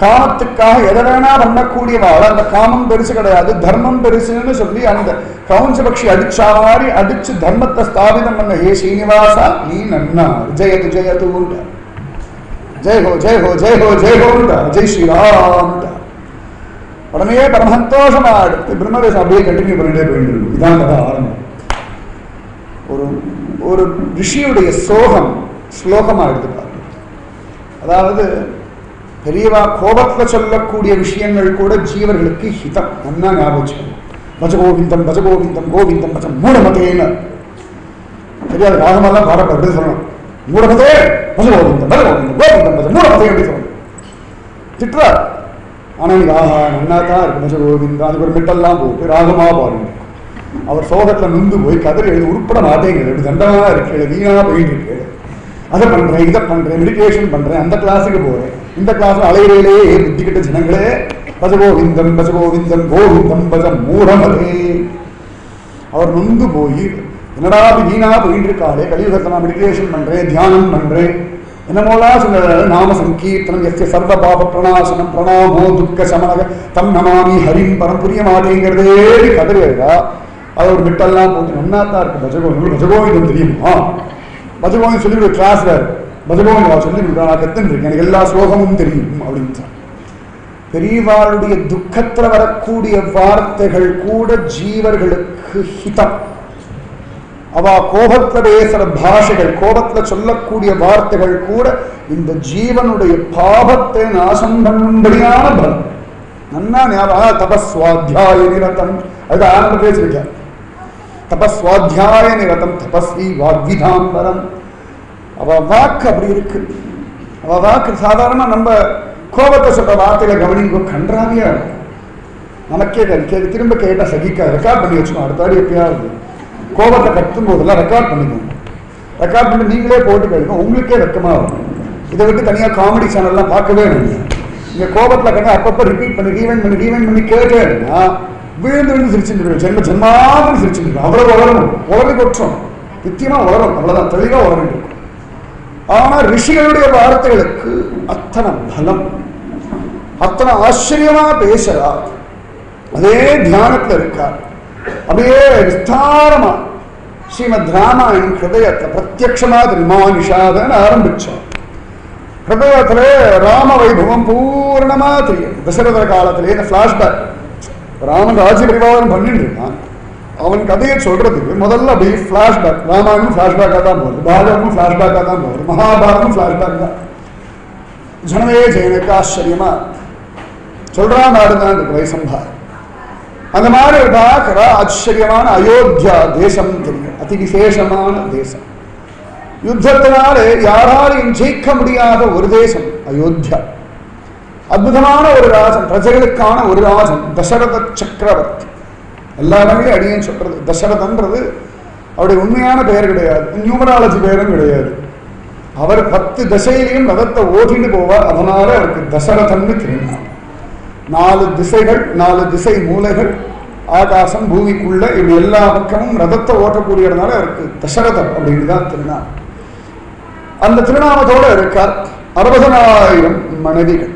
காமத்துக்காக எதை வேணா பண்ணக்கூடியவாள். அந்த காமம் பெருசு கிடையாது, தர்மம் பெருசுன்னு சொல்லி அந்த கவுஞ்சபக்ஷி அடிச்சா மாதிரி அடிச்சு தர்மத்தை ஸ்தாபிதம் பண்ண ஹே ஸ்ரீனிவாசா நீ நன்னா. ஜெயது ஜெயது ஜெய் ஹோ ஜெய் ஹோ ஜெய் ஹோ ஜெய் ஹோ ஜெய் ஸ்ரீராம். உடனே பரமசந்தோஷமா எடுத்து பிரம்மதேசம் அப்படியே கண்டினியூ பண்ணிட்டே போயிட்டு இருக்கும். இதான் கதை ஆரம்பம். ஒரு ஒரு ரிஷியுடைய சோகம் ஸ்லோகமா எடுத்துப்பாரு. அதாவது பெரியவா கோபத்தில் சொல்லக்கூடிய விஷயங்கள் கூட ஜீவர்களுக்கு ஹிதம். நன்னா ஞாபகம். பஜகோவிந்தம் பஜகோவிந்தம் கோவிந்தம் பஜம் மூடமதேன்னு தெரியாது. ராகமெல்லாம் பாடப்பட எப்படி சொல்லணும்? மூடமதே பஜகோவிந்தம் பஜகோவிந்தம் கோவிந்தம் பஜம் மூடமதே எப்படி சொல்லணும்? திட்டுறார். ஆனால் எனக்கு ஆஹா நன்னா தான் இருக்கு பஜகோவிந்தம். அதுக்கு ஒரு மிட்டெல்லாம் போட்டு ராகமா பாருங்க. அவர் சோகத்தில் நின்று போய் கதறி எழுதி உருப்பட மாட்டேங்கிறது. எப்படி தண்டமா இருக்கு, வீணா போயிட்டு இருக்கு. அதை பண்றேன், இதை பண்றேன், மெடிடேஷன் பண்றேன், அந்த கிளாஸுக்கு போறேன், இந்த கிளாஸ் அலையிலேயே புத்திக்கிட்ட ஜனங்களே பஜகோவிந்தம் பஜகோவிந்தம் கோவிந்தம் பஜம் மூடமதே. அவர் நொந்து போய் என்னடா வீணா போயிட்டு இருக்காளே, கலியுகத்தை நான் மெடிடேஷன் பண்றேன், தியானம் பண்றேன், என்னமோலாம் சொன்ன நாம சங்கீர்த்தனம் எஸ்ய சர்வ பாப பிரணாசனம் பிரணாமோ துக்க சமனக தம் நமாமி ஹரிம் பரம் புரிய மாட்டேங்கிறதே கதறியா. அதை ஒரு மிட்டெல்லாம் போட்டு நன்னாத்தான் இருக்கு. பஜகோவிந்தம் தெரியுமா? பஜகோவிந்தம் சொல்லி ஒரு கிளாஸ்ல பஜகோவிந்தா சொல்லி கொடுக்குறா, நான் கத்துன்னு எனக்கு எல்லா ஸ்லோகமும் தெரியும் அப்படின்னு. பெரியவாளுடைய துக்கத்துல வரக்கூடிய வார்த்தைகள் கூட ஜீவர்களுக்கு ஹிதம். அவ கோபத்துல பேசுற பாஷைகள், கோபத்துல சொல்லக்கூடிய வார்த்தைகள் கூட இந்த ஜீவனுடைய பாபத்தை நாசம் பண்ணும்படியான பலம். நன்னா ஞாபகம். தபஸ்வாத்தியாய நிரதம், அது ஆரம்ப பேசிருக்க. தபஸ்வாத்தியாய நிரதம் தபஸ்வி வாக்விதாம்பரம். அவ வாக்கு அப்படி இருக்கு. அவ வாக்கு சாதாரணமா நம்ம கோபத்தை சொல்ற வார்த்தையில கவனிங்க, கன்றாவியா இருக்கும். நமக்கே திரும்ப கேட்டா சகிக்கா. ரெக்கார்ட் பண்ணி வச்சுக்கணும். அடுத்தாடி எப்பயாவது கோபத்தை கட்டும் போதெல்லாம் ரெக்கார்ட் பண்ணிக்கணும். ரெக்கார்ட் பண்ணி நீங்களே போட்டு கேட்கும், உங்களுக்கே வெக்கமா இருக்கும். இதை விட்டு தனியா காமெடி சேனல்லாம் பார்க்கவே இல்லை. நீங்க கோபத்துல கண்டா அப்பப்ப ரிப்பீட் பண்ணி ரீவைண்ட் பண்ணி கேட்டேன்னா விழுந்து சிரிச்சுட்டு ஜென்ம ஜென்மாவும் சிரிச்சுட்டு அவ்வளவு வளரும். உலகை கொற்றோம் நித்தியமா வளரும். அவ்வளவுதான், தெளிவா வளர்ந்து இருக்கும். ஆனா ரிஷிகளுடைய வார்த்தைகளுக்கு அத்தனை பலம், அத்தனை ஆச்சரியமா பேசுறா. அதே தியானத்துல இருக்கார். அப்படியே விஸ்தாரமா ஸ்ரீமத் ராமாயணம் ஹிருதயத்தை பிரத்யக்ஷமா தெரியுமா நிஷாதன்னு ஆரம்பிச்சோம். ஹிருதயத்துல ராம வைபவம் பூர்ணமா தெரியும். தசரத காலத்திலே இந்த பிளாஷ்பேக், ராமன் ராஜ்ய பரிபாலனம் பண்ணிட்டு இருக்கான். அவன் கதையை சொல்றதுக்கு முதல்ல அப்படியே பிளாஷ்பேக். ராமாயணம் பிளாஷ்பேக்கா தான் போகுது, பாரதமும் பிளாஷ்பேக்கா தான் போகுது, மகாபாரதமும் பிளாஷ்பேக் தான். ஜனமே ஜெயனுக்கு ஆச்சரியமா சொல்றான் நாடுதான் இருக்கு வைசம்பார். அந்த மாதிரி பார்க்கிற ஆச்சரியமான அயோத்தியா தேசம் தெரியும். அதி விசேஷமான தேசம். யுத்தத்தினாலே யாராலையும் ஜெயிக்க முடியாத ஒரு தேசம் அயோத்தியா. அற்புதமான ஒரு ராஜன், பிரஜைகளுக்கான ஒரு ராஜன் தசரத சக்கரவர்த்தி. எல்லா இடங்களையும் அடியேன்னு சொல்றது. தசரதன்றது அவருடைய உண்மையான பெயர் கிடையாது, நியூமராலஜி பெயரும் கிடையாது. அவர் 10 திசையிலையும் ரதத்தை ஓட்டிட்டு போவார். அதனால அவருக்கு தசரதன்னு தெரியும். 4 திசைகள், 4 திசை மூலைகள், ஆகாசம் பூமிக்குள்ள இப்படி எல்லா பக்கமும் ரதத்தை ஓட்டக்கூடியதுனால அவருக்கு தசரதர் அப்படின்னு தான் திருநாள். அந்த திருநாமத்தோட இருக்கார். 60,000 மனைவிகள்,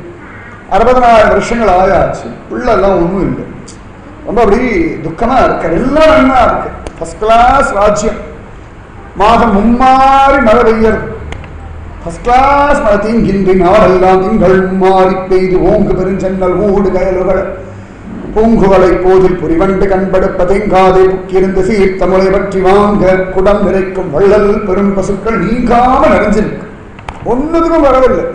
60,000 வருஷங்கள் ஆயாச்சு. பிள்ளைலாம் ஒன்றும் இல்லை. ரொம்ப அப்படி துக்கமா இருக்கார். எல்லாம் நல்லா இருக்கு. ஃபர்ஸ்ட் கிளாஸ் ராஜ்யம். மாதம் மும்மாறி மழை பெய்யறது. ஃபர்ஸ்ட் கிளாஸ் மழை. தீங்கின்றி நாடெல்லாம் திங்கள் மாறி பெய்து ஓங்கு பெருஞ்சன்னல் ஊடு கயல்கள் பூங்குவலை போதில் புரிவண்டு கண்படுப்பதெங்காதே புக்கிருந்து சீர்த்தமுறை பற்றி வாங்க குடம் நிறைக்கும் வள்ளல் பெரும் பசுக்கள் நீங்காம நிறைஞ்சிருக்கு. ஒன்னுக்கும் வரவில்லை.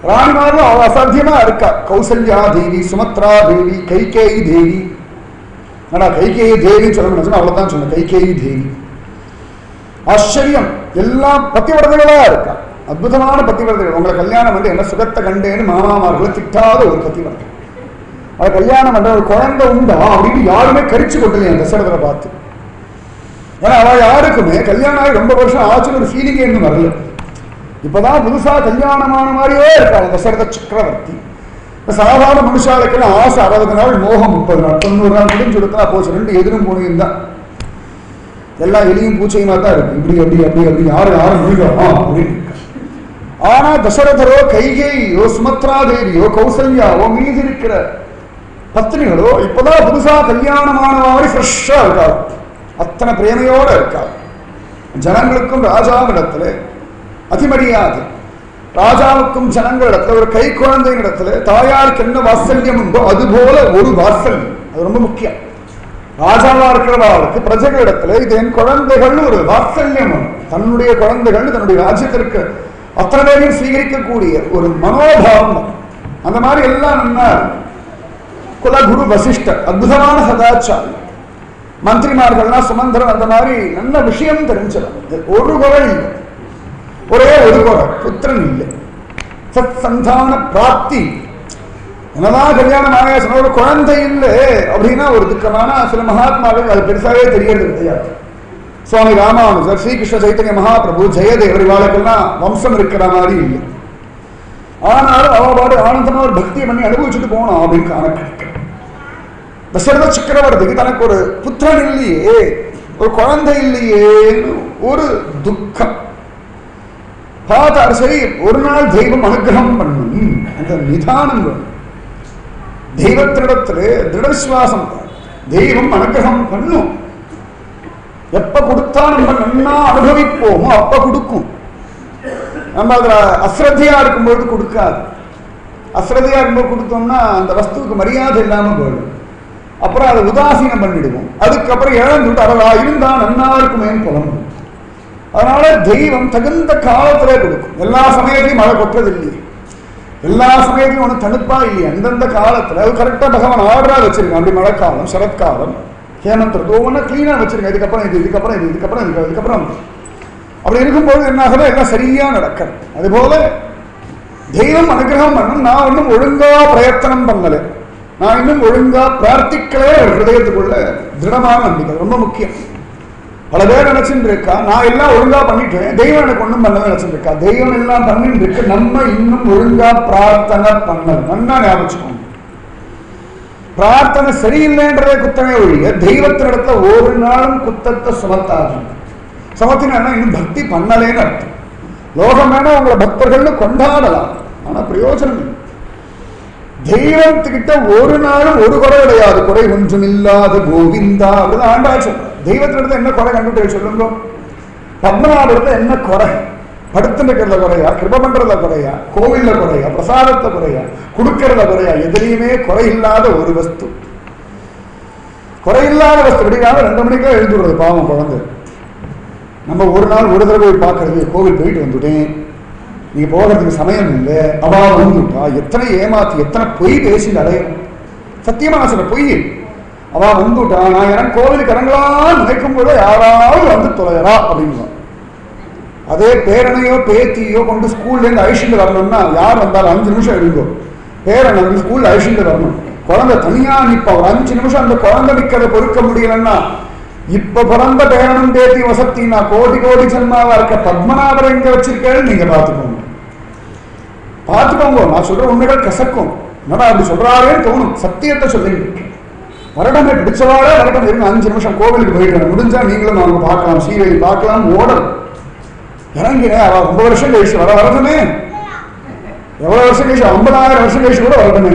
ராணிமாரும் அவ அசாத்தியமா இருக்கா. கௌசல்யா தேவி, சுமத்ரா தேவி, கைகேயி தேவி. ஆனா கைகேயி தேவின்னு சொல்ல முடியும், அவ்வளவுதான் சொன்ன. கைகேயி தேவி ஆச்சரியம். எல்லாம் பத்திவரதைகளா இருக்கா. அற்புதமான பத்திவரதைகள். உங்களை கல்யாணம் வந்து என்ன சுகத்தை கண்டேன்னு மாமாமார்களை திட்டாத ஒரு பத்திவரதை. அவ கல்யாணம் பண்ற ஒரு குழந்தை உண்டா அப்படின்னு யாருமே கரிச்சு கொட்டலையா தசரதரை பார்த்து. ஏன்னா அவ யாருக்குமே கல்யாணம் ஆகி ரொம்ப வருஷம் ஆச்சுன்னு ஒரு ஃபீலிங்கே இன்னும் வரல. இப்பதான் புதுசா கல்யாணமான மாதிரியே இருக்காங்க தசரத சக்கரவர்த்தி. சாதாரண மனுஷாளுக்கெல்லாம் ஆசை 60 நாள், மோகம் 30 நாள், 90 நாள் முடிஞ்சு கொடுத்தா போச்சு. 2 எதிரும் போனியும் தான். எல்லாம் எலியும் பூச்சையுமா தான் இருக்கு. இப்படி அப்படி அப்படி அப்படி யாரும் முடியும் அப்படின்னு. ஆனா தசரதரோ, கைகேயோ, சுமத்ரா தேவியோ, கௌசல்யாவோ, மீது இருக்கிற பத்னிகளோ இப்பதான் புதுசா கல்யாணமான மாதிரி ஃப்ரெஷ்ஷா இருக்காரு. அத்தனை பிரேமையோட இருக்காரு. ஜனங்களுக்கும் ராஜாவிடத்துல அதிமரியாதை. ராஜாவுக்கும் ஜனங்களிடத்துல ஒரு கை குழந்தைகளிடத்துல தாயாருக்கு என்ன வாத்சல்யம் உண்டோ அதுபோல ஒரு வாத்சல்யம். அது ரொம்ப முக்கியம். ராஜாவா இருக்கிறவாளுக்கு பிரஜைகளிடத்துல இது என் குழந்தைகள்னு ஒரு வாத்சல்யம். தன்னுடைய குழந்தைகள் தன்னுடைய ராஜ்யத்திற்கு அத்தனை பேரையும் ஸ்வீகரிக்கக்கூடிய ஒரு மனோபாவம். அந்த மாதிரி எல்லாம் என்ன குலகுரு வசிஷ்டர் அற்புதமான சதாச்சாரி. மந்திரிமார்கள்லாம் சுமந்திரன் அந்த மாதிரி நல்ல விஷயம் தெரிஞ்சவர். ஒரு குறை இல்லை, ஒரே ஒரு குறை, புத்திரன் இல்லை. சத் சந்தான பிராப்தி. என்னதான் கல்யாணம் ஆகாசன ஒரு குழந்தை இல்லை அப்படின்னா ஒரு துக்கமான சில மகாத்மாக்கள் அது பெருசாவே தெரியறது கிடையாது. சுவாமி ராமானுஜர், ஸ்ரீகிருஷ்ண சைத்தன்ய மகாபிரபு, ஜெயதேவர் இவாளுக்கெல்லாம் வம்சம் இருக்கிற மாதிரி இல்லை. ஆனாலும் அவபாடு ஆனந்தமா ஒரு பக்தியை பண்ணி அனுபவிச்சுட்டு போனோம் அப்படின்னு கணக்கு. தசரத சக்கரவர்த்திக்கு தனக்கு ஒரு புத்திரன் இல்லையே, ஒரு குழந்தை இல்லையேன்னு ஒரு துக்கம். பார்த்தார். சரி, ஒரு நாள் தெய்வம் அனுகிரகம் பண்ணும், அந்த நிதானம் வேணும். தெய்வத்தினிடத்துல திருடவிசுவாசம். தெய்வம் அனுகிரகம் பண்ணும். எப்ப கொடுத்தா நம்ம நன்னா அனுபவிப்போமோ அப்ப கொடுக்கும். நம்ம அதுல அஸ்ரத்தையா இருக்கும்போது கொடுக்காது. அஸ்ரத்தையா இருக்கும்போது கொடுத்தோம்னா அந்த வஸ்துவுக்கு மரியாதை இல்லாம போயிடும். அப்புறம் அதை உதாசீனம் பண்ணிடுவோம். அதுக்கப்புறம் இழந்துட்டு அவரா இருந்தா நன்னா இருக்குமேன்னு புலம்பும். அதனால தெய்வம் தகுந்த காலத்திலே கொடுக்கும். எல்லா சமயத்தையும் மழை கொட்டுறது இல்லையே, எல்லா சமயத்தையும் ஒன்று தடுப்பா இல்லையே. அந்தந்த காலத்துல அது கரெக்டா பகவான் ஆர்டரா வச்சிருக்கேன். அப்படி மழைக்காலம், சரத்காலம், ஹேமந்த் ருத்து ஒவ்வொன்றா கிளீனா வச்சிருக்கேன். இதுக்கப்புறம் இது, இதுக்கப்புறம் இது, இதுக்கப்புறம் இது, இதுக்கப்புறம் அப்படி இருக்கும்போது என்ன ஆகுதோ எல்லாம் சரியா நடக்கும். அதுபோல தெய்வம் அனுகிரகம் பண்ணும். நான் இன்னும் ஒழுங்கா பிரயத்தனம் பண்ணல, நான் இன்னும் ஒழுங்கா பிரார்த்திக்கலே. ஒரு ஹிருதயத்துக்குள்ள திருடமான நம்பிக்கை ரொம்ப முக்கியம். பல பேர் நினைச்சுட்டு இருக்கா நான் எல்லாம் ஒழுங்கா பண்ணிட்டேன், தெய்வம் எனக்கு ஒண்ணும் பண்ணவே நினைச்சுட்டு இருக்கா. தெய்வம் எல்லாம் பண்ணிட்டு இருக்கு, நம்ம இன்னும் ஒழுங்கா பிரார்த்தனை பண்ணல. நல்லா ஞாபகம். பிரார்த்தனை சரியில்லைன்றதே குத்தமே ஒழிய தெய்வத்தினிடத்துல ஒரு நாளும் குத்தத்தை சுமத்தாது. சுமத்தினா இன்னும் பக்தி பண்ணலேன்னு அர்த்தம். லோகம் வேணா உங்களை பக்தர்கள்னு கொண்டாடலாம், ஆனா பிரயோஜனம் இல்லை. தெய்வத்துக்கிட்ட ஒரு நாளும் ஒரு குறை கிடையாது. குறை ஒன்றும் இல்லாத கோவிந்தா அப்படிதான் ஆண்டா சொல்ற. தெய்வத்தினிடத்த என்ன குறை கண்டுட்டு சொல்லுங்க. பத்மநாபத்துல என்ன குறை? படுத்து இருக்கிறத குறையா, கிருப பண்றத குறையா, கோவில்ல குறையா, பிரசாதத்தை குறையா, கொடுக்கறத குறையா? எதிலையுமே குறையில்லாத ஒரு வஸ்து. குறையில்லாத வஸ்து எப்படினாலும் 2 மணிக்கே எழுந்துடுறது பாவம் குழந்தை. நம்ம ஒரு நாள் ஒரு தடவை போய் பார்க்கறது, கோவில் போயிட்டு வந்துட்டேன், நீங்க போகிறதுக்கு சமயம் இல்லை, அவா வந்துட்டா. எத்தனை ஏமாத்தி எத்தனை பொய் பேசி அடையும். சத்தியமா நான் சொல்ற பொய். அவா வந்துட்டா, நான் எனக்கு கோவிலுக்கு இறங்கலான்னு நினைக்கும் போது யாராவது வந்து தொலைறா அப்படின்னு. அதே பேரனையோ பேத்தியோ கொண்டு ஸ்கூல்ல இருந்து அழிச்சுட்டு வரணும்னா யார் வந்தாலும் 5 நிமிஷம் எடுக்கும். பேரனை வந்து ஸ்கூல்ல அழிச்சுட்டு வரணும். குழந்தை தனியா நிற்ப ஒரு 5 நிமிஷம் அந்த குழந்தை நிற்கிறத பொறுக்க முடியலன்னா, இப்ப பிறந்த பேரனும் பேத்தி வசத்தினா கோடி கோடி ஜன்மாவா இருக்க பத்மநாபரை எங்க வச்சிருக்கேன்னு நீங்க பாத்துக்கோங்க. பாத்துக்கோங்க. நான் சொல்ற உண்மைகள் கசக்கும். என்னடா அப்படி சொல்றாருன்னு தோணும். சத்தியத்தை சொல்லிட்டு வருடமே பிடிச்சவாடே வருடம் இருங்க. 5 நிமிஷம் கோவிலுக்கு போயிட்டு முடிஞ்சா நீங்களும் அவங்க பார்க்கலாம், சீரியல் பார்க்கலாம், ஓடல் இறங்கினேன். அவ 9 வருஷம் கழிச்சு வரதுமே, எவ்வளவு வருஷம் கழிச்சு, 50,000 வருஷம் கழிச்சு கூட வரதுமே.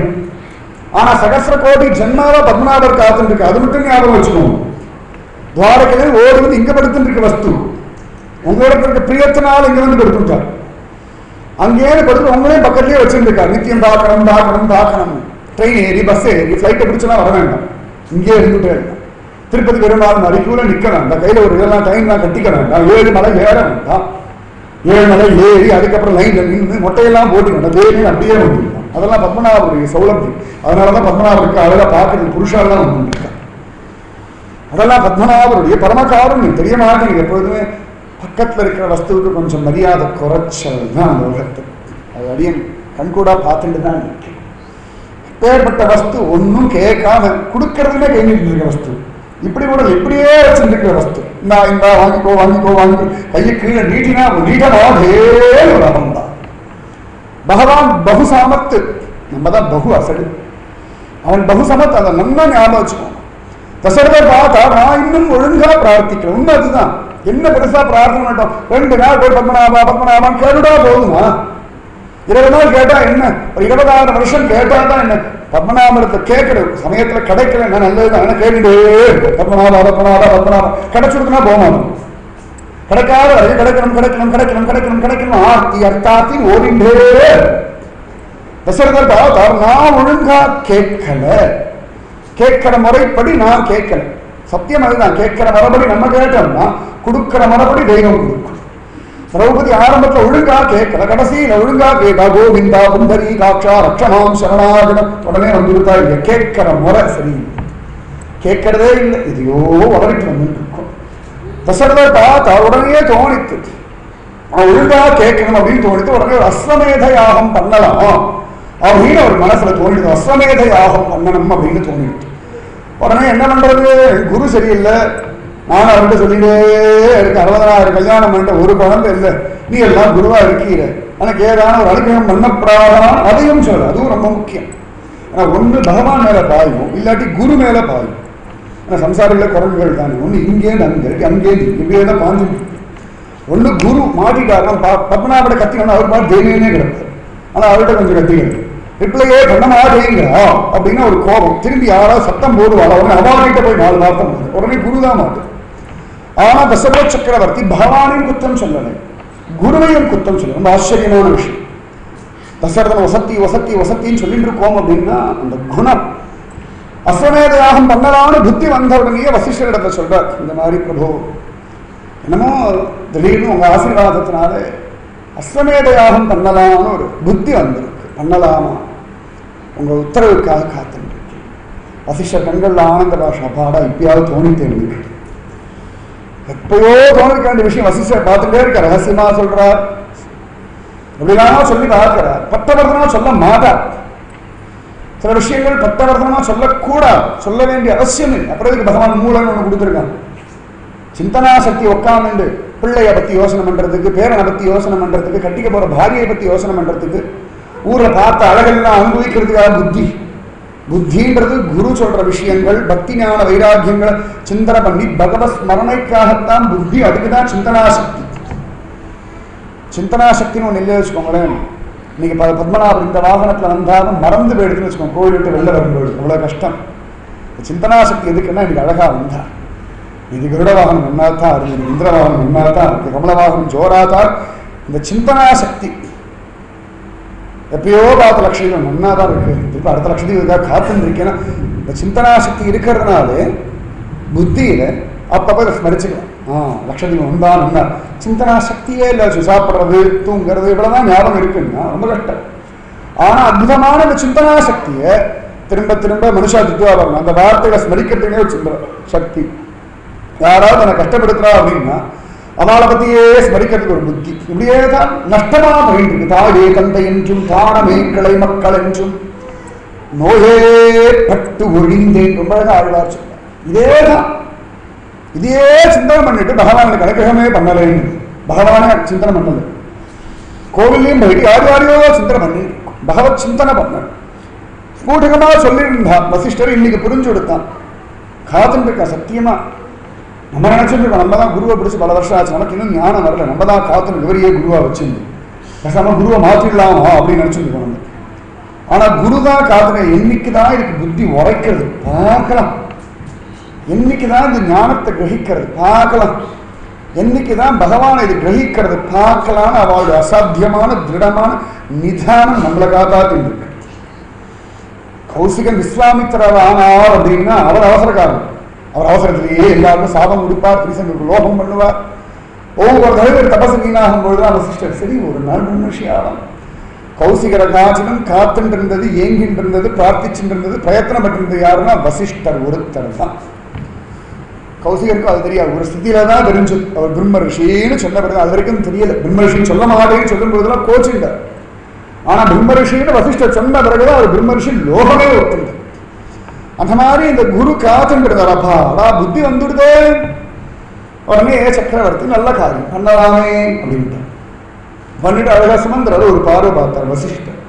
ஆனா சகசிர கோடி ஜென்மாவா பத்மநாபர் காத்துட்டு இருக்கு. அது மட்டும் ஞாபகம் வச்சுக்கோங்க. துவாரகையில் ஓடி வந்து இங்க படுத்துட்டு இருக்க வஸ்து உங்களோட இருக்க பிரியத்தினால் இங்க வந்து படுத்துட்டார். அங்கேயே படுத்து உங்களையும் பக்கத்துலயே வச்சிருந்துருக்காரு. நித்தியம் பார்க்கணும் பார்க்கணும் பார்க்கணும். ட்ரெயின் ஏறி பஸ் ஏறி ஃபிளைட்டை பிடிச்சலாம் வர வேண்டாம், இங்கே இருந்துட்டே இருக்கான். திருப்பதி பெருமாள் மாதிரி கியூல நிக்க வேண்டாம், கையில ஒரு இதெல்லாம் டைம் தான் கட்டிக்க வேண்டாம், 7 மலை ஏற வேண்டாம், 7 மலை ஏறி அதுக்கப்புறம் லைன்ல நின்று மொட்டையெல்லாம் போட்டு வேண்டாம், தேடி அப்படியே வந்துருக்கான். அதெல்லாம் பத்மநாபருடைய சௌலபியம். அதனாலதான் பத்மநாபருக்கு அழகா பார்க்கறது புருஷாலாம் வந்துருக்கான். அதெல்லாம் பத்மநாபருடைய பரமகாருண்யம். தெரிய மாட்டேங்குது. எப்பொழுதுமே பக்கத்துல இருக்கிற வஸ்துவுக்கு கொஞ்சம் மரியாதை குறைச்சல் தான் அந்த உலகத்துக்கு. அது அடியும் கண்கூடா பார்த்துட்டு தான் இருக்கு. பேர்பட்ட வஸ்து ஒன்னும் கேட்காம கொடுக்கறதுமே கைஞ்சிட்டு இருக்க வஸ்து, இப்படி கூட இப்படியே வச்சுருக்கிற வஸ்து. இந்தா வாங்கிக்கோ வாங்கிக்கோ வாங்கிக்கோ, கையை கீழே நீட்டினா நீட்டமாதே ஒரு அகம் தான். பகவான் பகு சாமத்து, நம்ம தான் பகு அசடு. அவன் பகு சமத்து. அதை நல்லா ஞாபகம் வச்சுக்கோ. தசரதர் பார்த்தா நான் இன்னும் ஒழுங்கா பிரார்த்திக்கிறேன். உண்மை அதுதான். என்ன பெருசா பிரார்த்தனை மாட்டோம். 2 நாள் போய் பத்மநாபா பத்மநாபான்னு கேட்டுட்டா போதுமா? 20 நாள் கேட்டா என்ன? ஒரு 20,000 வருஷம் கேட்டா தான் என்ன? பத்மநாபத்தை கேட்கிற சமயத்துல கிடைக்கல என்ன நல்லதுதான் கேட்டுட்டே பத்மநாபா பத்மநாபா பத்மநாபா கிடைச்சுடுதுன்னா போகணும். கிடைக்காத கிடைக்கணும் கிடைக்கணும் கிடைக்கணும் கிடைக்கணும் கிடைக்கணும் ஆர்த்தி அர்த்தாத்தி ஓடிண்டே. தசரதர் பார்த்தா நான் ஒழுங்கா கேட்கல, கேட்கிற முறைப்படி நான் கேட்கல. சத்தியம் அதுதான். கேட்கிற முறைப்படி நம்ம கேட்டோம்னா கொடுக்கிற முறைப்படி தெய்வம் கொடுக்கும். திரௌபதி ஆரம்பத்துல ஒழுங்கா கேட்கல, கடைசியில ஒழுங்கா கேட்டா கோவிந்தா புந்தரி காட்சா ரட்சணாம் சரணாகனம் உடனே வந்து கொடுத்தா. இல்லையா கேட்கிற முறை சரி, கேட்கறதே இல்லை, இதையோ வளர்த்து வந்து இருக்கும். தசரதர் பார்த்தா உடனே தோணித்து ஒழுங்கா கேட்கணும் அப்படின்னு தோணித்து. உடனே ஒரு அஸ்வமேத யாகம் பண்ணலாம் அப்படின்னு ஒரு மனசுல தோணிடுது. அஸ்வமேத யாகம் பண்ணணும் அப்படின்னு தோணிடுது. உடனே என்ன பண்றது? குரு சரியில்லை. நானும் அவர்கிட்ட சொல்லிட்டே இருக்கு, 60,000 கல்யாணம் பண்ணிட்ட ஒரு குழந்தை இல்லை, நீ எல்லாம் குருவா இருக்கீர, எனக்கு ஏதான ஒரு அனுகிரகம் பண்ணப்படாதான் அதையும் சொல்ல. அதுவும் ரொம்ப முக்கியம். ஆனா ஒண்ணு பகவான் மேல பாயும், இல்லாட்டி குரு மேல பாயும். ஆனா சம்சாரிகள குரங்குகள் தானே, ஒண்ணு இங்கேருந்து அங்கே இருக்கு, அங்கேருந்து இப்படியே தான் பாஞ்சுட்டு. ஒண்ணு குரு மாட்டிட்டாருன்னா பத்மநாபட கத்தினா அவர் பாட்டு தைரியமே கிடப்பார். ஆனா அவர்கிட்ட கொஞ்சம் கத்திக்கிறது ரிப்ளையே பண்ண மாட்டேங்கிறா அப்படின்னா ஒரு கோபம். திரும்பி யாராவது சத்தம் போடுவாள், உடனே அவர்கிட்ட போய் 4 வார்த்தை மாட்டு, உடனே குருதான் மாட்டு. ஆனா தசரத சக்கரவர்த்தி பகவானையும் குத்தம் சொல்லலை, குருவையும் குத்தம் சொல்லலை. ரொம்ப ஆச்சரியமான விஷயம். தசரதன் வசத்தி வசத்தி வசத்தின்னு சொல்லிட்டு இருக்கோம் அப்படின்னா அந்த குணம். அஸ்வமேத யாகம் பண்ணலான்னு புத்தி வந்த உடனே வசிஷ்டரிடத்தை சொல்றார், இந்த மாதிரி பிரபு என்னமோ திடீர்னு உங்க ஆசீர்வாதத்தினால அஸ்வமேத யாகம் பண்ணலாம்னு ஒரு புத்தி வந்திருக்கு, பண்ணலாமா? உங்க உத்தரவுக்காக காத்துருக்கு. வசிஷ்டர் கண்கள்ல ஆனந்த பாஷா பாடா இப்பயாவது தோணித்தேன். எப்பயோ தோணிக்க வேண்டிய விஷயம் வசிஷ்டர் பார்த்துட்டே இருக்க, ரகசியமா சொல்றார், எப்படிலாம் சொல்லி பார்க்கிறார். பட்டவர்தனமா சொல்ல மாட்டார். சில விஷயங்கள் பட்டவர்தனமா சொல்லக்கூடாது, சொல்ல வேண்டிய அவசியம் இல்லை. அப்புறம் இதுக்கு பகவான் மூலன்னு ஒண்ணு கொடுத்துருக்காங்க. சிந்தனா சக்தி உட்காந்து பிள்ளைய பத்தி யோசனை பண்றதுக்கு, பேரனை பத்தி யோசனை பண்றதுக்கு, கட்டிக்க போற பாரியை பத்தி யோசனை பண்றதுக்கு, ஊரை பார்த்த அழகெல்லாம் அனுபவிக்கிறதுக்காக புத்தி. புத்தின்றது குரு சொல்ற விஷயங்கள், பக்தி ஞான வைராக்கியங்களை சிந்தனை பண்ணி பகவத் ஸ்மரணைக்காகத்தான் புத்தி. அதுக்குதான் சிந்தனா சக்தி. சிந்தனா சக்தின்னு ஒன்று இல்லை வச்சுக்கோங்களேன். இன்னைக்கு பத்மநாபர் இந்த வாகனத்துல வந்தாலும் மறந்து போயிடுதுன்னு வச்சுக்கோங்க, கோயில் விட்டு வெளில வரும்போது அவ்வளவு கஷ்டம். சிந்தனா சக்தி எதுக்குன்னா இன்னைக்கு அழகா வந்தா, இது கருட வாகனம் ஒன்னாத்தான் இருக்கு, இந்திர வாகனம் ஒன்னாத்தான் இருக்கு, கமல வாகனம் ஜோராத்தான். இந்த சிந்தனா சக்தி எப்பயோ பார்த்த லட்சணம் ஒன்னாதான் இருக்கு, திருப்பி அடுத்த லட்சத்துக்கு இதுக்காக காத்துன்னு இருக்கேன்னா இந்த சிந்தனா சக்தி இருக்கிறதுனால புத்தியில அப்பப்போ இதை ஸ்மரிச்சுக்கலாம். லட்சதீபம் வந்தான் என்ன சிந்தனா சக்தியே இல்லை. சாப்பிட்றது தூங்குறது இவ்வளவுதான் ஞாபகம் இருக்குன்னா ரொம்ப கஷ்டம். ஆனா அற்புதமான இந்த சிந்தனா சக்தியை திரும்ப திரும்ப மனுஷா திட்டுவா வரணும். அந்த வார்த்தைகளை ஸ்மரிக்கிறதுனே ஒரு சிந்தன சக்தி. யாராவது என்னை கஷ்டப்படுத்துறா அப்படின்னா அவளை பத்தியே ஸ்மரிக்கிறதுக்கு ஒரு புத்தி. இப்படியே தான் நஷ்டமா போயிட்டு இருக்கு. தாயே தந்தை என்றும் தானமே கிளை மக்கள் என்றும் நோயே பட்டு ஒழிந்தேன் ரொம்ப ஆழ்வார் சொல்றார். இதேதான், இதையே சிந்தனை பண்ணிட்டு பகவானுக்கு அனுகிரகமே பண்ணலேன்னு பகவானே சிந்தனை பண்ணல. கோவிலையும் போயிட்டு யார் யாரையோ சிந்தனை பண்ணி பகவத் சிந்தனை பண்ண ஸ்பூடகமா சொல்லியிருந்தான். வசிஷ்டர் இன்னைக்கு புரிஞ்சு கொடுத்தான், காத்துட்டு இருக்கா. சத்தியமா நம்ம நினைச்சிருக்கோம் நம்ம தான் குருவை பிடிச்சி பல வருஷம் ஆச்சு, நமக்கு இன்னும் ஞானம் வரல, நம்ம தான் காத்துட்டு இவரையே குருவா வச்சிருந்து பேசாம குருவை மாற்றிடலாமா அப்படின்னு நினைச்சிருக்கோம் நம்ம. ஆனா குருதான் காத்துன என்னைக்குதான் இதுக்கு புத்தி உரைக்கிறது பார்க்கலாம், என்னைக்குதான் இந்த ஞானத்தை கிரகிக்கிறது பார்க்கலாம், என்னைக்குதான் பகவானை இது கிரகிக்கிறது பார்க்கலான்னு அவளுடைய அசாத்தியமான திருடமான நிதானம் நம்மளை காத்தாத்தின் இருக்கு. கௌசிகன் விஸ்வாமித்திரர் ஆனார் அப்படின்னா அவர் அவசரக்காரர். அவர் அவசரத்திலேயே எல்லாருக்கும் சாபம் கொடுப்பார், கிருஷ்ணனுக்கு லோகம் பண்ணுவார். ஒவ்வொரு தடவை தபசு வீணாகும் பொழுதுதான் வசிஷ்டர் சரி ஒரு நாள் மனுஷியாரம் கௌசிகர காட்சிலும் காத்துட்டு இருந்தது, ஏங்கிட்டு இருந்தது, பிரார்த்திச்சுட்டு இருந்தது, பிரயத்தனப்பட்டிருந்தது யாருன்னா வசிஷ்டர் ஒருத்தர் தான். கௌசிகருக்கும் அது தெரியாது, ஒரு ஸ்திதியில தான் தெரிஞ்சு அவர் பிரம்ம ரிஷின்னு சொன்ன பிறகு அது வரைக்கும் தெரியல. பிரம்ம ரிஷின்னு சொல்ல மாட்டேன்னு சொல்லும் போதெல்லாம் கோச்சுட்டார். ஆனா பிரம்ம ரிஷின்னு வசிஷ்டர் சொன்ன பிறகுதான் அவர் பிரம்ம ரிஷி லோகமே ஒத்துண்டு. அந்த மாதிரி இந்த குரு காத்துங்கிறதாப்பா புத்தி வந்துடுதே. உடனே சக்கரவர்த்தி நல்ல காரியம் பண்ணலாமே அப்படின்ட்டு பண்ணிட்டு அழகா சுமந்திரர் ஒரு பார்வை பார்த்தார் வசிஷ்டர்.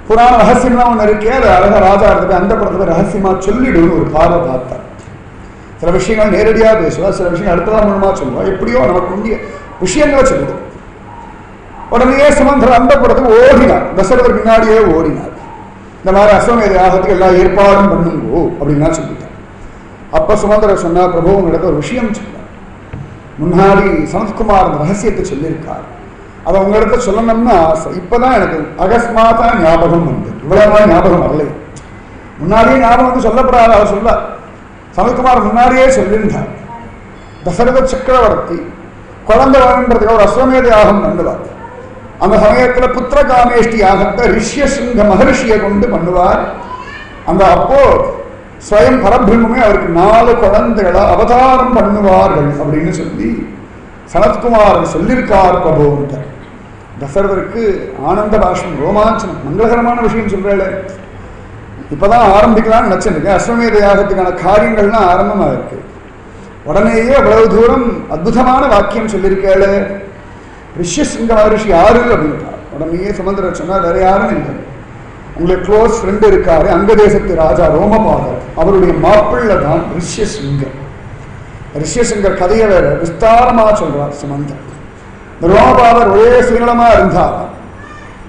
புராண ரகசியம்லாம் ஒண்ணு இருக்கே, அது அழகா ராஜா இடத்துல அந்த படத்துல ரகசியமா சொல்லிடுன்னு ஒரு பார்வை பார்த்தார். சில விஷயங்கள் நேரடியா பேசுவா, சில விஷயங்கள் அடுத்ததான் மூலமா சொல்லுவா, எப்படியோ நமக்கு உண்டிய விஷயங்களை சொல்லுது. உடனே சுமந்திரர் அந்த படத்துக்கு ஓடினார், தசரதர் பின்னாடியே ஓடினார். இந்த மாதிரி அஸ்வமேத யாகத்துக்கு எல்லா ஏற்பாடும் பண்ணுங்கோ அப்படின்னா சொல்லிட்டார். அப்ப சுமந்திரர் சொன்னா, பிரபு உங்களிடத்த ஒரு விஷயம் சொன்னார், முன்னாடி சனத்குமார் அந்த ரகசியத்தை சொல்லியிருக்கார், அதை உங்களிடத்த சொல்லணும்னா இப்பதான் எனக்கு அகஸ்மாத்தா ஞாபகம் வந்து, இவ்வளவுதான் ஞாபகம் வரலை, முன்னாடியே ஞாபகம் வந்து சொல்லப்படாத. அவர் சொல்ல சனத்குமார் முன்னாடியே சொல்லியிருந்தார், தசரத சக்கரவர்த்தி குழந்தை வேணுன்றதுக்கு ஒரு அஸ்வமேத யாகம் பண்ணுவார். அந்த சமயத்துல புத்திர காமேஷ்டி யாகத்தை ரிஷ்யசிங்க மகர்ஷியை கொண்டு பண்ணுவார். அந்த அப்போ ஸ்வயம் பரபிரம்மே அவருக்கு 4 குழந்தைகளை அவதாரம் பண்ணுவார்கள் அப்படின்னு சொல்லி சனத்குமாரன் சொல்லியிருக்கார் பிரபுன்ட்டு. தசரதருக்கு ஆனந்த பாஷம், ரோமாஞ்சனம், மங்களகரமான விஷயம் சொல்றேன். இப்பதான் ஆரம்பிக்கலாம்னு நினைச்சிருக்கேன். அஸ்வமேத யாகத்துக்கான காரியங்கள்லாம் ஆரம்பமா இருக்கு. உடனேயே அவ்வளவு தூரம் அற்புதமான வாக்கியம் சொல்லியிருக்கேள். ரிஷ்யசிங்க மகர்ஷி யாரு அப்படின்ட்டார். உடனேயே சுமந்திரர் சொன்னார், வேற யாரும் இல்லை, உங்களுக்கு க்ளோஸ் ஃப்ரெண்டு இருக்காரு, அங்க தேசத்து ராஜா ரோமபாதர், அவருடைய மாப்பிள்ள தான் ரிஷ்யசிங்கர். ரிஷ்யசங்கர் கதையை வேற விஸ்தாரமா சொல்றார் சுமந்தர். ரோமபாவர் ஒரே சுயநலமா இருந்தார்,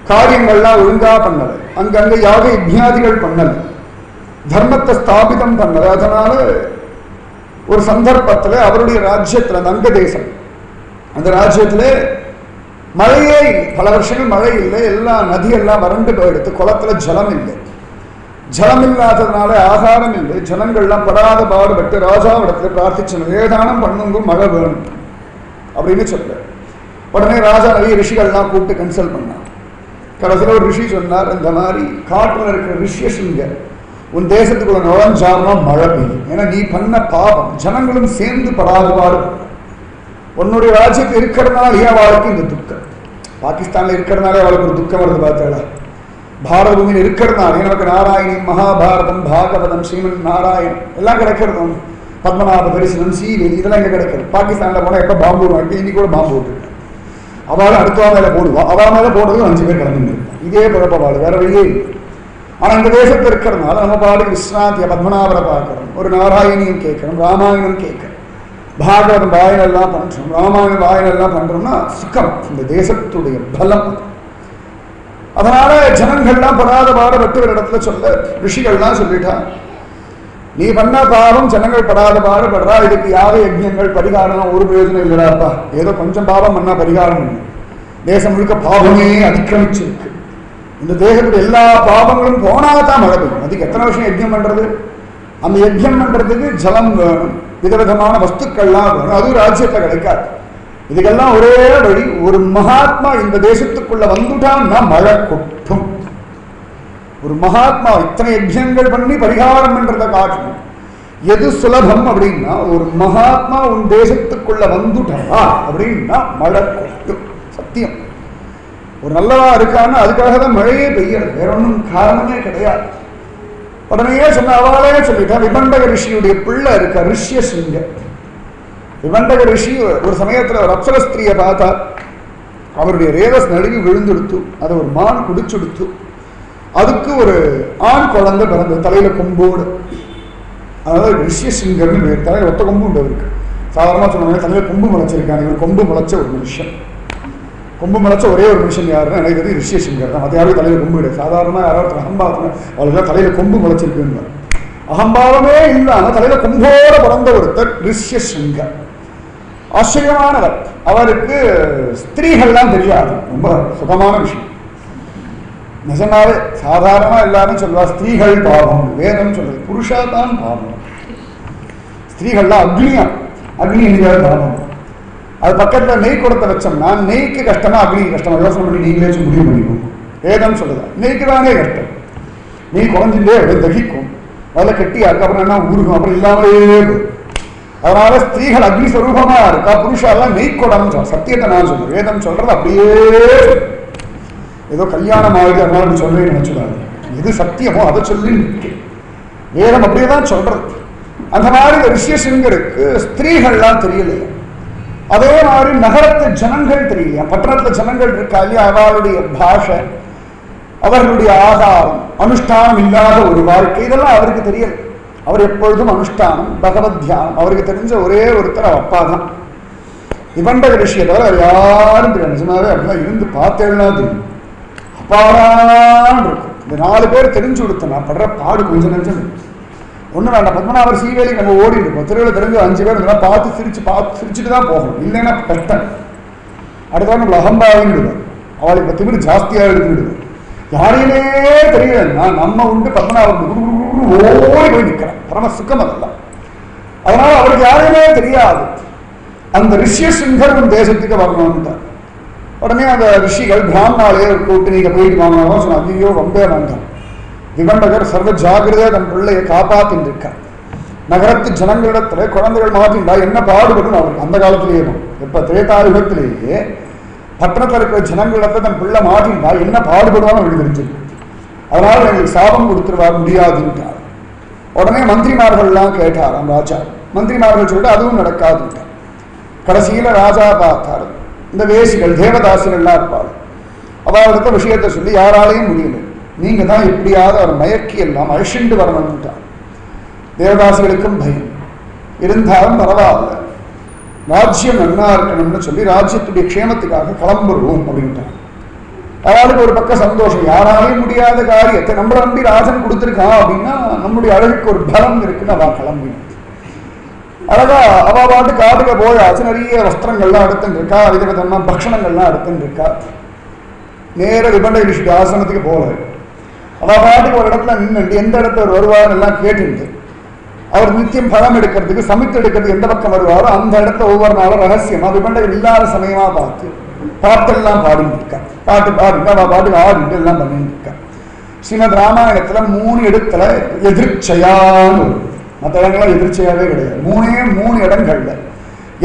காரியங்கள்லாம் ஒழுங்கா பண்ணல, அங்கங்க யாக யஜ்ஞாதிகள் பண்ணல, தர்மத்தை ஸ்தாபிதம் பண்ணல. அதனால ஒரு சந்தர்ப்பத்துல அவருடைய ராஜ்யத்துல அங்க தேசம், அந்த ராஜ்யத்துல மழையே இல்லை, பல வருஷங்கள் மழை இல்லை, எல்லாம் நதியெல்லாம் வறண்டு போயிடுத்து, குளத்துல ஜலம் இல்லை. ஜலம் இல்லாததுனால ஆகாரம் இல்லை, ஜனங்கள்லாம் படாத பாடுபட்டு ராஜாவிடத்துல பிரார்த்திச்சணும், ஏதானம் பண்ணுங்க மழை வேணும் அப்படின்னு சொல்ல. உடனே ராஜா நிறைய ரிஷிகள்லாம் கூப்பிட்டு கன்சல்ட் பண்ணான். கடைசியில் ஒரு ரிஷி சொன்னார், இந்த மாதிரி காட்டுல இருக்கிற ரிஷ்யசிங்க உன் தேசத்துக்குள்ள நுழைஞ்சாருன்னா மழை பெய்யும், ஏன்னா நீ பண்ண பாவம் ஜனங்களும் சேர்ந்து படாத பாடுபடும். உன்னுடைய ராஜ்யத்தில் இருக்கிறதுனால அவளுக்கு இந்த துக்கம், பாகிஸ்தான்ல இருக்கிறதுனாலே அவளுக்கு ஒரு துக்கம் வருது பார்த்தாளா, பாரத பூமியில் இருக்கிறதுனாலே நமக்கு நாராயணி, மகாபாரதம், பாகவதம், ஸ்ரீமன் நாராயண் எல்லாம் கிடைக்கிறது, பத்மநாப தரிசனம், சீவேலி இதெல்லாம் இங்கே கிடைக்கிறது. பாகிஸ்தான்ல போனால் எப்போ பாம்பு விடுவாங்க, இன்னைக்கு கூட பாம்பு விட்டுருக்கு, அவள் அடுத்தவா மேலே போடுவான், அவள் மேலே போடுறது 5 பேர் கிளம்பி, இதே பிறப்பாடு வேற வழியே இல்லை. ஆனால் இந்த தேசத்தில் இருக்கிறதுனால நம்ம பாடு விஸ்ராந்திய பத்மநாபரை பார்க்கணும், ஒரு நாராயணியும் கேட்கணும், ராமாயணம் கேட்கணும், பாகவதம் வாயனெல்லாம் பண்றோம், ராமாயணம் வாயனெல்லாம் பண்றோம்னா சுகம், இந்த தேசத்துடைய பலம். அதனால ஜனங்கள்லாம் படாத பாடுபட்டு ஒரு இடத்துல சொல்ல ரிஷிகள்லாம் சொல்லிட்டா, நீ பண்ண பாவம் ஜனங்கள் படாத பாடுபடுறா, இதுக்கு யாக யஜ்ஞங்கள் பரிகாரம் ஒரு பிரயோஜனம் இல்லடாப்பா, ஏதோ கொஞ்சம் பாவம் பண்ணா பரிகாரம் இல்லை, தேசம் முழுக்க பாவமே அதிக்கிரமிச்சிருக்கு, இந்த தேசத்துடைய எல்லா பாவங்களும் போனாதான் மழை பெய்யும், அதுக்கு எத்தனை வருஷம் யஜ்ஞம் பண்றது, அந்த யஜ்ஞம் பண்றதுக்கு ஜலம் வேணும், விதவிதமான வஸ்துக்கள்லாம் வேணும், அதுவும் ராஜ்யத்தை கிடைக்காது. இதுக்கெல்லாம் ஒரே வழி, ஒரு மகாத்மா இந்த தேசத்துக்குள்ள வந்துட்டான்னா மழை கொட்டும். ஒரு மகாத்மா இத்தனை யஜ்ஞங்கள் பண்ணி பரிகாரம் பண்றதை காட்டணும். எது சுலபம் அப்படின்னா, ஒரு மகாத்மா உன் தேசத்துக்குள்ள வந்துட்டா அப்படின்னா மழை கொட்டும். சத்தியம். ஒரு நல்லவா இருக்கான்னு அதுக்காக தான் மழையே பெய்யறது, வேற ஒன்றும் காரணமே கிடையாது. உடனே சொன்ன அவளே சொல்லிட்டா, விபண்டக ரிஷியுடைய பிள்ளை இருக்க ரிஷ்யசிங்க. விபண்டக ரிஷி ஒரு சமயத்துல ஒரு அப்சர ஸ்திரியை பார்த்தா, அவருடைய ரேதஸ் நழுவி விழுந்துடுத்து, அதை ஒரு மான் குடிச்சுடுத்து, அதுக்கு ஒரு ஆண் குழந்தை பிறந்தது தலையில கொம்போடு, அதாவது ரிஷ்யசிங்கர்னு பேர். தலையில ஒத்த கொம்பு உண்டு அவருக்கு. சாதாரணமா சொன்னாங்க தலையில கொம்பு முளைச்சிருக்காங்க, இவர் கொம்பு முளைச்ச ஒரு மனுஷன். கொம்பு முளைச்ச ஒரே ஒரு மனுஷன் யாருன்னு எனக்கு தெரியும், ரிஷ்யசிங்கர் தான். மற்ற யாரும் தலையில கொம்பு கிடையாது. சாதாரணமா யாராவது அகம்பாவம் அவளுக்கு தலையில கொம்பு முளைச்சிருக்குன்னு, அகம்பாவமே இல்லாம தலையில கொம்போட பிறந்த ஒருத்தர் ரிஷ்யசிங்கர். ஆச்சரியமானவர். அவருக்கு ஸ்திரீகள்லாம் தெரியாது, ரொம்ப சுகமான விஷயம். நிஜமாவே சாதாரணமா எல்லாரும் சொல்லுவா ஸ்திரீகள் பாவம், வேதம் சொல்றது புருஷா தான் பாவம். ஸ்திரீகள்லாம் அக்னியா, அக்னி என்கிற பாவம். அது பக்கத்துல நெய் குடத்தை வச்சோம்னா நெய்க்கு கஷ்டமா அக்னிக்கு கஷ்டமா, யோசனை பண்ணி நீங்களே முடிவு பண்ணிக்கணும். வேதம் சொல்லுதா நெய்க்கு தானே கஷ்டம், நெய் குறைஞ்சுட்டே தகிக்கும், அதில் கெட்டியா இருக்கு, அப்புறம் என்ன ஊருக்கும், அப்புறம் இல்லாமலே. அதனால ஸ்திரீகள் அக்னி ஸ்வரூபமா இருக்கா, புருஷாலாம் நெய் குடம். சத்தியத்தை நான் சொல்றேன், வேதம் சொல்றது அப்படியே, ஏதோ கல்யாணம் ஆகுது அதனால சொல்றேன்னு நினைச்சுடாது, எது சத்தியமோ அதை சொல்லி வேதம் அப்படியே தான் சொல்றது. அந்த மாதிரி ரிஷ்யசிங்கருக்கு ஸ்திரீகள்லாம் தெரியலையா, அதே மாதிரி நகரத்து ஜனங்கள் தெரியலையா, பட்டணத்துல ஜனங்கள் இருக்கா இல்லையா, அவளுடைய பாஷை, அவர்களுடைய ஆகாரம், அனுஷ்டானம் இல்லாத ஒரு வாழ்க்கை, இதெல்லாம் அவருக்கு தெரியல. அவர் எப்பொழுதும் அனுஷ்டானம், பகவத் தியானம். அவருக்கு தெரிஞ்ச ஒரே ஒருத்தர் அவர் அப்பா தான். விபண்டக ரிஷியை தவிர அவர் யாரும் தெரியாது. நிஜமாவே அப்படிலாம் இருந்து பார்த்தேன்னா தெரியும், அப்பாடான் இருக்கும். இந்த 4 பேர் தெரிஞ்சு கொடுத்த நான் படுற பாடு கொஞ்சம் நெஞ்சம் ஒன்றும் வேண்டாம். பத்மநாபர் சீவேலி நம்ம ஓடி இருக்கோம், தெருவில் தெரிஞ்சு 5 பேர் இதெல்லாம் பார்த்து சிரிச்சுட்டு தான் போகணும், இல்லைன்னா கஷ்டம். அடுத்த நம்மளை அகம்பாவிடுவார், அவளுக்கு இப்போ திமிரு ஜாஸ்தியாக எடுத்துவிடுவார். யாரையுமே தெரியலன்னா நம்ம உண்டு பத்மநாபர் ஓடி போய் நிற்கிறான், பரம சுக்கம் அதெல்லாம். அதனால அவருக்கு யாரையுமே தெரியாது. அந்த ரிஷ்யசிங்கர் உன் தேசத்துக்கு வரணும்ட்டார். உடனே அந்த ரிஷிகள் பிராமணாலே கூப்பிட்டு நீங்க போயிட்டு வாங்கினாலும் சொன்ன, ஐயோ ரொம்ப வேண்டாம், விபண்டகர் சர்வ ஜாகிரதையா தன் பிள்ளையை காப்பாத்தின்னு இருக்கார். நகரத்து ஜனங்களிடத்துல குழந்தைகள் மாற்றிண்டா என்ன பாடுபடும் அவருக்கு. அந்த காலத்திலேயே இப்ப திரேதாயுகத்திலேயே பட்டணத்தில் இருக்கிற ஜனங்களிடத்தை தன் பிள்ளை மாற்றிண்டா என்ன பாடுபடுவான்னு அவருக்கு தெரிஞ்சிருக்கு. அதனால எங்களுக்கு சாபம் கொடுத்துருவார் முடியாதுன்ட்டார். உடனே மந்திரிமார்கள்லாம் கேட்டாராம் ராஜா. மந்திரிமார்கள் சொல்லிட்டு அதுவும் நடக்காதுன்ட்டார். கடைசியில ராஜா பார்த்தார், இந்த வேசிகள் தேவதாசிகள்லாம் இருப்பார், அவர்கிட்ட விஷயத்தை சொல்லி யாராலையும் முடியல, நீங்க தான் எப்படியாவது அவர் மயக்கி எல்லாம் அழிச்சுண்டு வரணும்ட்டார். தேவதாசிகளுக்கும் பயம், இருந்தாலும் பரவாயில்ல, ராஜ்யம் நன்னா இருக்கணும்னு சொல்லி ராஜ்யத்துடைய க்ஷேமத்துக்காக கிளம்புறோம் அப்படின்ட்டாங்க. அவளுக்கு ஒரு பக்கம் சந்தோஷம், யாராலையும் முடியாத காரியத்தை நம்மளை நம்பி ராஜன் கொடுத்துருக்கான் அப்படின்னா நம்முடைய அழகுக்கு ஒரு பலம் இருக்குன்னு அவள் கிளம்பினான். அழகா அவ பாட்டு காட்டுக்க போயாச்சு, நிறைய வஸ்திரங்கள்லாம் எடுத்துன்னு இருக்கா, விதவிதமா பக்ஷணங்கள்லாம் எடுத்துன்னு இருக்கா. நேர விபண்ட ரிஷிக்கு ஆசனத்துக்கு போல அவ பாட்டுக்கு ஒரு இடத்துல நின்று எந்த இடத்துல ஒரு வருவார் எல்லாம் கேட்டு அவர் நித்தியம் பழம் எடுக்கிறதுக்கு சமைத்து எடுக்கிறதுக்கு எந்த பக்கம் வருவாரோ அந்த இடத்துல ஒவ்வொரு நாளும் ரகசியமா விபண்டகர் இல்லாத சமயமா பார்த்து பாட்டெல்லாம் பாடிட்டு இருக்கா. பாட்டு பாடுங்க அவ பாட்டுக்கு ஆடிட்டு எல்லாம் பண்ணிட்டு இருக்கா. ஸ்ரீமத் ராமாயணத்துல 3 இடத்துல எதிர்ச்சையான்னு, மற்ற இடங்கள்லாம் எதிர்ச்சையாவே கிடையாது. 3 இடங்கள்ல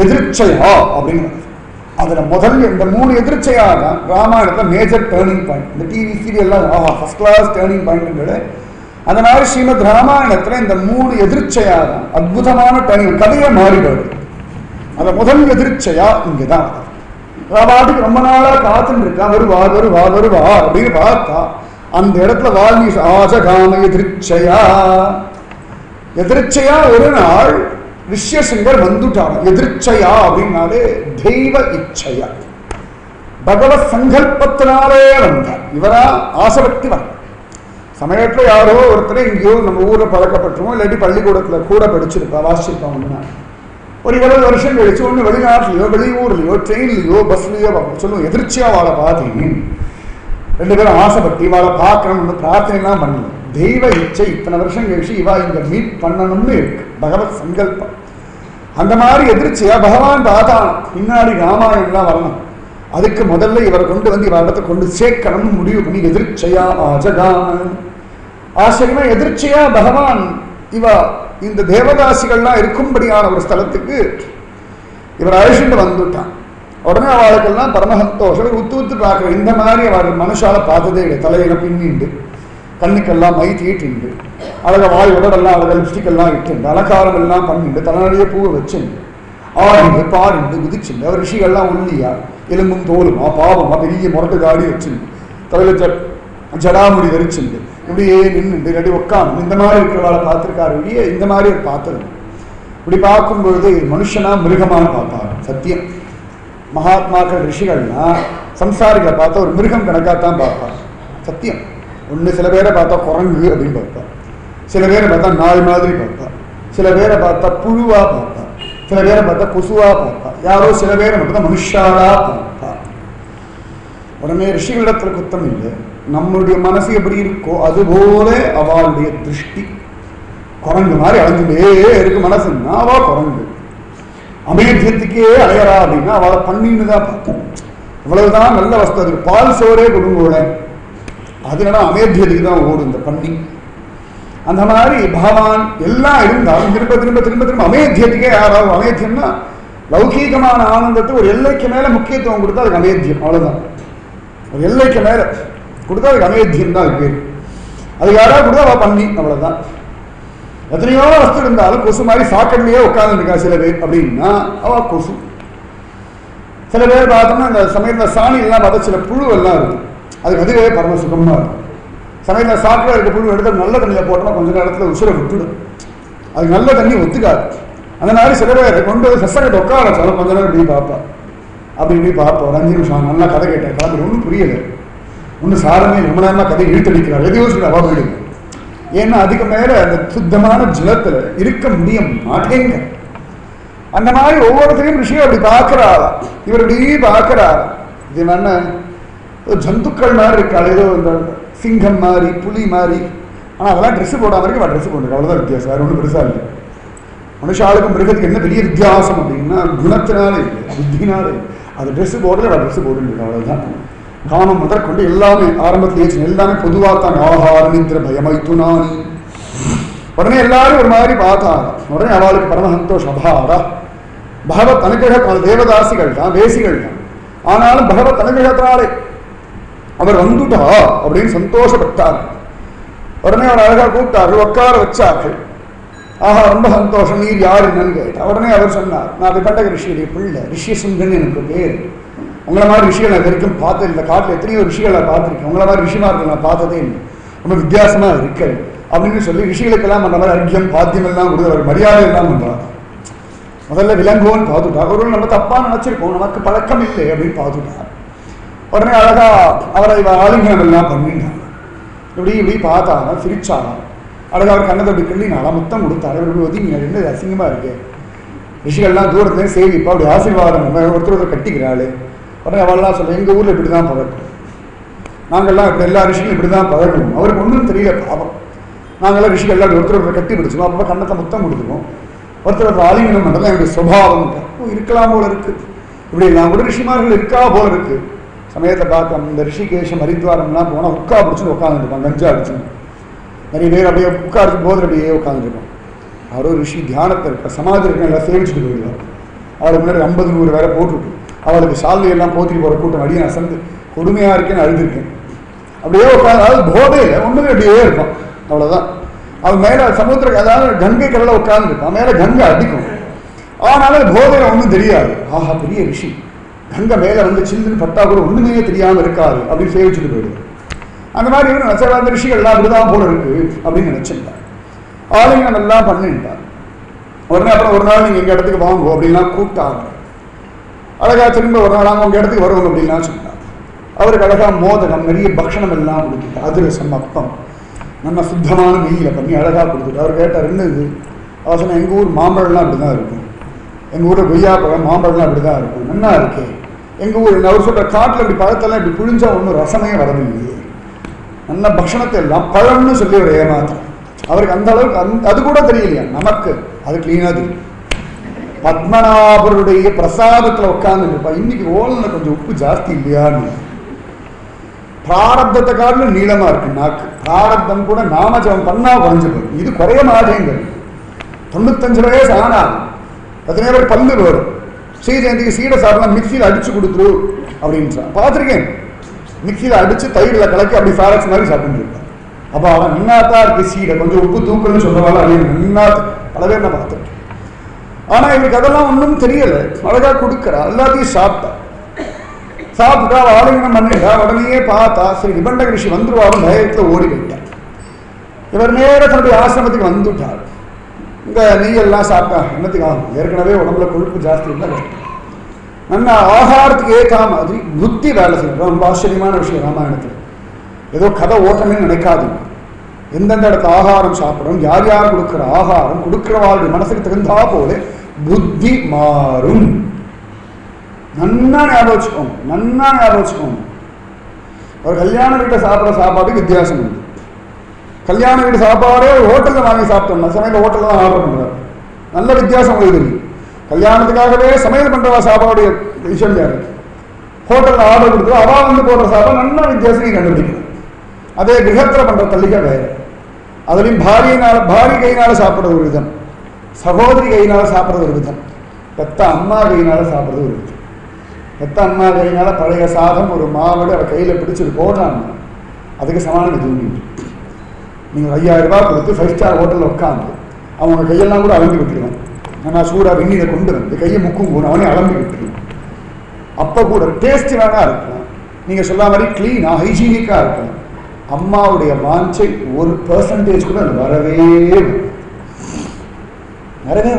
எதிர்ச்சையா அப்படின்னு. அதுல முதல்ல இந்த 3 எதிர்ச்சையா தான் ராமாயணத்துல மேஜர் டேர்னிங் பாயிண்ட். இந்த டிவி சீரியல்லாம் ஃபர்ஸ்ட் கிளாஸ் டேர்னிங் பாயிண்ட். அந்த மாதிரி ஸ்ரீமத் ராமாயணத்துல இந்த 3 எதிர்ச்சையா தான் அற்புதமான டேர்னிங், கதையை மாறிடுது. அந்த முதல் எதிர்ச்சையா இங்கதான். பாட்டுக்கு ரொம்ப நாளா காத்துன்னு இருக்கா, வருவா அப்படின்னு பார்த்தா அந்த இடத்துல வால்மீகி ஆஜகாம எதிர்ச்சையா ஒரு நாள் ரிஷ்யசிங்கர் வந்துட்டாங்க. எதிர்ச்சையா அப்படின்னாலே தெய்வ இச்சையா, பகவத் சங்கல்பத்தினாலே வந்தார். இவரா ஆசைப்பட்டு வர சமயத்துல யாரோ ஒருத்தர் எங்கேயோ நம்ம ஊர்ல பழக்கப்பட்டுருவோம், இல்லாட்டி பள்ளிக்கூடத்துல கூட படிச்சிருப்பா, வாசிச்சிருப்பாங்க. ஒரு 20 வருஷம் கழிச்சு ஒன்று வெளிநாட்டிலையோ வெளியூர்லையோ ட்ரெயின்லையோ பஸ்லையோ சொல்லுவோம், எதிர்ச்சியா வாழை பார்த்தீங்க. 2 பேரும் ஆசைப்பட்டு வாழை பார்க்கணும்னு பிரார்த்தனைலாம் பண்ணல. தெய்வ இச்சை, இத்தனை வருஷம் கழிச்சு இவா இங்க மீட் பண்ணணும்னு இருக்கு, பகவத் சங்கல்பம். அந்த மாதிரி எதிர்ச்சியா பகவான் பார்த்தான். பின்னாடி ராமாயணம்லாம் வரணும், அதுக்கு முதல்ல இவரை கொண்டு வந்து இவ இடத்தை கொண்டு சேர்க்கணும்னு முடிவு பண்ணி எதிர்ச்சையா ஆஜகாம. ஆச்சரியமா எதிர்ச்சையா பகவான் இவ இந்த தேவதாசிகள்லாம் இருக்கும்படியான ஒரு ஸ்தலத்துக்கு இவர் அழைச்சிட்டு வந்துட்டான். உடனே அவளுக்கெல்லாம் பரமசந்தோஷம். உத்து பார்க்குற இந்த மாதிரி அவள் மனுஷால பார்த்ததே இல்லை. தலையில பின்னிண்டு, கண்ணுக்கெல்லாம் மை தீட்டிண்டு, அழக வாய் உடலெல்லாம் அழக லிப்ஸ்டிக்கெல்லாம் இட்டுண்டு, அலங்காரம் எல்லாம் பண்ணிண்டு, தலைநடைய பூவை வச்சுண்டு, ஆடிண்டு பாடிண்டு குதிச்சுண்டு, அவர் ரிஷிகள்லாம் உள்ளியா எலும்பும் தோலுமா பாவமா பெரிய முரட்டு காடி வச்சுண்டு, தலையில ஜடாமுடி தரிச்சுண்டு, இப்படியே நின்று இல்லாட்டி உட்காந்து இந்த மாதிரி இருக்கிறவாளை பார்த்துருக்காரு. இப்படியே இந்த மாதிரி ஒரு பார்த்தது. இப்படி பார்க்கும்பொழுது மனுஷனா மிருகமானு பார்ப்பாரு. சத்தியம், மகாத்மாக்கள் ரிஷிகள்னா சம்சாரிகளை பார்த்தா ஒரு மிருகம் கணக்காத்தான் பார்ப்பார். சத்தியம். ஒன்று சில பேரை பார்த்தா குரங்கு அப்படின்னு பார்ப்பார், சில பேரை பார்த்தா நாய் மாதிரி பார்ப்பார், சில பேரை பார்த்தா புழுவா பார்ப்பார், சில பேரை பார்த்தா கொசுவா பார்ப்பார், யாரோ சில பேரை பார்த்தா மனுஷாலா பார்ப்பார். உடனே ரிஷிகளிடத்துல குத்தம் இல்லை, நம்மளுடைய மனசு எப்படி இருக்கோ அதுபோல அவளுடைய திருஷ்டி. குரங்கு மாதிரி அலைஞ்சுட்டே இருக்கு மனசுன்னா அவ குரங்கு. அமேத்தியத்துக்கே அலையறா அப்படின்னா அவளை பண்ணின்னு தான் பார்த்தோம். இவ்வளவுதான் நல்ல வஸ்து, அதுக்கு பால் சோறே கொடுங்கோட, அதனால அமேத்தியத்துக்கு தான் ஓடும் இந்த பண்ணி. அந்த மாதிரி பகவான் எல்லாம் இருந்தாலும் திரும்ப திரும்ப திரும்ப திரும்ப அமேத்தியத்துக்கே யாராவது. அமேத்தியம்னா லௌகீகமான ஆனந்தத்துக்கு ஒரு எல்லைக்கு மேல முக்கியத்துவம் கொடுத்தா அதுக்கு அமேத்தியம். அவ்வளவுதான், ஒரு எல்லைக்கு மேல கொடுத்தா அதுக்கு அமேத்தியம் தான் பேர். அது யாராவது கொடுத்தா அவ பண்ணி, அவ்வளவுதான். எத்தனையோ வஸ்து இருந்தாலும் கொசு மாதிரி சாக்கடையிலேயே உட்கார்ந்துருக்கா சில பேர் அப்படின்னா அவ கொசு. சில பேர் பார்த்தோம்னா இந்த சமயத்தில் சாணி எல்லாம் பார்த்தா சில புழு எல்லாம் இருக்கு, அதுக்கு அதுவே பரம சுகமா இருக்கும். சமயத்தில் சாக்கடை இருக்க புழு எடுத்து நல்ல தண்ணியில் போட்டோம்னா கொஞ்ச நேரத்தில் உசுரை விட்டுடும், அது நல்ல தண்ணி ஒத்துக்காது. அந்த மாதிரி சில பேர் கொண்டு வந்து சசகத்தை உட்கார வச்சாலும் கொஞ்ச நேரம் இப்படி பார்ப்பா, அப்படி இப்படி பார்ப்போம். ஒரு 5 நிமிஷம் நல்லா கதை கேட்டேன், கிளம்பி ஒன்றும் புரியலை, ஒன்றும் சாரமே ரொம்ப நேரமா கதை இழுத்தடிக்கிறார், எது யோசிக்கிற அவா போயிடுது. ஏன்னா அதுக்கு மேல அந்த சுத்தமான ஜலத்துல இருக்க முடியும் மாட்டேங்க. அந்த மாதிரி ஒவ்வொருத்தரையும் ரிஷியும் அப்படி பார்க்கிறாரா, இவர் இப்படி பார்க்கிறாரா. இது என்ன ஜந்துக்கள் மாதிரி இருக்காள், ஏதோ இந்த சிங்கம் மாதிரி புலி மாதிரி. ஆனால் அதெல்லாம் ட்ரெஸ் போடாம இருக்கு, அவள் ட்ரெஸ் போட்டுருக்கு, அவ்வளோதான் வித்தியாசம், வேறு ஒன்றும் பெருசா இல்லை. மனுஷாளுக்கும் மிருகத்துக்கு என்ன பெரிய வித்தியாசம் அப்படின்னா குணத்தினாலே இல்லை, புத்தினாலே. அது ட்ரெஸ் போடுறது அவள் ட்ரெஸ் போட்டுருக்கு, அவ்வளோதான். காமம் முதற்கொண்டு எல்லாமே ஆரம்பத்தில் எல்லாமே பொதுவாக தான். ஆஹார நிந்திர பயமைத்துனானி. உடனே எல்லாரும் ஒரு மாதிரி பார்த்தாரா. உடனே அவளுக்கு பரம சந்தோஷம். அபாரா, பகவத் அனுகிரக தேவதாசிகள் தான், தேசிகள் தான், ஆனாலும் பகவத் அனுகிரகத்தினாலே அவர் வந்துட்டா அப்படின்னு சந்தோஷப்பட்டார். உடனே அவர் அழகா கூப்பிட்டார்கள், உட்கார வச்சார்கள். ஆஹா ரொம்ப சந்தோஷம், நீர் யார் என்னன்னு கேட்டா. உடனே அவர் சொன்னார், நான் விபண்டக ரிஷியுடைய பிள்ளை, ரிஷியசுங்கன் எனக்கு பேர். உங்களை மாதிரி ரிஷிகள் நான் வரைக்கும் பார்த்தது இல்லை, காட்டில் எத்தனையோ ரிஷிகளை நான் பார்த்துருக்கேன், உங்களை மாதிரி ரிஷிமார்கள் நான் பார்த்ததே இல்லை, ரொம்ப வித்தியாசமா இருக்கு அப்படின்னு சொல்லி ரிஷிகளுக்கெல்லாம் பண்ற மாதிரி அர்க்கியம் பாத்தியம் எல்லாம் கொடுத்து அவர் மரியாதை எல்லாம் பண்றார். முதல்ல விலங்கோன்னு பார்த்துட்டார். ஒரு நம்ம தப்பா நினைச்சிருக்கோம், நமக்கு பழக்கம் இல்லை அப்படின்னு பார்த்துட்டார். உடனே அழகா அவரை ஆலிங்கனம் எல்லாம் பண்ணிட்டாங்க. இப்படி இப்படி பார்த்தாங்க, சிரிச்சாங்க. அழகா அவர் கண்ணத்தை அப்படி கிள்ளினால முத்தம் கொடுத்தாரு. இப்படி ஒதுங்கினார். என்ன அசிங்கமா இருக்கு, ரிஷிகள்லாம் தூரத்துலேருந்து சேவிப்பா அப்படி ஆசீர்வாதம் ஒருத்தர் கட்டிக்கிறாள். உடனே அவள்லாம் சொல்ல எங்கள் ஊரில் இப்படி தான் பழக்கம், நாங்கள்லாம் இப்படி எல்லா ரிஷிகளும் இப்படி தான் பழகணும். அவருக்கு ஒன்றும் தெரியல பாவம். நாங்கள்லாம் ரிஷிகள்லாம் ஒருத்தர் கட்டி பிடிச்சோம், அப்போ கண்ணத்தை முத்தம் கொடுத்துருவோம். ஒருத்தர் ஆலிங்கனம் பண்ணுறது என்னுடைய சுபாவம் இருக்கலாம் போல இருக்கு. இப்படி எல்லாம் கூட ரிஷிமார்கள் இருக்கா போல இருக்கு. சமயத்தை பார்த்தோம், இந்த ரிஷிகேஷம் ஹரித்வாரம்லாம் போனால் உட்கா பிடிச்சுன்னு உட்காந்துருப்பாங்க, கஞ்சா அடிச்சுன்னு. நிறைய பேர் அப்படியே உட்காந்து போதில் அப்படியே உட்காந்துருப்பான். அவரோ ரிஷி தியானத்தை இருக்க சமாதி இருக்க எல்லாம் சேவிச்சுட்டு போயிடுவார். அவருக்கு முன்னாடி 50-100 வேற போட்டுவிட்டு அவளுக்கு சால்வையெல்லாம் போத்திட்டு போகிற கூட்டம் அடியே அசந்து கொடுமையாக இருக்கேன்னு அழுதுருக்கேன். அப்படியே உட்காந்து, அதாவது போதையில் ஒன்றுமே அப்படியே இருப்பான், அவ்வளோதான். அவன் மேலே சமுத்திர, அதாவது கங்கை கடலை உட்காந்துருப்பான், மேலே கங்கை அடிக்கும். ஆனாலும் போதையில் ஒன்றும் தெரியாது. ஆஹா பெரிய ரிஷி, கங்கை மேலே வந்து சில்லுன்னு பட்டா கூட ஒன்றுமே தெரியாமல் இருக்காரு அப்படின்னு சேவிச்சுட்டு போயிடுவார். அந்த மாதிரி இவரு நினைச்சா அந்த ரிஷிகள்லாம் அப்படிதான் போல இருக்கு அப்படின்னு நினைச்சிருந்தார். ஆலிங்கனம் எல்லாம் பண்ணிட்டார். உடனே அப்புறம் ஒரு நாள் நீங்கள் எங்கள் இடத்துக்கு வாங்க அப்படின்லாம் கூப்பிட்டாங்க. அழகா திரும்ப ஒரு நாள் அவங்க உங்கள் இடத்துக்கு வருவாங்க அப்படின்லாம் சொன்னார். அவருக்கு அழகா மோதகம் நிறைய பக்ஷணம் எல்லாம் கொடுத்துட்டு, அதிரசம் அப்பம் நம்ம சுத்தமான நெய்யில் பண்ணி அழகாக கொடுத்துட்டு அவர் கேட்டார் என்ன இது. அவர் சொன்னால் எங்கள் ஊர் மாம்பழம்லாம் அப்படி தான் இருக்கும், எங்கள் ஊரில் கொய்யாப்பழம் மாம்பழம்லாம் அப்படி தான் இருக்கும், நல்லா இருக்கே. எங்கள் ஊர் அவர் சொல்கிற காட்டில் இப்படி பழத்தெல்லாம் இப்படி புழிஞ்சா ஒன்றும் ரசமே வரவில்லையே, நல்ல பக்ஷணத்தை எல்லாம் பழம்னு சொல்லி ஒரு ஏமாத்திரம். அவருக்கு அந்த அளவுக்கு அது கூட தெரியலையா, நமக்கு அது கிளீனாக தெரியும். பத்மநாபருடைய பிரசாதத்தில் உட்கார்ந்து இருப்பா. இன்னைக்கு ஓலன கொஞ்சம் உப்பு ஜாஸ்தி இல்லையான்னு. பிராரப்தத்தை காட்டிலும் நீளமா இருக்கு நாக்கு. பிராரப்தம் கூட நாமஜபம் பண்ணா குறைஞ்சு போகும், இது குறைய மாட்டேங்குது. 95 வயசு ஆனால் 10 பேர் பல்லு வரும். ஸ்ரீஜெயந்திக்கு சீடை சாப்பிடலாம் மிக்சியில் அடிச்சு கொடுத்துரு அப்படின்னு பார்த்துருக்கேன். மிக்சியில் அடிச்சு தயிரில் கலக்கி அப்படி சாரக்ஸ் மாதிரி சாப்பிட்டு இருப்பான். அப்போ அவன் நின்னாத்தான் இருக்கு சீடை, கொஞ்சம் உப்பு தூக்கல்னு சொல்றவாள் அப்படின்னு நின்னா பல பேர் நான் பார்த்துருக்கேன். ஆனா இவருக்கு அதெல்லாம் ஒன்றும் தெரியல. அழகா கொடுக்குறா, எல்லாத்தையும் சாப்பிட்டுட்டா ஆலிங்கனம் பண்ணிட்டா. உடனே பார்த்தா சரி நிபண்டக ரிஷி வந்துருவாரும் பயத்துல ஓடி போயிட்டார். இவர் நேர தன்னுடைய ஆசிரமத்துக்கு வந்துட்டார். இந்த நெய்யெல்லாம் சாப்பிட்டா என்னத்துக்கு ஆகும், ஏற்கனவே உடம்புல கொழுப்பு ஜாஸ்தி இருந்தால் நல்லா ஆகாரத்துக்கு ஏற்ற மாதிரி புத்தி வேலை செய்யணும். ரொம்ப ஆச்சரியமான விஷயம் ராமாயணத்தில். ஏதோ கதை ஓட்டணும்னு நினைக்காது. எந்தெந்த இடத்துல ஆகாரம் சாப்பிடணும், யார் யார் கொடுக்குற ஆகாரம் கொடுக்குறவாளுடைய மனசுக்கு தகுந்தா போல புத்தி மாறும். நன்னா ஞாபகம் வச்சுக்கோங்க. ஒரு கல்யாண வீட்டில் சாப்பிட்ற சாப்பாடுக்கு வித்தியாசம் உண்டு. கல்யாண வீட்டு சாப்பாடே ஹோட்டலில் வாங்கி சாப்பிட்டோம்னா சமையல் ஹோட்டலில் தான் ஆர்டர் பண்ணுறாரு, நல்ல வித்தியாசம் உங்களுக்கு தெரியும். கல்யாணத்துக்காகவே சமையல் பண்ணுறவா சாப்பாடுடைய விஷயம் யாரு, ஹோட்டலில் ஆர்டர் கொடுத்து அவள் வந்து போடுற சாப்பாடு நல்ல வித்தியாசம் கண்டுபிடிக்கணும். அதே கிரகத்தில் பண்ணுற தள்ளிக்க வேறு. அதுலேயும் பாரி கையினால சாப்பிட்றது ஒரு விதம், சகோதரி கையினால சாப்பிட்றது ஒரு விதம், பெத்த அம்மா கையினால சாப்பிட்றது ஒரு விதம். பெத்த அம்மா கையினால பழைய சாதம் ஒரு மாவடு அவள் கையில் பிடிச்சிட்டு போடுறாங்க, அதுக்கு சமானம் எதுவும் இல்லை. நீங்கள் 5000 ரூபாய் கொடுத்து 5 ஸ்டார் ஹோட்டலில் உட்காந்து அவங்க கையெல்லாம் கூட அலம்பி விட்டுருவேன். நான் சூடாக வெந்நீரை கொண்டு வந்து கையை முக்கும் போகணும், அவனே அலம்பி விட்டுருவேன். அப்போ கூட டேஸ்ட் வேணா இருக்கலாம், நீங்கள் சொல்ல மாதிரி கிளீனாக ஹைஜீனிக்காக இருக்கலாம். அம்மாவுடைய வாஞ்சை 1% கூட அது வரவே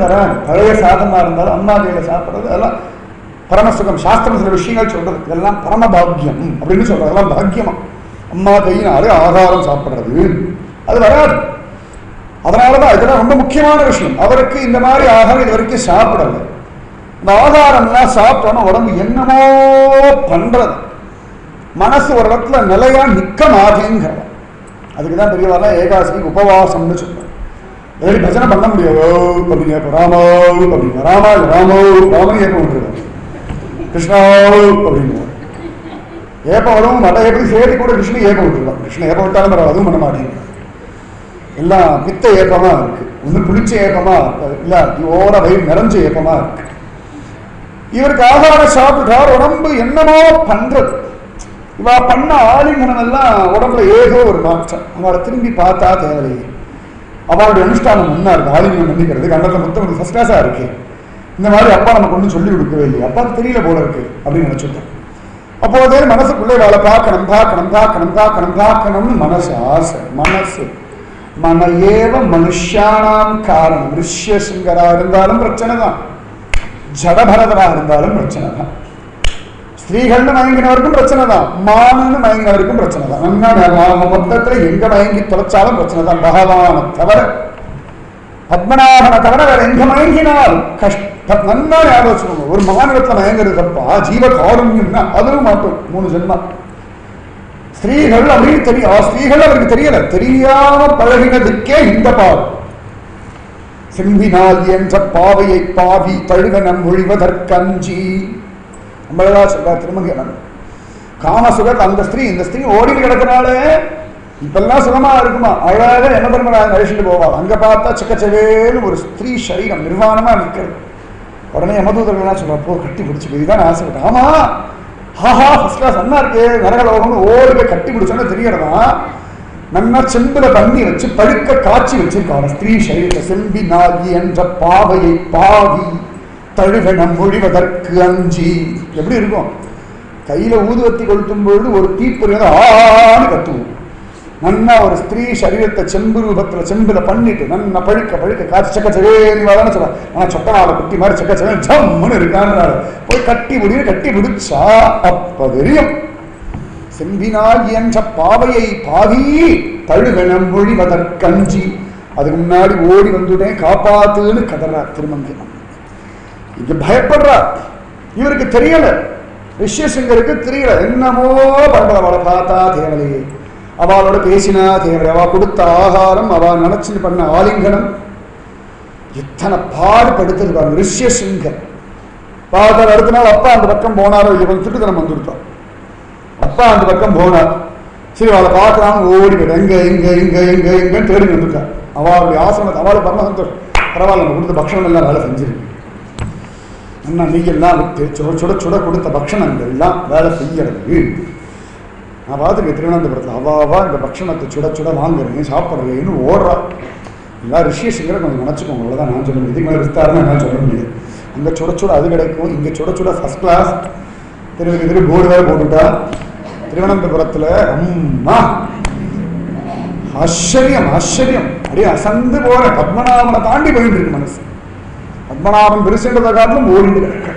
வராது. பழைய சாதமாக இருந்தாலும் அம்மா கையில் சாப்பிட்றது அதெல்லாம் பரமசுகம். சாஸ்திரம் சில விஷயங்கள் சொல்றது இதெல்லாம் பரமபாக்கியம் அப்படின்னு சொல்றது, அதெல்லாம் பாக்கியமா. அம்மா கையினாலே ஆகாரம் சாப்பிட்றது அது வராது. அதனாலதான் இதெல்லாம் ரொம்ப முக்கியமான விஷயம். அவருக்கு இந்த மாதிரி ஆகாரம் இது வரைக்கும் சாப்பிடல. இந்த ஆகாரம்லாம் சாப்பிட்டோன்னா உடம்பு என்னமோ பண்றது, மனசு ஒரு இடத்துல நிலையா நிற்க மாட்டேங்கிறது. அதுக்குதான் பெரியவாலாம் ஏகாதசிக்கு உபவாசம்னு சொல்றாங்க. எப்படி பஜனை பண்ண முடியாதோ அப்படின்னு ராமோ அப்படின்னு ராமன் ஏப்பம் விட்டுருவாங்க, கிருஷ்ணா அப்படின்னு ஏப்பம் வரும். மற்ற எப்படி சேரி கூட கிருஷ்ணன் ஏப்பம் விட்டுருவாங்க. கிருஷ்ணன் ஏப்பம் விட்டாலும் பரவாயில்ல, அதுவும் பண்ண மாட்டேங்குது. எல்லாம் பித்த ஏப்பமா இருக்கு, ஒன்றும் புளிச்ச ஏப்பமா இல்ல, ஓர வயிறு நிறைஞ்ச ஏப்பமா இருக்கு. இவருக்கு ஆகாரம் சாப்பிட்டார், உடம்பு என்னமோ பண்றது. இவா பண்ண ஆலிங்கனம் எல்லாம் உடம்புல ஏதோ ஒரு மாற்றம். அவளை திரும்பி பார்த்தா தேவையில்லையே. அவளுடைய அனுஷ்டானம் முன்னா இருக்கு, ஆலிங்கனம் பண்ணிக்கிறது கண்டத்தில் மொத்தம் ஃபர்ஸ்ட் கிளாஸா இருக்கு. இந்த மாதிரி அப்பா நமக்கு ஒன்றும் சொல்லி கொடுக்கவே இல்லையே, அப்பாவுக்கு தெரியல போல இருக்கு அப்படின்னு நினைச்சுட்டேன். அப்போதே மனசுக்குள்ளே அவளை பார்க்கணும்னு மனசு ஆசை. மனசு மன ஏவ மனுஷானாம் காரணம். ரிஷ்யசிங்கரா இருந்தாலும் பிரச்சனை தான், ஜடபரதரா இருந்தாலும் பிரச்சனை தான். ஸ்திரீகள்னு மயங்கினவருக்கும் பிரச்சனை தான், மானுன்னு மயங்கினவருக்கும் பிரச்சனை தான். நம்ம மொத்தத்துல எங்க மயங்கி தொலைச்சாலும் பிரச்சனை தான். பகவானை தவிர, பத்மநாபனை தவிர வேற எங்க மயங்கினாலும் கஷ்டம். நல்லா ஞாபகம், ஒரு மாநிலத்துல மயங்கிறது தப்பா? ஜீவ காருண்யம்னா அதுவும் மாட்டோம். 3 ஜென்மா ஸ்திரீகள் அப்படின்னு தெரியும். ஸ்திரீகள் அவருக்கு தெரியல, தெரியாம பழகினதுக்கே இந்த பாவம். செம்பினால் என்ற பாவையை பாவி தழுவனம் ஒழிவதற்கஞ்சி நம்மளா சொல்ற திருமங்கலம். காமசுகர் அந்த ஸ்திரீ இந்த ஸ்திரீ ஓடி கிடக்கிறாளே, இப்பெல்லாம் சுகமா இருக்குமா? அழகாக என்ன பண்ணுறாங்க, அழிச்சுட்டு போவாள். அங்க பார்த்தா சக்கச்சவேன்னு ஒரு ஸ்திரீ சரீரம் நிர்வாணமா நிற்கிறது. உடனே யமதூதர்கள்லாம் சொல்றா, போ கட்டி பிடிச்சி போய் தான் ஆசைப்பட்டேன். ஆமா, ஹாஹா ஃபர்ஸ்ட் கிளாஸ் நல்லா இருக்கு நரகலோகம்னு ஓடி போய் கட்டி பிடிச்சோன்னு தெரியறதா. நல்லா செம்புல பண்ணி வச்சு பழுக்க காய்ச்சி வச்சிருக்காங்க ஸ்திரீ சரீரத்தை. செம்பி நாகி என்ற பாவையை பாவி தழுவனம் ஒழிவதற்கு அஞ்சி. எப்படி இருக்கும்? கையில ஊதுவத்தி கொளுத்தும் பொழுது ஒரு தீப்பொறி ஆன்னு கத்துவோம். நன்னா ஒரு ஸ்திரீ சரீரத்தை செம்பு ரூபத்துல செம்புல பண்ணிட்டு நன்னா பழுக்க பழுக்க காய்ச்சி சக்கச்சவேன்னு வேலைன்னு சொல்ல. ஆனா சொட்டனால குட்டி மாதிரி சக்கச்சவே ஜம்முன்னு இருக்கான்னு போய் கட்டி முடிவு கட்டி முடிச்சா அப்ப தெரியும். செம்பினால் என்ற பாவையை பாவி தழுவனம் ஒழிவதற்கஞ்சி. அதுக்கு முன்னாடி ஓடி வந்துட்டேன் காப்பாத்துன்னு கதறார் திருமங்கலம். இங்க பயப்படுறார். இவருக்கு தெரியல, ரிஷ்யசிங்கருக்கு தெரியல. என்னமோ பண்ற, அவளை பார்த்தா தேவலையே, அவளோட பேசினா தேவலை, அவ கொடுத்த ஆகாரம், அவ நினைச்சு பண்ண ஆலிங்கனம், எத்தனை பாடுபடுத்தது பாருங்க ரிஷ்யசிங்கர். பார்த்தார். அடுத்த நாள் அப்பா அந்த பக்கம் போனாரோ இல்லை, கொஞ்சம் சுட்டுத்தனம் வந்துருத்தோம். அப்பா அந்த பக்கம் போனார். சரி அவளை பார்க்கலாம் ஓடி போயிட்டு எங்க எங்க எங்க எங்க எங்கன்னு தேடி வந்துட்டார். அவளுடைய ஆசிரமத்தை அவளை பரம சந்தோஷம். பரவாயில்ல, நம்ம கொடுத்த பக்ஷணம் எல்லாம் வேலை செஞ்சிருக்கு. அண்ணா நெய்யெல்லாம் விட்டு சுட சுட சுட கொடுத்த பக்ஷணங்கள் எல்லாம் வேலை செய்யறது. நான் பார்த்துக்க திருவனந்தபுரத்தில் அவாவா இந்த பக்ஷணத்தை சுட சுட வாங்குறேன் சாப்பிட்றேன்னு ஓடுறா. எல்லாம் ரிஷியசிங்கரை கொஞ்சம் நினச்சிக்கோங்க, அவ்வளோதான் நான் சொல்ல முடியும். இதுக்கு மேலே விஸ்தாரமாக நான் சொல்ல முடியாது. அங்கே சுட சுட அது கிடைக்கும், இங்கே சுட சுட ஃபர்ஸ்ட் கிளாஸ். திரு போர்டு வேறு போட்டுட்டா திருவனந்தபுரத்தில். அம்மா ஆச்சரியம் ஆச்சரியம், அப்படியே அசந்து போற. பத்மநாபனை தாண்டி போயிட்டு இருக்கு மனசு. பத்மநாபன் பெருசுன்றதை காட்டிலும் ஓடிட்டு கிடக்க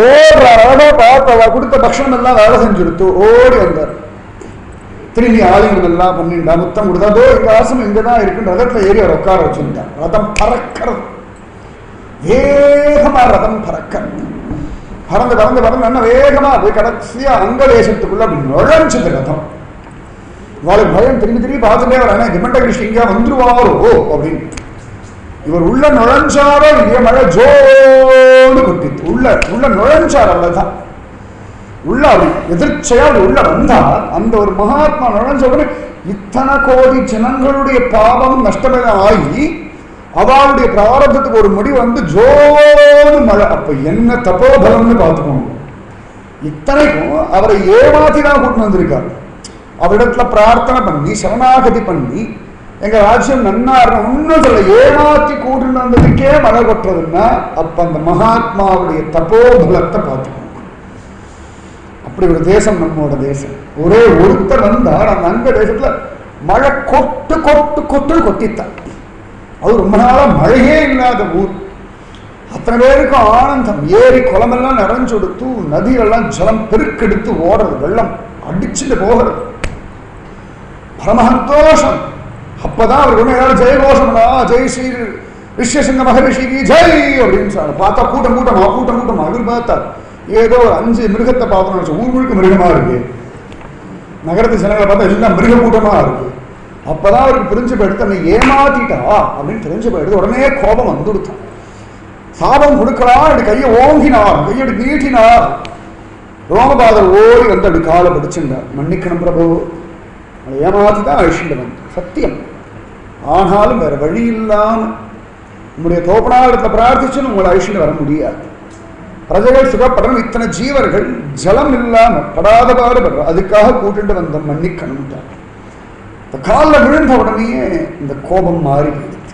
ஓடுற பார்த்தவா கொடுத்த பக்ஷணம் எல்லாம் வேலை செஞ்சுடுத்து ஓடி வந்தார். திரும்பி ஆலிங்கம் எல்லாம் பண்ணிண்டா, முத்தம் கொடுத்தா. எங்க ஆசனம் இங்கதான் இருக்குன்னு ரதத்துல ஏறி அவர் உட்கார வச்சுட்டான். ரதம் பறக்கிறது, வேகமா ரதம் பறக்கிறது. பறந்து பறந்து பறந்து என்ன வேகமா போய் கடைசியா அங்க தேசத்துக்குள்ள அப்படி நுழைஞ்சது ரதம். இவாளுக்கு பயம், திரும்பி திரும்பி பார்த்துட்டே வர கிமண்டகிருஷ்ணன் இங்க வந்துருவாரோ அப்படின்னு. இவர் உள்ள நுழைஞ்சாரோ இல்லையா, மழை ஜோடு கொட்டித்து. உள்ள உள்ள நுழைஞ்சார், அவ்வளவுதான். உள்ள அப்படி எதிர்ச்சையா அப்படி உள்ள வந்தா அந்த ஒரு மகாத்மா நுழைஞ்ச உடனே இத்தனை கோடி ஜனங்களுடைய பாவம் நஷ்டமெல்லாம் ஆகி அவளுடைய பிராரபத்துக்கு ஒரு முடிவு வந்து ஜோடு மழை. அப்ப என்ன தப்போபலம்னு பார்த்துக்கோங்க. இத்தனைக்கும் அவரை ஏமாத்தி தான் கூட்டு வந்திருக்காரு. அவரிடத்துல பிரார்த்தனை பண்ணி சரணாகதி பண்ணி எங்க ராஜ்யம் நன்னா இருக்கணும் ஒன்னும் சொல்ல, ஏமாத்தி கூட்டு வந்ததுக்கே மழை கொட்டுறதுன்னா அப்ப அந்த மகாத்மாவுடைய தப்போபலத்தை பார்த்துக்கோங்க. அப்படி ஒரு தேசம் நம்மோட தேசம். ஒரே ஒருத்தர் வந்தார் அந்த அங்க தேசத்துல மழை கொட்டு கொட்டு கொட்டு கொட்டித்தான். அது ரொம்ப நாளா மழையே இல்லாத ஊர். அத்தனை பேருக்கும் ஆனந்தம். ஏரி குளமெல்லாம் நிறைஞ்சு கொடுத்து, நதியெல்லாம் ஜலம் பெருக்கெடுத்து ஓடுறது, வெள்ளம் அடிச்சுட்டு போகிறது, பரம சந்தோஷம். அப்பதான் அவருக்கு ஒண்ணு ஏதாவது ஜெயகோஷம்டா, ஜெய் ஸ்ரீ ரிஷ்யசிங்க மகரிஷிக்கு ஜெய் அப்படின்னு சொன்னாங்க. பார்த்தா கூட்டம் கூட்டமா கூட்டம் கூட்டமா. இவர் பார்த்தா ஏதோ 5 மிருகத்தை பார்த்தோம்னு, ஊர் முழுக்க மிருகமா இருக்கு. நகரத்து ஜனங்களை பார்த்தா எல்லாம் மிருக கூட்டமா இருக்கு. அப்பதான் அவருக்கு புரிஞ்சு போயிடுத்து, தன்னை ஏமாத்திட்டா அப்படின்னு தெரிஞ்சு போயிடுது. உடனே கோபம் வந்துடுத்தான். சாபம் கொடுக்கலாம், அப்படி கையை ஓங்கினார், கையடி நீட்டினார். ரோமபாதர் ஓடி வந்து அப்படி காலை படிச்சுட்டார். மன்னிக்கணும் பிரபு, அதை ஏமாத்தி தான் அழிச்சுட்டு வந்து சத்தியம். ஆனாலும் வேற வழி இல்லாம நம்முடைய தோப்பனாரத்தை பிரார்த்திச்சுன்னு உங்களை அழிச்சுட்டு வர முடியாது. பிரஜைகள் சுகப்படணும், இத்தனை ஜீவர்கள் ஜலம் இல்லாம படாத பாடுபடுற, அதுக்காக கூட்டிட்டு வந்த மன்னிக்கணும். இந்த காலில் விழுந்த உடனேயே இந்த கோபம் மாறி போயிடுது.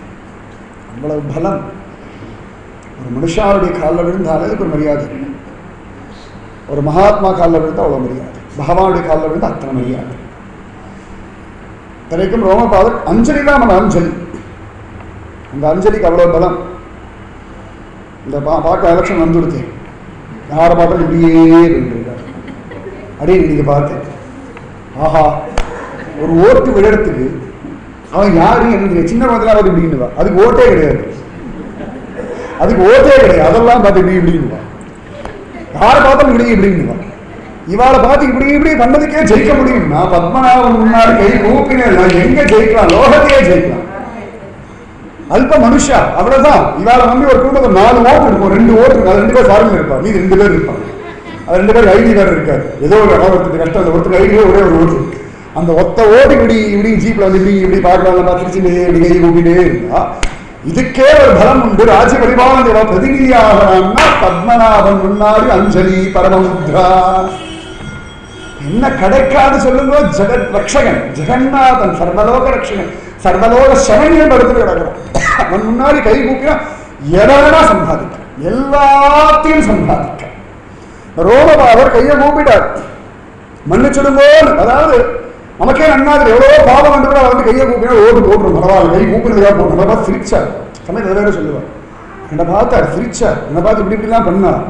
அவ்வளவு பலம். ஒரு மனுஷாவுடைய காலில் விழுந்தாலே அதுக்கு ஒரு மரியாதை. ஒரு மகாத்மா காலில் விழுந்தா அவ்வளவு மரியாதை. பகவானுடைய காலில் விழுந்தா அத்தனை மரியாதை. வரைக்கும் ரோமபாதர் அஞ்சலி தான் நம்ம அஞ்சலி. அந்த அஞ்சலிக்கு அவ்வளவு பலம். இந்த பார்க்க எலெக்ஷன் வந்துடுச்சு, யாரை பார்த்தாலும் இப்படியே இருக்காரு. அப்படியே நீங்க பார்த்தேன், ஆஹா ஒரு ஓட்டு விழறதுக்கு அவன் யாரு என்ன சின்ன பக்கத்துல அவர் இப்படின்னுவா, அதுக்கு ஓட்டே கிடையாது, அதுக்கு ஓட்டே கிடையாது, அதெல்லாம் பார்த்து இப்படி இப்படின்னுவா, யாரை பார்த்தாலும் இப்படி இப்படின்னுவா. இவாளை பார்த்து இப்படி இப்படி பண்ணதுக்கே ஜெயிக்க முடியும்னா பத்மநாபன் முன்னாடி கை கூப்பினேன், நான் எங்க ஜெயிக்கலாம், லோகத்தையே ஜெயிக்கலாம். அல்ப மனுஷா அவ்வளவுதான். இவாளை நம்பி ஒரு குடும்பத்தில் 4 ஓட்டு இருக்கும், 2 ஓட்டு இருக்கும், அது 2 பேர் ஃபாரின்ல இருப்பாங்க, மீது 2 பேர் இருப்பாங்க, அது 2 பேர் ஐடி வேறு இருக்காரு, ஏதோ ஒரு ஒருத்தருக்கு கஷ்டம், அந்த ஒருத்தருக்கு ஐடியே ஒரே ஒரு ஓட்டு, அந்த ஒத்த ஓட்டு இப்படி இப்படி ஜீப்ல வந்து இப்படி இப்படி பார்க்கலாம் பார்த்துட்டு இப்படி கை கூப்பிட்டே இருந்தா இதுக்கே ஒரு பலம் உண்டு. ராஜ்ய பரிபாலன பிரதிநிதியாகனா பத்மநாபன் முன்னாடி அஞ்சலி பரமமுத்ரா. என்ன கிடைக்காது சொல்லுங்க, ஜெகத் ரக்ஷகன் ஜெகநாதன் சர்வலோக ரக்ஷகன் சர்வலோக சரண்யம் படுத்து கிடக்கிறான். அவன் முன்னாடி கை கூப்பினா எதனா சம்பாதிக்க, எல்லாத்தையும் சம்பாதிக்க. ரோமபாவர் கையை கூப்பிட்டார், மன்னிச்சுடுங்கோ. அதாவது நமக்கே நன்னாது எவ்வளவோ பாவம் வந்து கூட வந்து கையை கூப்பினா ஓட்டு போட்டுரும், பரவாயில்ல கை கூப்பினதுக்காக போட்டு. நம்ம பார்த்து சிரிச்சார், சமயத்தில் வேற சொல்லுவார், என்னை பார்த்தார் சிரிச்சார், என்னை பார்த்து இப்படி இப்படிலாம் பண்ணார்.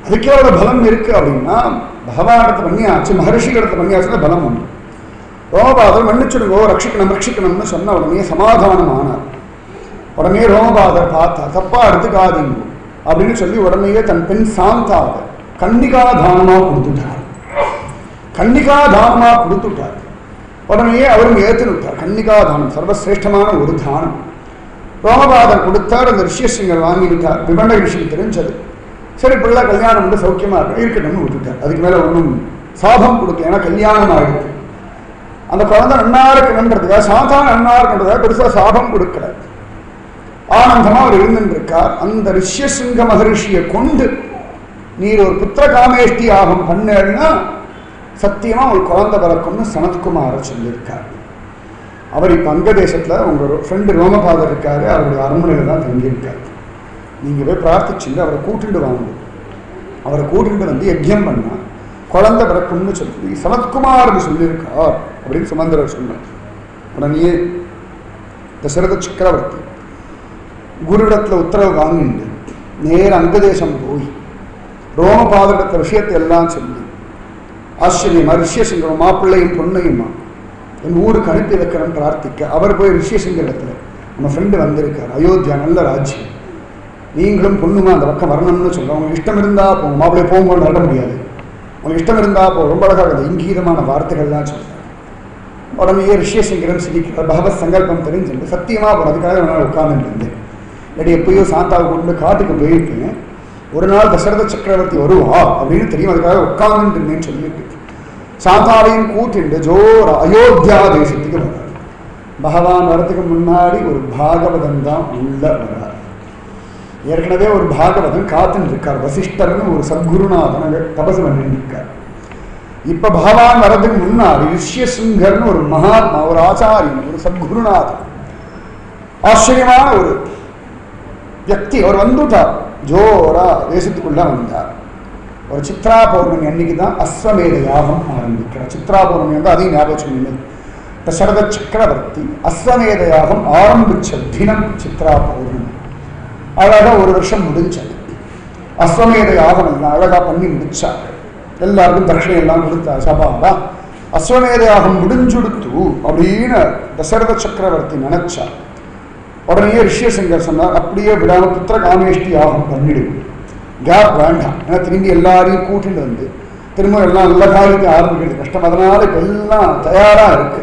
அதுக்கே அவ்வளோ பலம் இருக்கு அப்படின்னா பகவானிடத்தை பண்ணியாச்சு, மகர்ஷிகளிடத்தை பண்ணியாச்சுன்னா பலம் உண்டு. ரோமபாதர் மன்னிச்சுடுங்கோ, ரட்சிக்கணும் ரட்சிக்கணும்னு சொன்ன உடனே சமாதானம் ஆனார். உடனே ரோமபாதர் பார்த்தார், தப்பா எடுத்துக்காதீங்க அப்படின்னு சொல்லி உடனேயே தன் பெண் சாந்தாவை கன்னிகா தானமா கொடுத்துட்டார். கன்னிகா தானமா கொடுத்துட்டார். உடனேயே அவரும் ஏற்றுனுட்டார். கன்னிகா தானம் சர்வசிரேஷ்டமான ஒரு தானம். ரோமபாதர் கொடுத்தார், அந்த ரிஷியசிங்கர் வாங்கிவிட்டார். விபண்ட ரிஷிக்கு தெரிஞ்சது. சரி பிள்ளை கல்யாணம் வந்து சௌக்கியமா இருக்கட்டும்னு விட்டுட்டார். அதுக்கு மேல ஒன்றும் சாபம் கொடுக்கல, ஏன்னா கல்யாணம் ஆயிடுச்சு. அந்த குழந்தை நன்னா இருக்கணுன்றதுக்காக சாதாரண நன்னா இருக்கணுன்றதுக்காக பெருசா சாபம் கொடுக்கல. ஆனந்தமா அவர் இருந்துட்டு இருக்கார். அந்த ரிஷ்யசிங்க மகரிஷியை கொண்டு நீர் ஒரு புத்திர காமேஷ்டி ஆகம் பண்ணேன்னா சத்தியமா ஒரு குழந்தை பிறக்கும்னு சனத்குமார சொல்லியிருக்கார். அவர் இப்ப அங்க தேசத்துல உங்க ஃப்ரெண்டு ரோமபாதர் இருக்காரு, அவருடைய அரண்மனையில தான் தங்கியிருக்காரு. நீங்க போய் பிரார்த்திச்சுட்டு அவரை கூட்டிட்டு வாங்க. அவரை கூட்டிட்டு வந்து யஜ்யம் பண்ணா குழந்தை பிறக்கும்னு சொல்லி சனத்குமார்னு சொல்லியிருக்கார் அப்படின்னு சுமந்திரர் சொன்னார். உடனே தசரத சக்கரவர்த்தி குருடத்துல உத்தரவு வாங்கிட்டு நேர அங்கதேசம் போய் ரோமபாதரிடத்த விஷயத்தை எல்லாம் சொல்லி ஆச்சரியமா ரிஷ்யசிங்கரும் மாப்பிள்ளையும் பொண்ணையுமா என் ஊருக்கு அனுப்பி வைக்கிறேன்னு பிரார்த்திக்க அவர் போய் ரிஷ்யசிங்கரிடத்துல நம்ம ஃப்ரெண்டு வந்திருக்கார், அயோத்தியா நல்ல ராஜ்யம், நீங்களும் பொண்ணுமா அந்த பக்கம் வரணும்னு சொல்ல, உங்களுக்கு இஷ்டம் இருந்தா போகும், மாப்பிள்ளைய போகும்போது நட முடியாது, உங்களுக்கு இஷ்டம் இருந்தா போ, ரொம்ப அழகாக இங்கீதமான வார்த்தைகள்லாம் சொல்றார். உடனே ரிஷ்யசிங்கரன் சிரிக்கிறார். பகவத் சங்கல்பம் தெரிஞ்சுட்டு சத்தியமா போகும், அதுக்காக நான் உட்கார்ந்துட்டு இருந்தேன். இல்லாட்டி எப்பயோ சாந்தாவை கொண்டு காட்டுக்கு போயிருக்கேன், ஒரு நாள் தசரத சக்கரவர்த்தி வருவா அப்படின்னு தெரியும், அதுக்காக உட்கார்ந்துட்டு இருந்தேன்னு சொல்லிட்டு சாந்தாவையும் கூட்டிட்டு ஜோர அயோத்தியா தேசத்துக்கு வர்றார். பகவான் வரத்துக்கு முன்னாடி ஒரு பாகவதன் தான் உள்ள வர்றார். ஏற்கனவே ஒரு பாகவதன் காத்துன்னு இருக்கார், வசிஷ்டர்னு ஒரு சத்குருநாதன் தபசு பண்ணிட்டு இருக்கார். இப்ப பகவான் வர்றதுக்கு முன்னாடி ரிஷ்யசிங்கர்னு ஒரு மகாத்மா, ஒரு ஆச்சாரியன், ஒரு சத்குருநாதன், ஆச்சரியமான ஒரு வியக்தி அவர் வந்துட்டார். ஜோரா தேசத்துக்குள்ள வந்தார். ஒரு சித்ரா பௌர்ணமி அன்னைக்கு தான் அஸ்வமேத யாகம் ஆரம்பிக்கிறார். சித்ரா பௌர்ணமி வந்து அதையும் ஞாபகம். தசரத சக்கரவர்த்தி அஸ்வமேத யாகம் ஆரம்பிச்ச தினம் சித்ரா பௌர்ணமி. அழகா ஒரு வருஷம் முடிஞ்சது. அஸ்வமேத யாகம் எல்லாம் அழகா பண்ணி முடிச்சார். எல்லாருக்கும் தட்சிணை எல்லாம் கொடுத்தார். சபாபா அஸ்வமேத யாகம் முடிஞ்சுடுத்து அப்படின்னு தசரத சக்கரவர்த்தி நினைச்சார். உடனே ரிஷ்யசிங்கர் சொன்னார், அப்படியே விடாம புத்திர காமேஷ்டி யாகம் பண்ணிடுவோம், கேப் வேண்டாம், ஏன்னா திரும்பி எல்லாரையும் கூட்டிட்டு வந்து திரும்ப எல்லாம் நல்ல காரியத்தை ஆரம்பிக்கிறது கஷ்டம், அதனால இப்ப எல்லாம் தயாரா இருக்கு.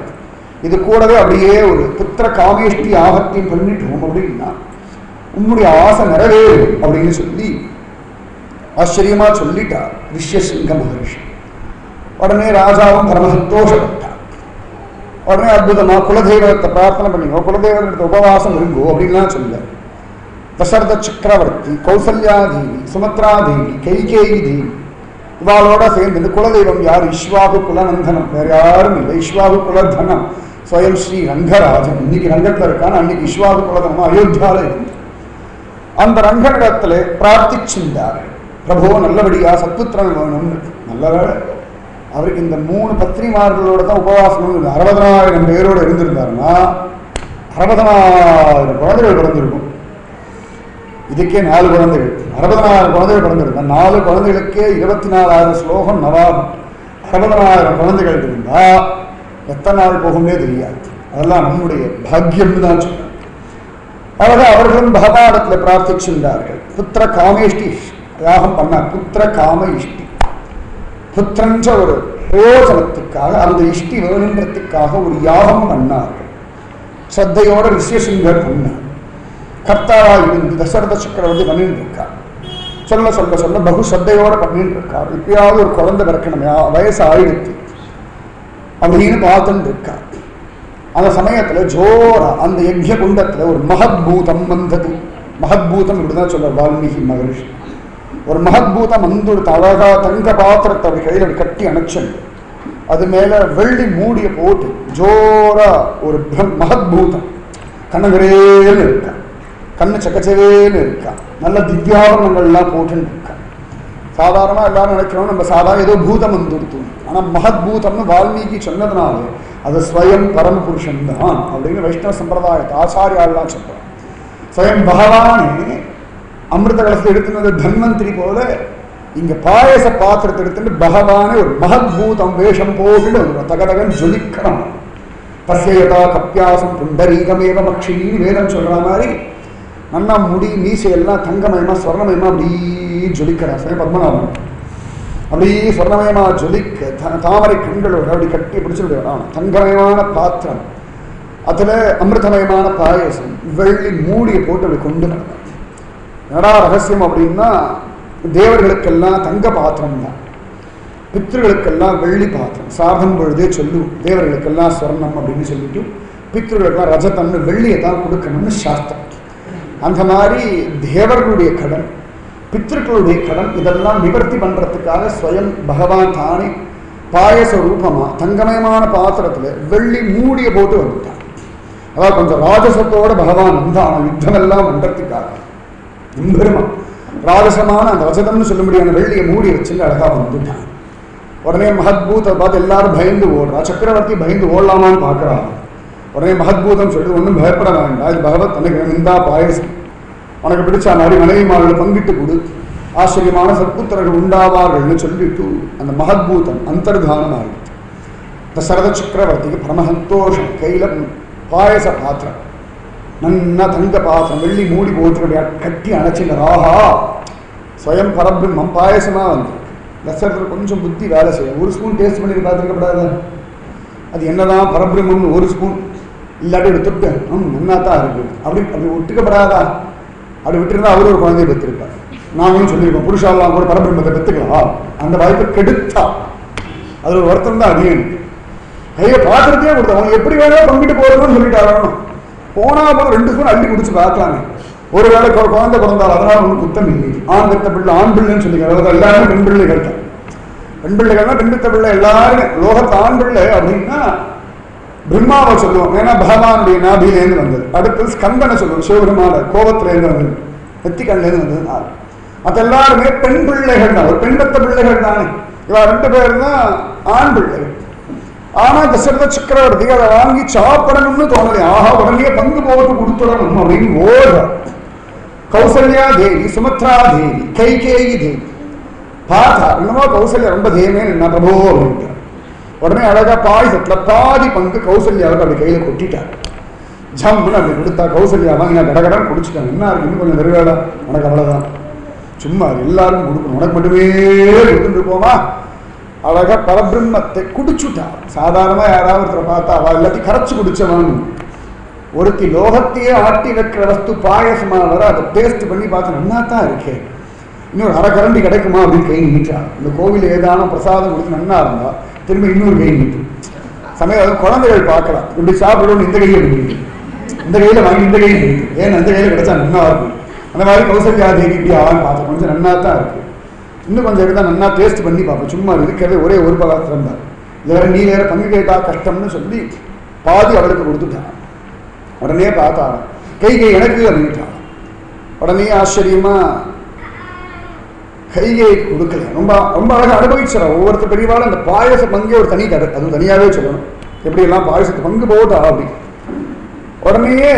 இது கூடவே அப்படியே ஒரு புத்திர காமேஷ்டி யாகத்தையும் பண்ணிட்டோம் அப்படின்னா உன்னுடைய ஆசை நிறைவேறும் அப்படின்னு சொல்லி ஆச்சரியமா சொல்லிட்டார் ரிஷ்யசிங்க மகரிஷி. உடனே ராஜாவும் பரம சந்தோஷப்பட்டார். உடனே அற்புதமா குலதெய்வத்தை பிரார்த்தனை பண்ணிக்கோ, குலதெய்வத்தை உபவாசம் இருங்கோ அப்படின்லாம் சொல்ல. தசரத சக்கரவர்த்தி, கௌசல்யா தேவி, சுமத்ரா தேவி, கைகேயி தேவி இவாளோட சேர்ந்து குலதெய்வம் யார்? இஷ்வாகு குலநந்தனம், வேற யாரும் இல்லை. இஷ்வாகு குலதனம் ஸ்வயம் ஸ்ரீ ரங்கராஜன். இன்னைக்கு ரங்கத்துல இருக்கான, அன்னைக்கு இஷ்வாகு குலதனம் அயோத்தியால இருந்து அந்த ரங்கனிடத்துல பிரார்த்திச்சிருந்தார். பிரபோ நல்லபடியா சத்புத்திரன் வேணும்னு. நல்ல வேலை அவருக்கு இந்த 3 பத்னிமார்களோட தான் உபவாசம். 60,000 பேரோடு இருந்திருந்தாருன்னா 60,000 குழந்தைகள் பிறந்திருக்கும். இதுக்கே 4 குழந்தைகள், 60,000 குழந்தைகள் பிறந்திருந்தா 4 குழந்தைகளுக்கே 24,000 ஸ்லோகம் நவாபம். 60,000 குழந்தைகள் இருந்தா எத்தனை நாள் போகும்னே தெரியாது. அதெல்லாம் நம்முடைய பாக்கியம்னு தான் சொல்றேன். அவர்களும் பகவானத்தில் பிரார்த்திச்சிருந்தார்கள். புத்திர காமேஷ்டி யாகம் பண்ணார். புத்திர காம இஷ்டி, புத்திரன்ற ஒரு பிரயோஜனத்துக்காக, அந்த இஷ்டி வேணுன்றதுக்காக ஒரு யாகம் பண்ணார்கள். ஸ்ரத்தையோட ரிஷியசிங்கர் பண்ணார். கர்த்தாவா இருந்து தசரத சக்கரவர்த்தி பண்ணிட்டு இருக்கார். சொல்ல சொல்ல சொல்ல பகு ஸ்ரத்தையோட பண்ணிட்டு இருக்கார். இப்பயாவது ஒரு குழந்தை பிறக்கணுமே, வயசு ஆயிடுத்து அப்படின்னு பார்த்துட்டு இருக்கார். அந்த சமயத்துல ஜோரா அந்த யஜ்ய குண்டத்துல ஒரு மகத்பூதம் வந்தது. மகத்பூதம் இப்படிதான் சொல்ற வால்மீகி மகரிஷி. ஒரு மகத்பூதம் வந்து அழகா தங்க பாத்திரத்தை அப்படி கையில் அப்படி கட்டி அணைச்சது. அது மேல வெள்ளி மூடிய போட்டு ஜோரா ஒரு மகத்பூதம் கண்ணகரேன்னு இருக்கா, கண்ணு சக்கச்சவேன்னு இருக்கா, நல்ல திவ்யாபரணங்கள்லாம் போட்டுன்னு இருக்கா. சாதாரணமா எல்லாரும் நினைக்கிறோம் நம்ம சாதாரண ஏதோ பூதம் வந்துடுத்து. ஆனா மகத்பூதம்னு வால்மீகி சொன்னதுனால அது ஸ்வயம் பரமபுருஷன் தான் அப்படின்னு வைஷ்ணவ சம்பிரதாயத்தை ஆச்சாரியாலாம் சொல்றாங்க. ஸ்வயம் பகவானே அமிர்த கலசத்தை எடுத்துனது தன்வந்திரி போல இங்க பாயச பாத்திரத்தை எடுத்துட்டு பகவானே ஒரு மகத்பூதம் வேஷம் போட்டு தகதகன் ஜொலிக்கணும். பசியதா கப்பியாசம் புண்டரீகமேவ மக்ஷினி வேதம் சொல்ற மாதிரி நல்லா முடி மீசையெல்லாம் தங்கமயமா ஸ்வர்ணமயமா அப்படி ஜொலிக்கிறார் ஸ்வயம் பத்மநாபன். அப்படி சொர்ணமயமா ஜொலிக்க தாமரை கண்களோட அப்படி கட்டி பிடிச்சு தங்கமயமான பாத்திரம், அதுல அமிர்தமயமான பாயசம், வெள்ளி மூடியை போட்டு அப்படி கொண்டு நடந்தார். என்னடா ரகசியம் அப்படின்னா, தேவர்களுக்கெல்லாம் தங்க பாத்திரம் தான், பித்ருகளுக்கெல்லாம் வெள்ளி பாத்திரம். சார்தம் பொழுதே சொல்லுவோம் தேவர்களுக்கெல்லாம் சொர்ணம் அப்படின்னு சொல்லிட்டு பித்ருகளுக்கெல்லாம் ரஜதம்னு வெள்ளியை தான் கொடுக்கணும்னு சாஸ்திரம். அந்த மாதிரி தேவர்களுடைய கடன், பித்ருக்களுடைய கடன் இதெல்லாம் நிவர்த்தி பண்றதுக்காக ஸ்வயம் பகவான் தானே பாயச ரூபமா தங்கமயமான பாத்திரத்துல வெள்ளி மூடிய போட்டு வந்துட்டான். அதாவது கொஞ்சம் ராஜசத்தோட பகவான் வந்தான் யுத்தம் எல்லாம் பண்றதுக்காக. பெருமா ராஜசமான அந்த ரஜதம்னு சொல்ல முடியாத வெள்ளியை மூடி வச்சுட்டு அழகா வந்துட்டான். உடனே மகத்பூத்தை பார்த்து எல்லாரும் பயந்து ஓடுறா. சக்கரவர்த்தி பயந்து ஓடலாமான்னு பார்க்கறான். உடனே மகத்பூதம் சொல்லிட்டு ஒன்றும் பயப்பட வேண்டாம், இது பகவத் தனக்கு இந்தா பாயசம், உனக்கு பிடிச்ச மாதிரி மனைவிமார்கள் பங்கிட்டு கொடு, ஆச்சரியமான சத்புத்திரர்கள் உண்டாவார்கள்னு சொல்லிட்டு அந்த மகத்பூதம் அந்தர்தானம் ஆகிடுச்சு. தசரத சக்கரவர்த்திக்கு பரம சந்தோஷம். கையில பாயச பாத்திரம், நன்னா தங்க பாத்திரம், வெள்ளி மூடி போட்டு கட்டி அணைச்சிங்க. ஆஹா, ஸ்வயம் பரபிரம்மம் பாயசமா வந்து தசரதர் கொஞ்சம் புத்தி வேலை செய்யும். ஒரு ஸ்பூன் டேஸ்ட் பண்ணி பார்த்துருக்கப்படாது, அது என்னதான் பரபிரம்மம்னு ஒரு ஸ்பூன் இல்லாட்டி எடுத்துட்டு நன்னா தான் இருக்கு அப்படி ஒட்டுக்கப்படாதா? அப்படி விட்டுருந்தா அவரு ஒரு குழந்தைய பெற்றிருப்பார். நாங்களும் சொல்லியிருக்கோம் புருஷாலாம் கூட பரபிரம்மத்தை பெற்றுக்கலாம், அந்த வாய்ப்பை கெடுத்தா அது ஒரு வருத்தம் தான் அதிகம். கையை பாத்திரத்தையே கொடுத்தா அவங்க எப்படி வேணாலும் பங்கிட்டு போறதுன்னு சொல்லிட்டாரோ, போனா போது 2 ஸ்பூன் அள்ளி குடிச்சு பார்க்கலாமே. ஒரு வேலைக்கு ஒரு குழந்தை பிறந்தால் அதனால ஒன்றும் குத்தம் இல்லை. ஆண் பெத்த பிள்ளை ஆண் பிள்ளைன்னு சொல்லிக்கிறாங்க. எல்லாரும் பெண் பிள்ளைகள் தான். பெண் பிள்ளைகள்னா பெண் பெத்த பிள்ளை எல்லாரும் லோகத்து ஆண் பிள்ளை அப்படின்னா பிரம்மாவை சொல்லுவோம். ஏன்னா பகவானுடைய நாபிலேருந்து வந்தது. அடுத்து ஸ்கந்தனை சொல்லுவோம், சிவபெருமான கோபத்திலேருந்து வந்தது, நெத்திக்கண்லேருந்து வந்தது. மற்ற எல்லாருமே பெண் பிள்ளைகள் தான், ஒரு பெண் பெத்த பிள்ளைகள் தானே. இவா 2 பேர் தான் ஆண் பிள்ளைகள். ஆனா தசரத சக்கரவர்த்திக்கு அதை வாங்கி சாப்பிடணும்னு தோணலை. ஆஹா, உடனே பங்கு போட்டு கொடுத்துடணும் அப்படின்னு ஓடுற. கௌசல்யா தேவி, சுமத்ரா தேவி, கைகேயி தேவி பார்த்தா என்னமோ கௌசல்யா ரொம்ப தேமே என்ன பிரபோ அப்படின்ட்டு உடனே அழகா பாயசத்துல பாதி பங்கு கௌசல்யாவுக்கு அப்படி கையில கொட்டிட்டார். ஜம்னு அப்படி கொடுத்தா கௌசல்யா வாங்கி நான் கடகடன் குடிச்சிட்டாங்க. என்ன இருக்கு இன்னும் கொஞ்சம் நெருவேடா, உனக்கு அவ்வளவுதான், சும்மா எல்லாரும் கொடுக்கணும், உனக்கு மட்டுமே கொடுத்துட்டு இருப்போமா. அழகா பரபிரம்மத்தை குடிச்சுட்டா. சாதாரணமா யாராவது ஒருத்தரை பார்த்தா அவ எல்லாத்தையும் கரைச்சு குடிச்சவான்னு. ஒருத்தி லோகத்தையே ஆட்டி வைக்கிற வஸ்து பாயசமா வர அதை டேஸ்ட் பண்ணி பார்த்து நல்லா தான் இருக்கே, இன்னொரு அரை கரண்டி கிடைக்குமா அப்படின்னு கை நீட்டா. இந்த கோவில் ஏதான பிரசாதம் கொடுத்து நன்னா இருந்தா திரும்ப இன்னொரு கை நீட்டு. சமயம் குழந்தைகள் பார்க்கலாம், இப்படி சாப்பிடணும் இந்த கையை நீட்டு, இந்த கையில வாங்கி இந்த கையை நீட்டு, ஏன்னா இந்த கையில கிடைச்சா நன்னா இருக்கும். அந்த மாதிரி கௌசல்யா தேவி இப்படி ஆளான்னு பார்த்தா கொஞ்சம் நன்னா தான் இருக்கு, இன்னும் கொஞ்சம் இருந்தால் நன்னா டேஸ்ட் பண்ணி பார்ப்போம். சும்மா இருக்கிறதே ஒரே ஒரு பதார்த்தம் தான், இது வேற நீ வேற பங்கு கேட்டா கஷ்டம்னு சொல்லி பாதி அவளுக்கு கொடுத்துட்டான். உடனே பார்த்தா கைகை எனக்கு அப்படின்ட்டான். உடனே ஆச்சரியமா கைகை கொடுக்கல. ரொம்ப ரொம்ப அழகாக அனுபவிச்சிடா. ஒவ்வொருத்தர் பெரியவாளும் அந்த பாயச பங்கே ஒரு தனி கதை, அதுவும் தனியாகவே சொல்லணும். எப்படி எல்லாம் பாயசத்தை பங்கு போட்டா அப்படி. உடனே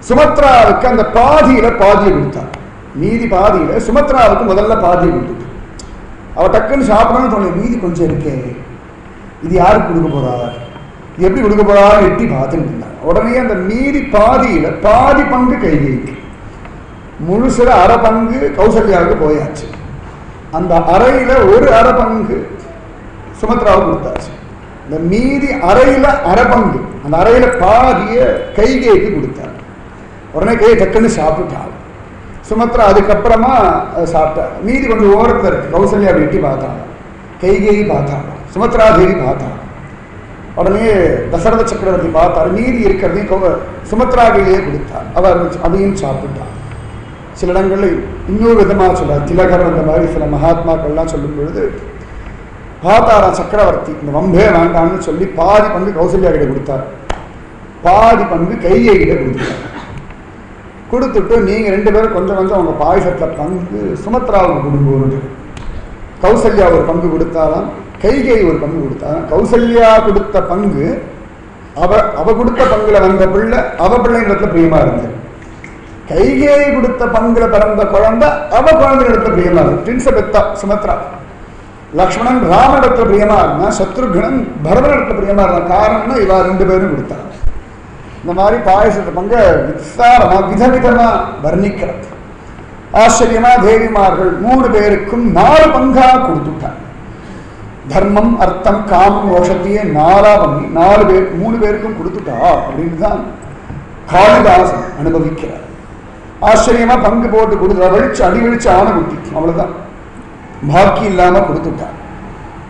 சுமத்ராவுக்கு அந்த பாதியில பாதியை கொடுத்தார். மீதி பாதியில சுமத்ராவுக்கு முதல்ல பாதியை கொடுத்துட்டு அவ டக்குன்னு சாப்பிடணும்னு தோணு, மீதி கொஞ்சம் இருக்கே, இது யாருக்கு கொடுக்க போறார், எப்படி கொடுக்க போறாரு எட்டி பார்த்துட்டு இருந்தார். உடனே அந்த மீதி பாதியில பாதி பங்கு கைகேயிக்கு, முழுசுல அரை பங்கு கௌசல்யாவுக்கு போயாச்சு. அந்த அறையில ஒரு அரை பங்கு சுமத்ராவுக்கு கொடுத்தாச்சு. இந்த மீதி அறையில அரை பங்கு, அந்த அறையில பாதிய கைகேயிக்கு கொடுத்தார். உடனே கை டக்குன்னு சாப்பிட்டாள். சுமத்ரா அதுக்கப்புறமா சாப்பிட்டா. மீதி கொஞ்சம் ஓரத்தில் இருக்கு. கௌசல்யா வெட்டி பார்த்தாங்க, கைகேயி பார்த்தாங்க, சுமத்ரா தேவி பார்த்தாங்க. உடனே தசரத சக்கரவர்த்தி பார்த்தார். மீதி இருக்கிறதையும் சுமத்ரா கையிலேயே கொடுத்தார். அவர் அதையும் சாப்பிட்டார். சில இடங்களில் இன்னொரு விதமாக சொல்றார். திலகர் அந்த மாதிரி சில மகாத்மாக்கள்லாம் சொல்லும் பொழுது பார்த்தாரா சக்கரவர்த்தி இந்த வம்பே வேண்டாம்னு சொல்லி பாதி பங்கு கௌசல்யா கிட்ட கொடுத்தார், பாதி பங்கு கையை கிட்ட கொடுத்தார். கொடுத்துட்டு நீங்க ரெண்டு பேரும் கொஞ்சம் கொஞ்சம் அவங்க பாயசத்துல பங்கு சுமத்ராவுக்கு கொடுங்க. கௌசல்யா ஒரு பங்கு கொடுத்தாலாம், கைகை ஒரு பங்கு கொடுத்தாலாம். கௌசல்யா கொடுத்த பங்கு அவ கொடுத்த பங்குல வந்த பிள்ளை அவ பிள்ளைங்களிடத்துல பிரியமா இருந்தது. கைகேயை கொடுத்த பங்குல பிறந்த குழந்தை அவ குழந்தைகளிடத்துல பிரியமா இருக்கு. ட்வின்ஸ பெத்தா சுமத்ரா. லக்ஷ்மணன் ராமனிடத்துல பிரியமா இருந்தா, சத்ருகணன் பரதனிடத்துல பிரியமா இருந்தா. காரணம்னா இவா ரெண்டு பேரும் கொடுத்தாங்க. இந்த மாதிரி பாயசத்தை பங்கு விசாரமா விதவிதமா வர்ணிக்கிறது. ஆச்சரியமா தேவிமார்கள் 3 பேருக்கும் 4 பங்கா கொடுத்துட்டாங்க. தர்மம் அர்த்தம் காமம் மோஷத்தையே 4ஆ பண்ணி 3 பேருக்கும் கொடுத்துட்டா அப்படின்னு தான் காளிதாசன் அனுபவிக்கிறார். ஆச்சரியமா பங்கு போட்டு கொடுத்து வழிச்சு அடி வழிச்சு ஆன குட்டி, அவ்வளவுதான், பாக்கி இல்லாம கொடுத்துட்டார்.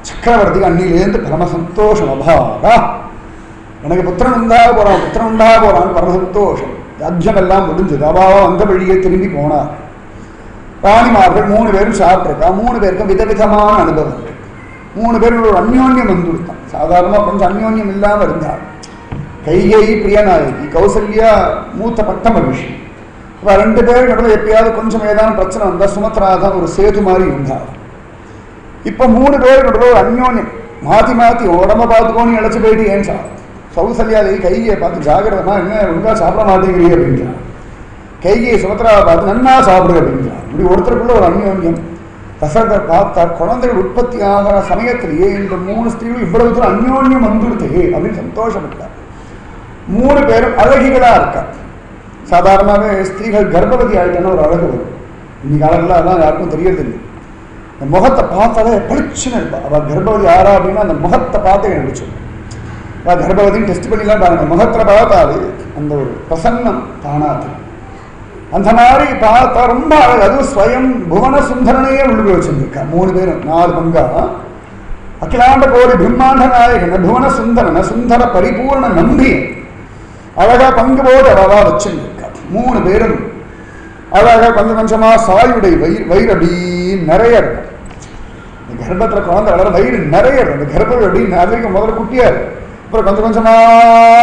சக்கரவர்த்திக்கு அன்னிலேருந்து பரம சந்தோஷம். அபாடா, எனக்கு புத்திரன் உண்டாக போறான் பரம சந்தோஷம். ராஜ்யம் எல்லாம் முடிஞ்சது. அபாவா அந்த வழியே திரும்பி போனார். ராணிமார்கள் 3 பேரும் சாப்பிட்ருக்கா. 3 பேருக்கும் விதவிதமான அனுபவங்கள். 3 பேரும் ஒரு அந்யோன்யம் வந்துவிட்டான். சாதாரணமா கொஞ்சம் அந்யோன்யம் இல்லாம இருந்தார். கைகேயி பிரியநாயகி, கௌசல்யா மூத்த பட்ட மகிழ்ச்சி. இப்போ 2 பேரும் நடுவில் எப்பயாவது கொஞ்சம் ஏதாவது பிரச்சனை வந்தா சுமத்ரா தான் ஒரு சேது மாதிரி இருந்தார். இப்போ 3 பேரும் நடுவில் ஒரு அந்யோன்யம். மாத்தி உடம்ப பார்த்துக்கோன்னு இழைச்சி போயிட்டு ஏன் சார் கௌசல்யாதேவி கையை பார்த்து ஜாகிரதமா என்ன ஒழுங்கா சாப்பிட மாட்டேங்கிறீங்க அப்படின்றான். கையை சுமத்ராவை பார்த்து நன்னா சாப்பிடு அப்படின்றான். இப்படி ஒருத்தருக்குள்ள ஒரு அந்யோன்யம். தசரதர் பார்த்தார், குழந்தைகள் உற்பத்தி ஆகிற சமயத்திலேயே இந்த 3 ஸ்திரீகளும் இவ்வளவு தூரம் அந்யோன்யம் வந்துடுது அப்படின்னு சந்தோஷப்பட்டார். 3 பேரும் அழகிகளா இருக்கார். சாதாரணமாகவே ஸ்திரீகள் கர்ப்பவதி ஆகிட்டோன்னா ஒரு அழகு வரும். இன்னைக்கு அழகுலாம் அதெல்லாம் யாருக்கும் தெரியறதில்லை. அந்த முகத்தை பார்த்தாலே பளிச்சுன்னு இருப்பா. அவள் கர்ப்பவதி ஆறா அப்படின்னா அந்த முகத்தை பார்த்து நினைச்சு அவள் கர்ப்பவதின்னு டெஸ்ட் பண்ணிலாம் பாருங்க. முகத்தில் பார்த்தாலே அந்த ஒரு பிரசன்னம் தானாது. அந்த மாதிரி பார்த்தா ரொம்ப அழகு. அதுவும் ஸ்வயம் புவன சுந்தரனையே உள்ளுக்கு வச்சிருந்திருக்கா. 3 பேரும் 4 பங்கா. அகிலாண்ட கோடி பிரம்மாண்ட நாயகன புவன சுந்தரன சுந்தர பரிபூர்ண நம்பி அழகா பங்கு போது அவளா வச்சிருந்திருக்கா. 3 பேரும் அழகா கொஞ்சம் கொஞ்சமா சாயுடைய வயிறு அப்படி நிறைய இருக்கும். இந்த கர்ப்பத்தில் குழந்தை வளர வயிறு நிறைய இருக்கும். இந்த கர்ப்பம் அப்படின்னு அதிகம் முதல்ல குட்டியா இருக்கும். அப்புறம் கொஞ்சம் கொஞ்சமா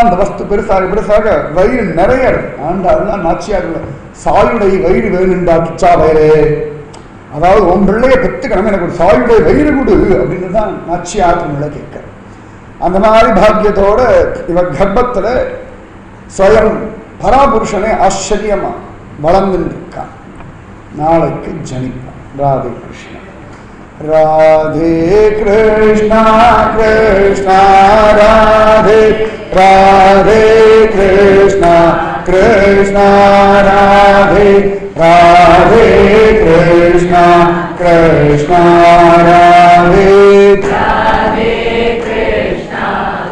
அந்த வஸ்து பெருசாக வயிறு நிறைய இருக்கும். ஆண்டாள்லாம் நாச்சியார்கள் சாயுடைய வயிறு வேணுண்டா கிச்சா வயிறு, அதாவது உன் பிள்ளைய பெற்றுக்கணும், எனக்கு ஒரு சாயுடைய வயிறு கொடு அப்படின்னு தான் நாச்சியாற்றுங்களை கேட்க. அந்த மாதிரி பாக்கியத்தோட இவ கர்ப்பத்துல ஸ்வயம் பராபுருஷனே ஆச்சரியமா வளர்ந்துட்டு இருக்கான். நாளைக்கு ஜனிப்பான். ராதே கிருஷ்ணா ராதே கிருஷ்ணா கிருஷ்ணா ராதே ராதே கிருஷ்ணா கிருஷ்ணா ராதே ராதே கிருஷ்ணா கிருஷ்ணா ராதே ராதே கிருஷ்ணா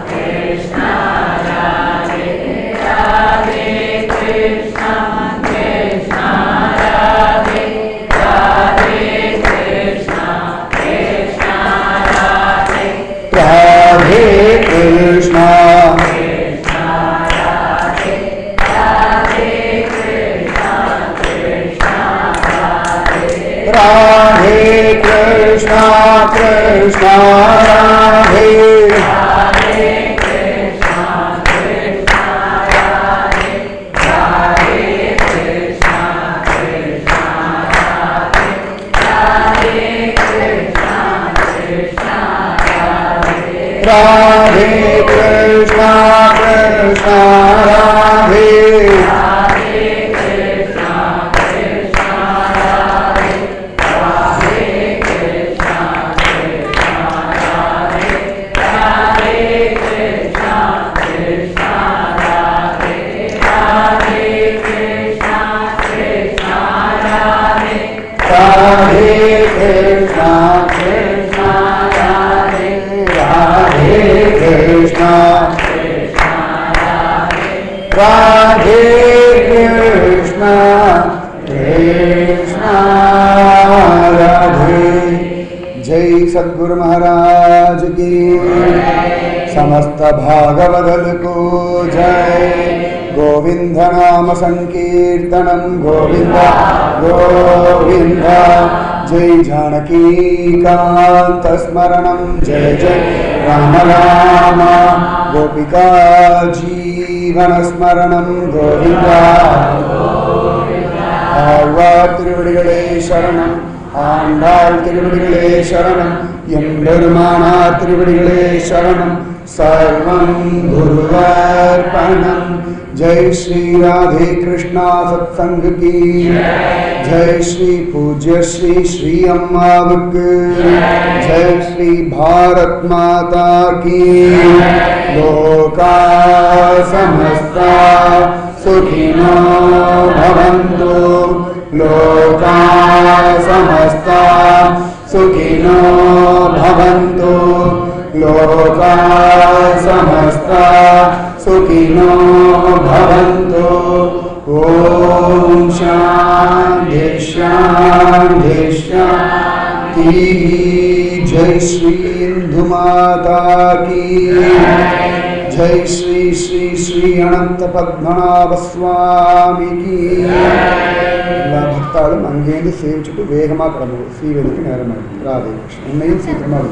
கிருஷ்ணா ராதே ராதே கிருஷ்ணா கிருஷ்ணா ராதே ராதே கிருஷ்ணா கிருஷ்ணா ராதே ராதே கிருஷ்ணா राधे कृष्णा कृष्णा राधे राधे कृष्णा कृष्णा राधे राधे कृष्णा कृष्णा राधे राधे कृष्णा कृष्णा राधे राधे कृष्णा कृष्णा राधे राधे कृष्णा राधे। जय सद्गुरु महाराज की, समस्त भागवदल को जय। गोविंद नाम संकीर्तनम गोविंद गोविंद। जय जानकी कांत स्मरणम जय जय राम राम। गोपिका जीवन स्मरणम गोविंद। ஆழ்வார் திருவடிகளே சரணம், ஆண்டாள் திருவடிகளே சரணம், எம்பெருமானார் திருவடிகளே சரணம். சர்வம் குருவர்ப்பணம். जय श्री राधे कृष्णा सत्संग की जय। श्री पूज्य श्री श्री अम्मावक जय। श्री भारत माता की लोका समस्ता सुखिनो भवन्तु। लोका समस्ता सुखिनो भवन्तु। लोका समस्ता सुखिनो भवन्तु। ओम शांति शांति शांति। जय श्री इंदु माता की जय। श्री श्री श्री अनंत पद्मनाभ स्वामी की। எல்லா பக்தாலும் அங்கேருந்து சேவிச்சுட்டு வேகமாக கிளம்புவோம். ஸ்ரீவேதிக்கு நேரமாக ராதே கிருஷ்ணன். உன்னையும் சீக்கிரமாக